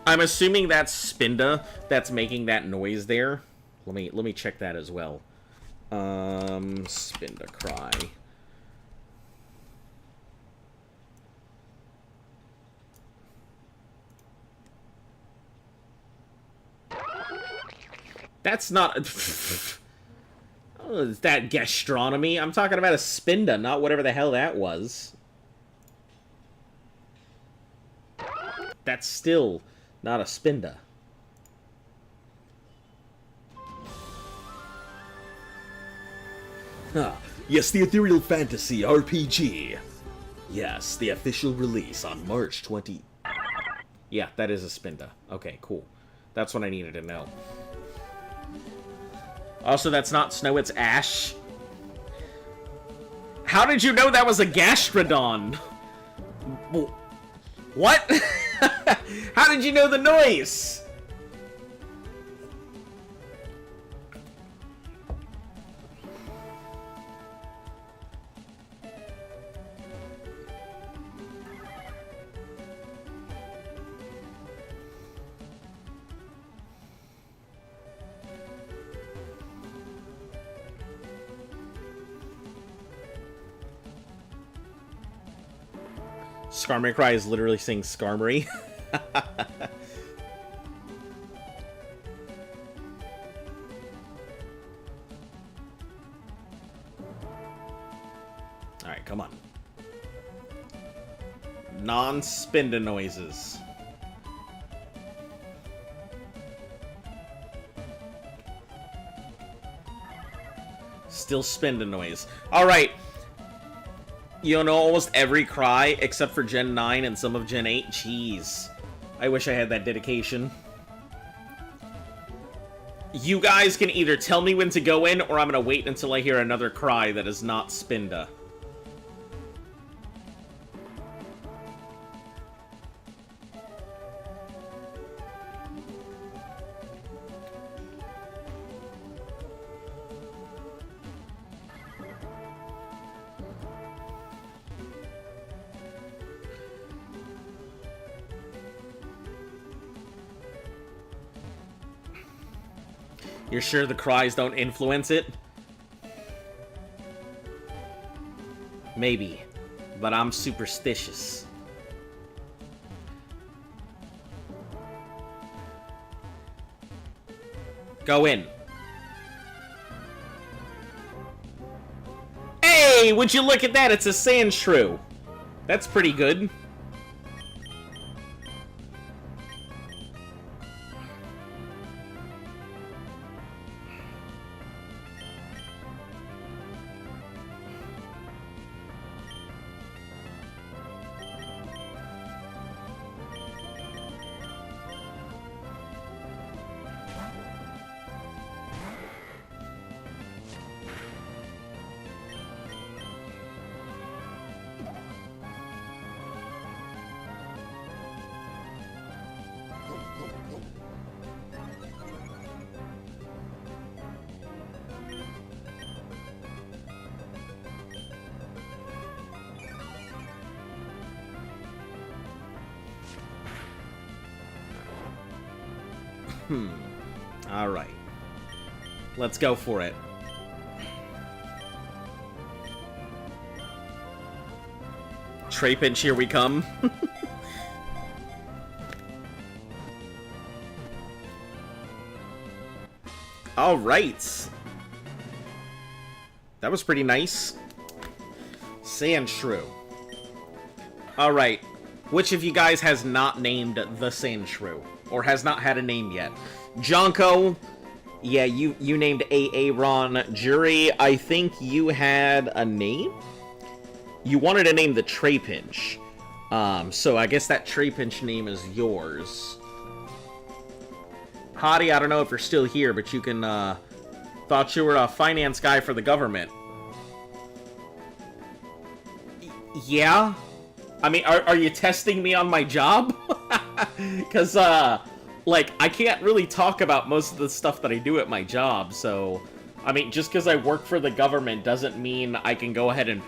Speaker 1: I'm assuming that's Spinda that's making that noise there. Let me check that as well. Spinda cry. That's not. Oh, is that gastronomy? I'm talking about a Spinda, not whatever the hell that was. That's still not a Spinda. Ah, yes, the Ethereal Fantasy RPG. Yes, the official release on March 20... Yeah, that is a Spinda. Okay, cool. That's what I needed to know. Also, that's not snow, it's ash. How did you know that was a Gastrodon? What? How did you know the noise? Skarmory Cry is literally saying Skarmory. Alright, come on. Non-Spinda noises. Still Spinda noise. Alright. You know almost every cry except for Gen 9 and some of Gen 8. Jeez. I wish I had that dedication. You guys can either tell me when to go in, or I'm gonna wait until I hear another cry that is not Spinda. You're sure the cries don't influence it? Maybe, but I'm superstitious. Go in. Hey, would you look at that? It's a Sandshrew. That's pretty good. Alright. Let's go for it. Trapinch, here we come. Alright. That was pretty nice. Sandshrew. Alright. Which of you guys has not named the Sandshrew? Or has not had a name yet? Jonko, Yeah, you named Aaron. Jury, I think you had a name? You wanted to name the Trapinch. So I guess that Trapinch name is yours. Hottie, I don't know if you're still here, but you can, thought you were a finance guy for the government. Yeah? I mean, are you testing me on my job? Because, like, I can't really talk about most of the stuff that I do at my job, so... I mean, just because I work for the government doesn't mean I can go ahead and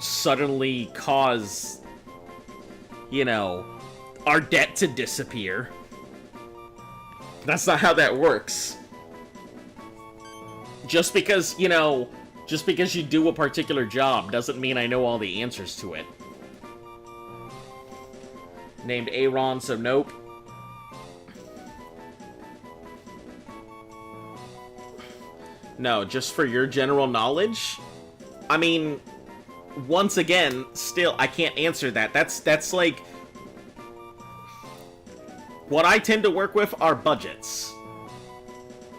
Speaker 1: suddenly cause, you know, our debt to disappear. That's not how that works. Just because, you know, just because you do a particular job doesn't mean I know all the answers to it. Named Aaron, so nope. No, just for your general knowledge? I mean, once again, still, I can't answer that. That's like... What I tend to work with are budgets.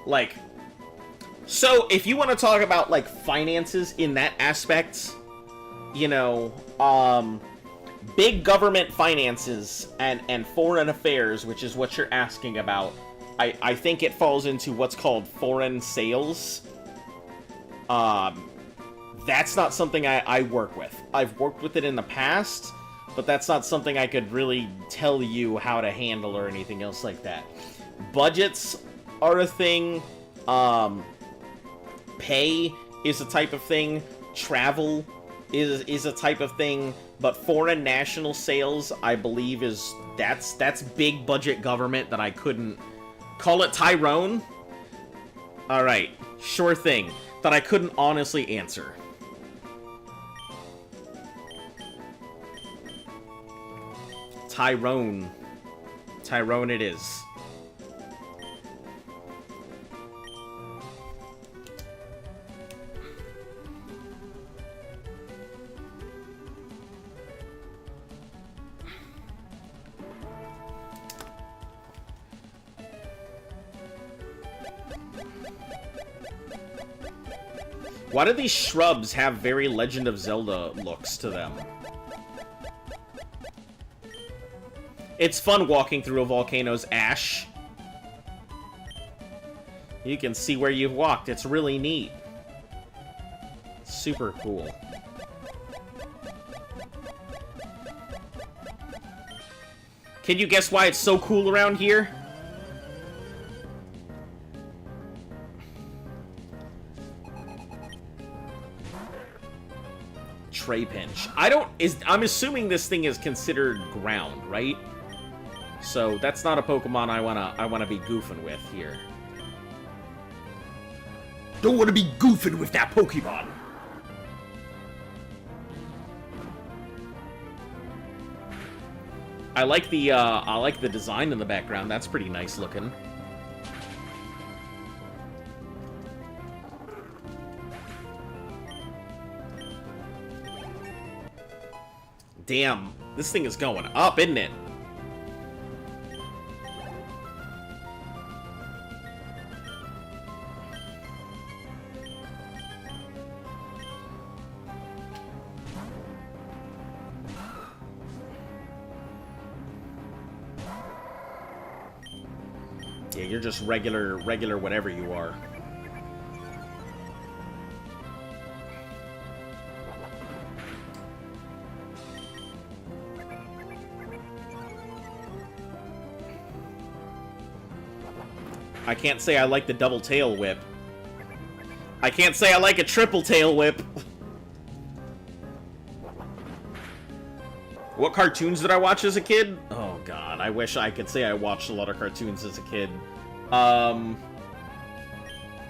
Speaker 1: Like... So, if you want to talk about, like, finances in that aspect, you know, big government finances and foreign affairs, which is what you're asking about, I think it falls into what's called foreign sales. That's not something I work with. I've worked with it in the past, but that's not something I could really tell you how to handle or anything else like that. Budgets are a thing. Pay is a type of thing. Travel is a type of thing. But foreign national sales, I believe, that's big budget government that I couldn't... Call it Tyrone? Alright, sure thing. That I couldn't honestly answer. Tyrone. Tyrone it is. Why do these shrubs have very Legend of Zelda looks to them? It's fun walking through a volcano's ash. You can see where you've walked. It's really neat. Super cool. Can you guess why it's so cool around here? Trapinch. I'm assuming this thing is considered ground, right? So that's not a Pokemon I wanna be goofing with here. Don't wanna be goofing with that Pokemon. I like the design in the background. That's pretty nice looking. Damn, this thing is going up, isn't it? Yeah, you're just regular whatever you are. I can't say I like the double tail whip. I can't say I like a triple tail whip. What cartoons did I watch as a kid? Oh god, I wish I could say I watched a lot of cartoons as a kid.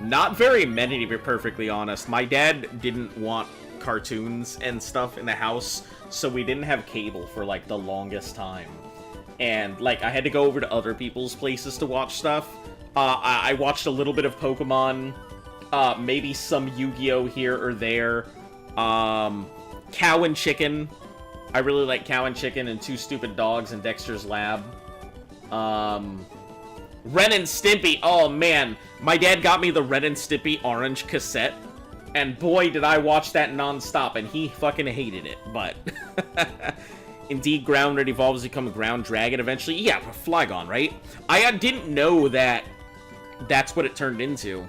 Speaker 1: Not very many, to be perfectly honest. My dad didn't want cartoons and stuff in the house, so we didn't have cable for, like, the longest time. And, like, I had to go over to other people's places to watch stuff. I watched a little bit of Pokemon, maybe some Yu-Gi-Oh! Here or there. Cow and Chicken. I really like Cow and Chicken and Two Stupid Dogs and Dexter's Lab. Ren and Stimpy. Oh, man. My dad got me the Ren and Stimpy orange cassette. And boy, did I watch that non-stop. And he fucking hated it. But... Indeed, Ground Red evolves to become a Ground Dragon eventually. Yeah, Flygon, right? I didn't know that that's what it turned into.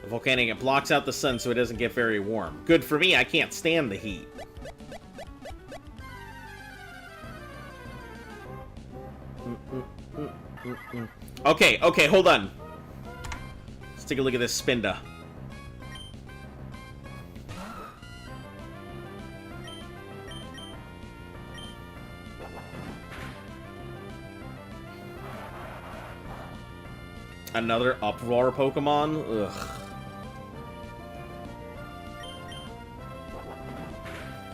Speaker 1: The volcanic, it blocks out the sun so it doesn't get very warm. Good for me, I can't stand the heat. Okay, okay, hold on. Let's take a look at this Spinda. Another Uproar Pokemon? Ugh.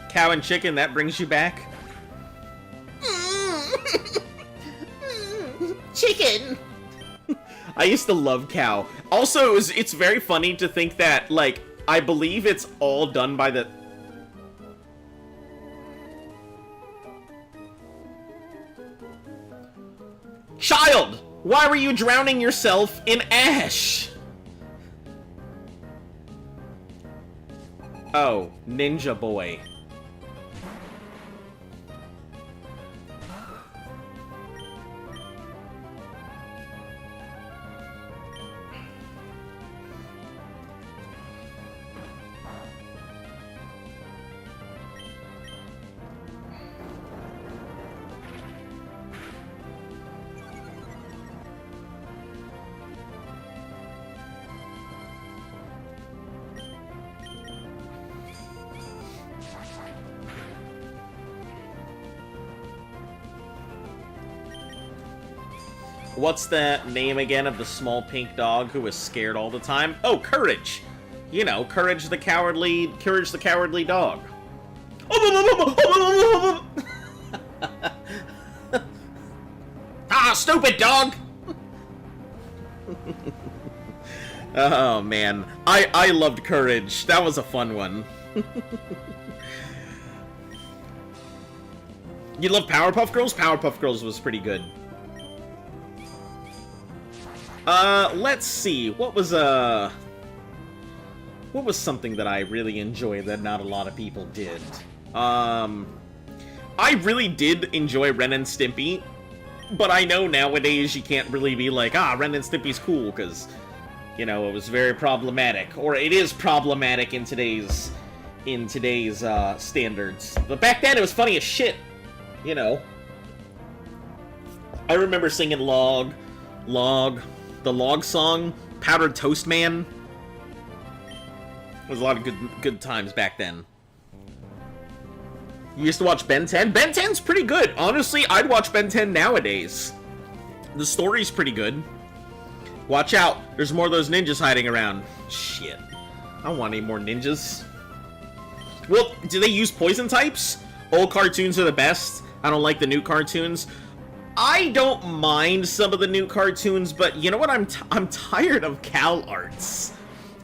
Speaker 1: Cow and Chicken, that brings you back? Chicken! I used to love Cow. Also, it's very funny to think that, like, I believe it's all done by the... Child! Why were you drowning yourself in ash? Oh, Ninja Boy. What's the name again of the small pink dog who was scared all the time? Oh, Courage! You know, Courage the cowardly dog. Ah, stupid dog! Oh, man. I loved Courage. That was a fun one. You love Powerpuff Girls? Powerpuff Girls was pretty good. Let's see. What was something that I really enjoyed that not a lot of people did? I really did enjoy Ren and Stimpy, but I know nowadays you can't really be like, ah, Ren and Stimpy's cool, because, you know, it was very problematic. Or it is problematic in today's standards. But back then it was funny as shit, you know. I remember singing the Log song, Powdered Toast Man. There was a lot of good times back then. You used to watch Ben 10? Ben 10's pretty good. Honestly, I'd watch Ben 10 nowadays. The story's pretty good. Watch out, there's more of those ninjas hiding around. Shit. I don't want any more ninjas. Well, do they use poison types? Old cartoons are the best. I don't like the new cartoons. I don't mind some of the new cartoons, but you know what? I'm tired of Cal arts.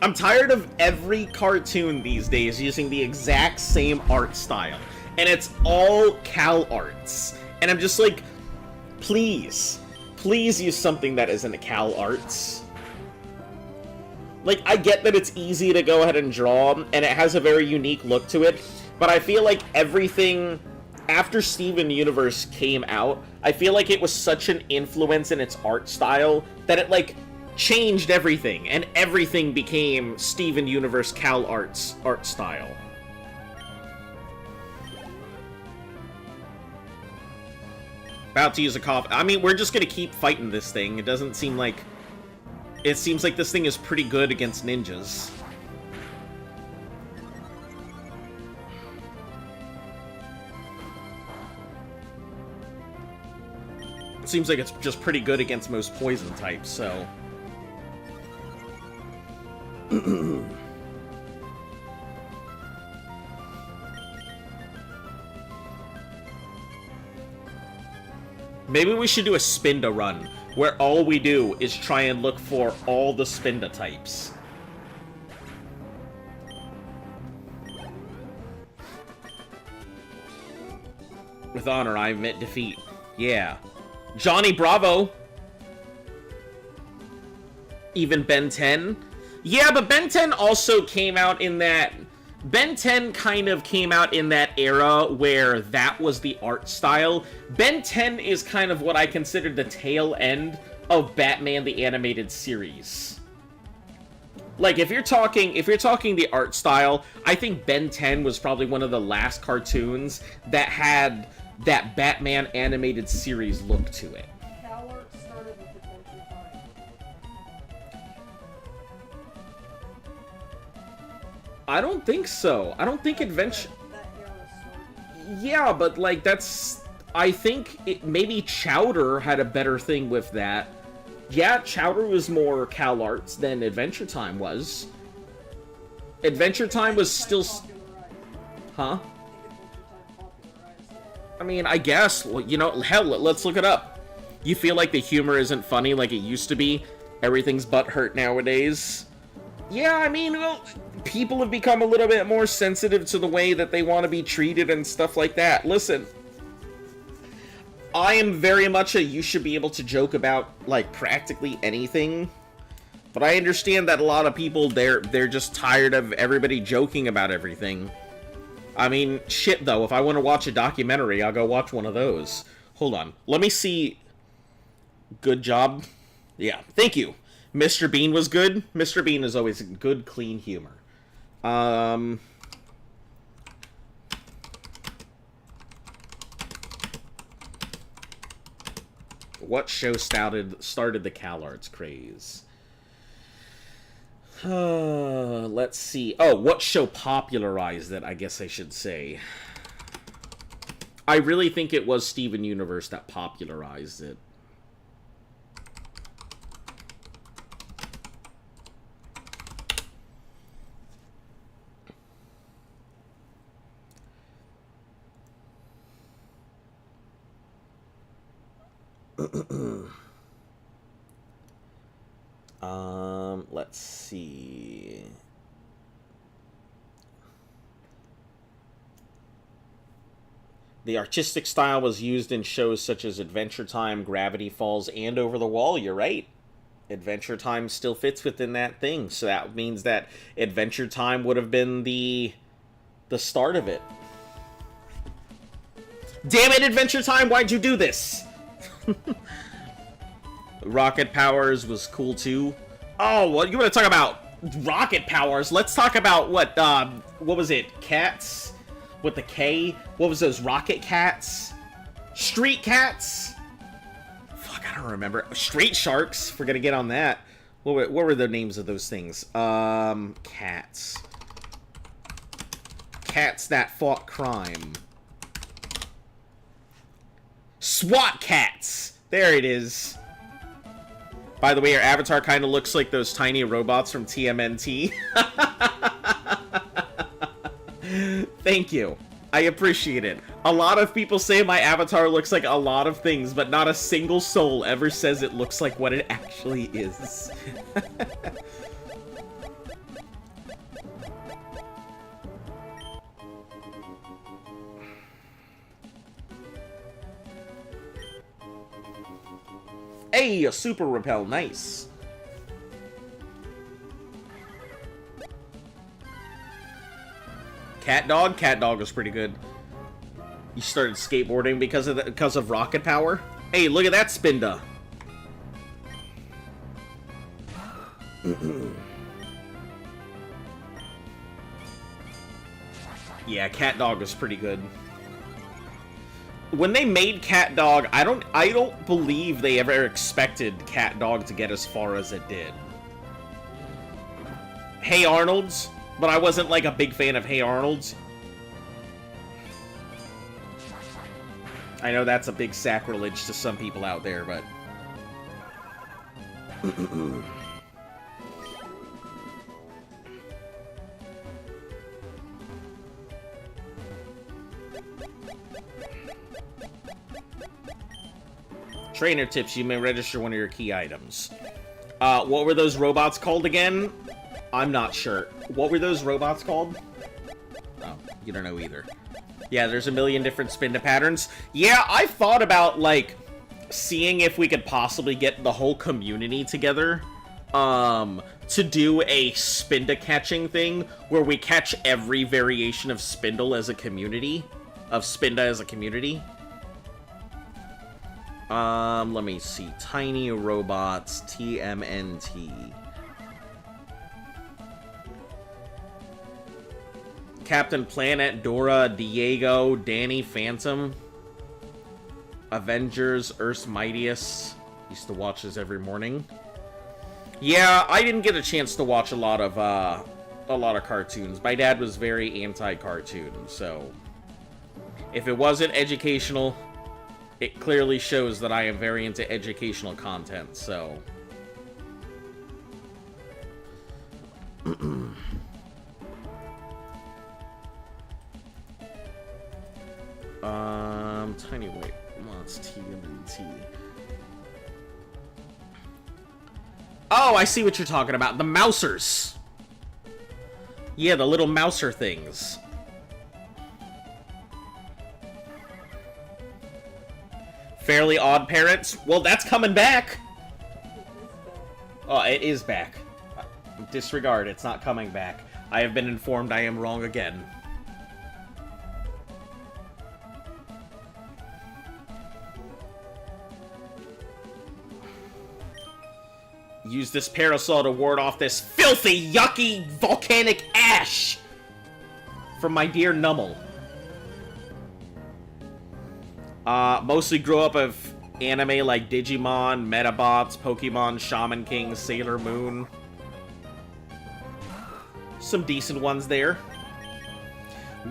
Speaker 1: I'm tired of every cartoon these days using the exact same art style. And it's all Cal arts. And I'm just like, please use something that isn't Cal arts. Like, I get that it's easy to go ahead and draw, and it has a very unique look to it, but I feel like everything... After Steven Universe came out, I feel like it was such an influence in its art style that it, like, changed everything, and everything became Steven Universe Cal Arts art style. About to use a cough. I mean, we're just gonna keep fighting this thing. It doesn't seem like... It seems like this thing is pretty good against ninjas. Seems like it's just pretty good against most poison types, so... Maybe we should do a Spinda run, where all we do is try and look for all the Spinda types. With honor, I admit defeat. Yeah. Johnny Bravo. Even Ben 10. Yeah, but Ben 10 also came out in that... Ben 10 kind of came out in that era where that was the art style. Ben 10 is kind of what I consider the tail end of Batman the Animated Series. Like, if you're talking the art style, I think Ben 10 was probably one of the last cartoons that had that Batman Animated Series look to it.
Speaker 2: CalArts started with Adventure Time.
Speaker 1: I don't think so. I don't think Adventure...
Speaker 2: That era started.
Speaker 1: Yeah, but, like, that's... I think maybe Chowder had a better thing with that. Yeah, Chowder was more CalArts than Adventure Time was. Adventure Time was still... Huh? I mean, I guess. Well, you know, hell, let's look it up. You feel like the humor isn't funny like it used to be? Everything's butthurt nowadays? Yeah, I mean, well, people have become a little bit more sensitive to the way that they want to be treated and stuff like that. Listen, I am very much a you should be able to joke about, like, practically anything. But I understand that a lot of people, they're just tired of everybody joking about everything. I mean, shit, though. If I want to watch a documentary, I'll go watch one of those. Hold on. Let me see. Good job. Yeah, thank you. Mr. Bean was good. Mr. Bean is always good, clean humor. What show started the CalArts craze? Let's see. Oh, what show popularized it, I guess I should say. I really think it was Steven Universe that popularized it. Let's see. The artistic style was used in shows such as Adventure Time, Gravity Falls, and Over the Wall. You're right. Adventure Time still fits within that thing, so that means that Adventure Time would have been the start of it. Damn it, Adventure Time! Why'd you do this? Rocket Powers was cool too. Oh, what you want to talk about? Rocket Powers? Let's talk about what was it? Cats with the K? What was those? Rocket Cats? Street Cats? Fuck, I don't remember. Street Sharks. We're gonna get on that. What were the names of those things? Cats. Cats that fought crime. SWAT Cats. There it is. By the way, your avatar kind of looks like those tiny robots from TMNT. Thank you. I appreciate it. A lot of people say my avatar looks like a lot of things, but not a single soul ever says it looks like what it actually is. Hey, a super repel, nice. Cat Dog was pretty good. You started skateboarding because of rocket power. Hey, look at that Spinda. Yeah, Cat Dog was pretty good. When they made Cat Dog, I don't believe they ever expected Cat Dog to get as far as it did. Hey Arnold's, but I wasn't like a big fan of Hey Arnold's. I know that's a big sacrilege to some people out there, but trainer tips, you may register one of your key items. What were those robots called again? I'm not sure. What were those robots called? Oh, you don't know either. Yeah, there's a million different spin-to patterns. Yeah, I thought about, like, seeing if we could possibly get the whole community together, to do a spinda catching thing, where we catch every variation of Spindle as a community. Of Spinda as a community. Let me see. Tiny Robots, TMNT. Captain Planet, Dora, Diego, Danny Phantom, Avengers, Earth's Mightiest. Used to watch this every morning. Yeah, I didn't get a chance to watch a lot of cartoons. My dad was very anti-cartoon, so if it wasn't educational, it clearly shows that I am very into educational content, so Tiny wait, what's TMNT? Oh, I see what you're talking about. The Mousers. Yeah, the little Mouser things. Fairly Odd Parents. Well, that's coming back. Oh, it is back. Disregard, it's not coming back. I have been informed I am wrong again. Use this parasol to ward off this filthy, yucky, volcanic ash from my dear Nummel. Mostly grew up of anime like Digimon, Metabots, Pokemon, Shaman King, Sailor Moon. Some decent ones there.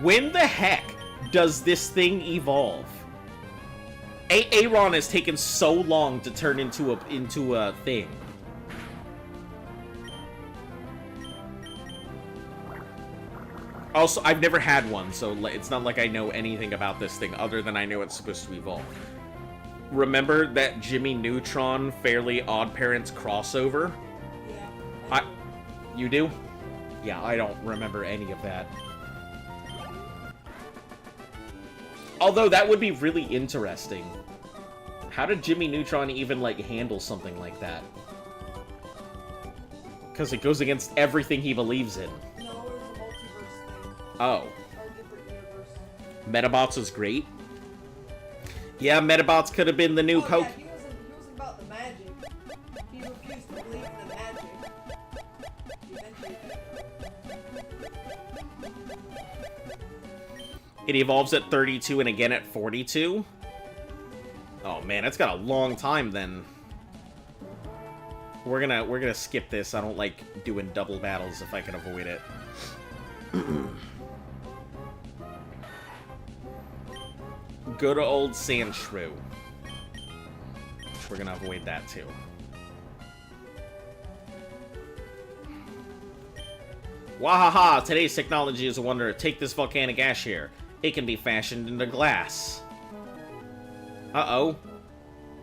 Speaker 1: When the heck does this thing evolve? Aaron has taken so long to turn into a thing. Also, I've never had one, so it's not like I know anything about this thing other than I know it's supposed to evolve. Remember that Jimmy Neutron Fairly Odd Parents crossover?
Speaker 2: Yeah.
Speaker 1: You do? Yeah, I don't remember any of that. Although that would be really interesting. How did Jimmy Neutron even, like, handle something like that? Because it goes against everything he believes in.
Speaker 2: No, it was a multiverse thing.
Speaker 1: Oh.
Speaker 2: Or a different universe.
Speaker 1: Metabots was great. Yeah, Metabots could have been the new Poke.
Speaker 2: Yeah, he wasn't about the magic. He refused to believe in the magic. Eventually.
Speaker 1: It evolves at 32 and again at 42. Oh man, it's got a long time then. We're gonna skip this. I don't like doing double battles if I can avoid it. Good old Sandshrew. We're gonna avoid that too. Wahaha! Today's technology is a wonder. Take this volcanic ash here. It can be fashioned into glass. Uh-oh.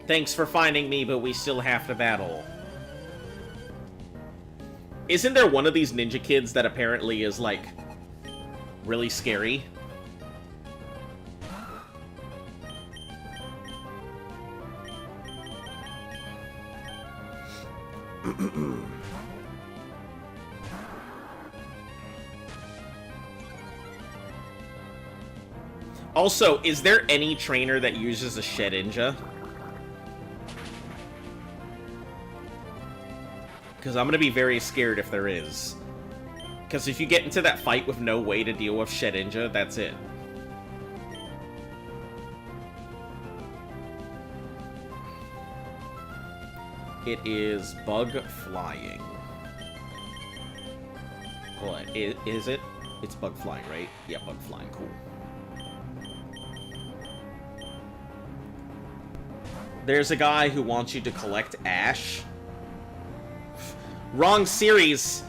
Speaker 1: Thanks for finding me, but we still have to battle. Isn't there one of these ninja kids that apparently is, like, really scary? Also, is there any trainer that uses a Shedinja? Because I'm going to be very scared if there is. Because if you get into that fight with no way to deal with Shedinja, that's it. It is bug flying. What? Is it? It's bug flying, right? Yeah, bug flying. Cool. There's a guy who wants you to collect ash. Wrong series!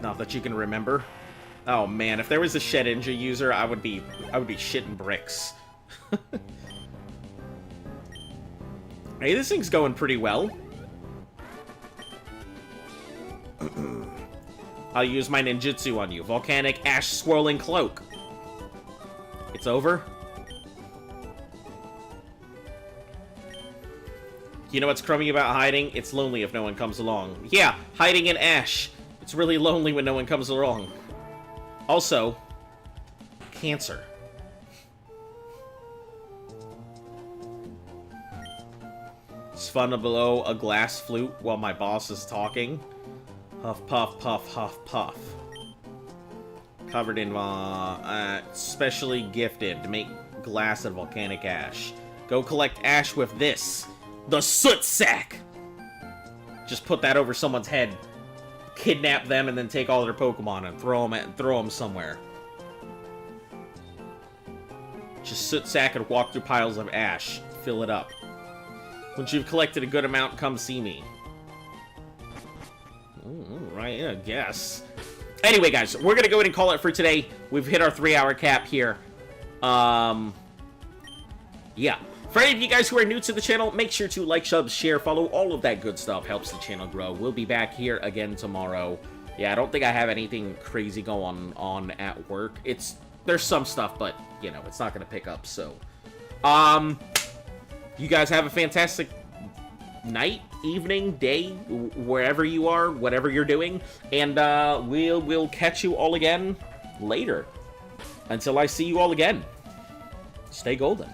Speaker 1: Not that you can remember. Oh man, if there was a Shedinja user, I would be shitting bricks. Hey, this thing's going pretty well. I'll use my ninjutsu on you. Volcanic ash swirling cloak. It's over? You know what's crummy about hiding? It's lonely if no one comes along. Yeah, hiding in ash. It's really lonely when no one comes along. Also, cancer. It's fun to blow a glass flute while my boss is talking. Huff, puff, puff, huff, puff. Covered in, specially gifted to make glass and volcanic ash. Go collect ash with this. The soot sack! Just put that over someone's head, kidnap them, and then take all their Pokemon and throw them somewhere. Just soot sack and walk through piles of ash. Fill it up. Once you've collected a good amount, come see me. Right, I guess. Anyway, guys, we're gonna go ahead and call it for today. We've hit our 3-hour cap here. Yeah. For any of you guys who are new to the channel, make sure to like, sub, share, follow, all of that good stuff. Helps the channel grow. We'll be back here again tomorrow. Yeah, I don't think I have anything crazy going on at work. There's some stuff, but, you know, it's not going to pick up, so. You guys have a fantastic night, evening, day, wherever you are, whatever you're doing. And, we'll catch you all again later. Until I see you all again. Stay golden.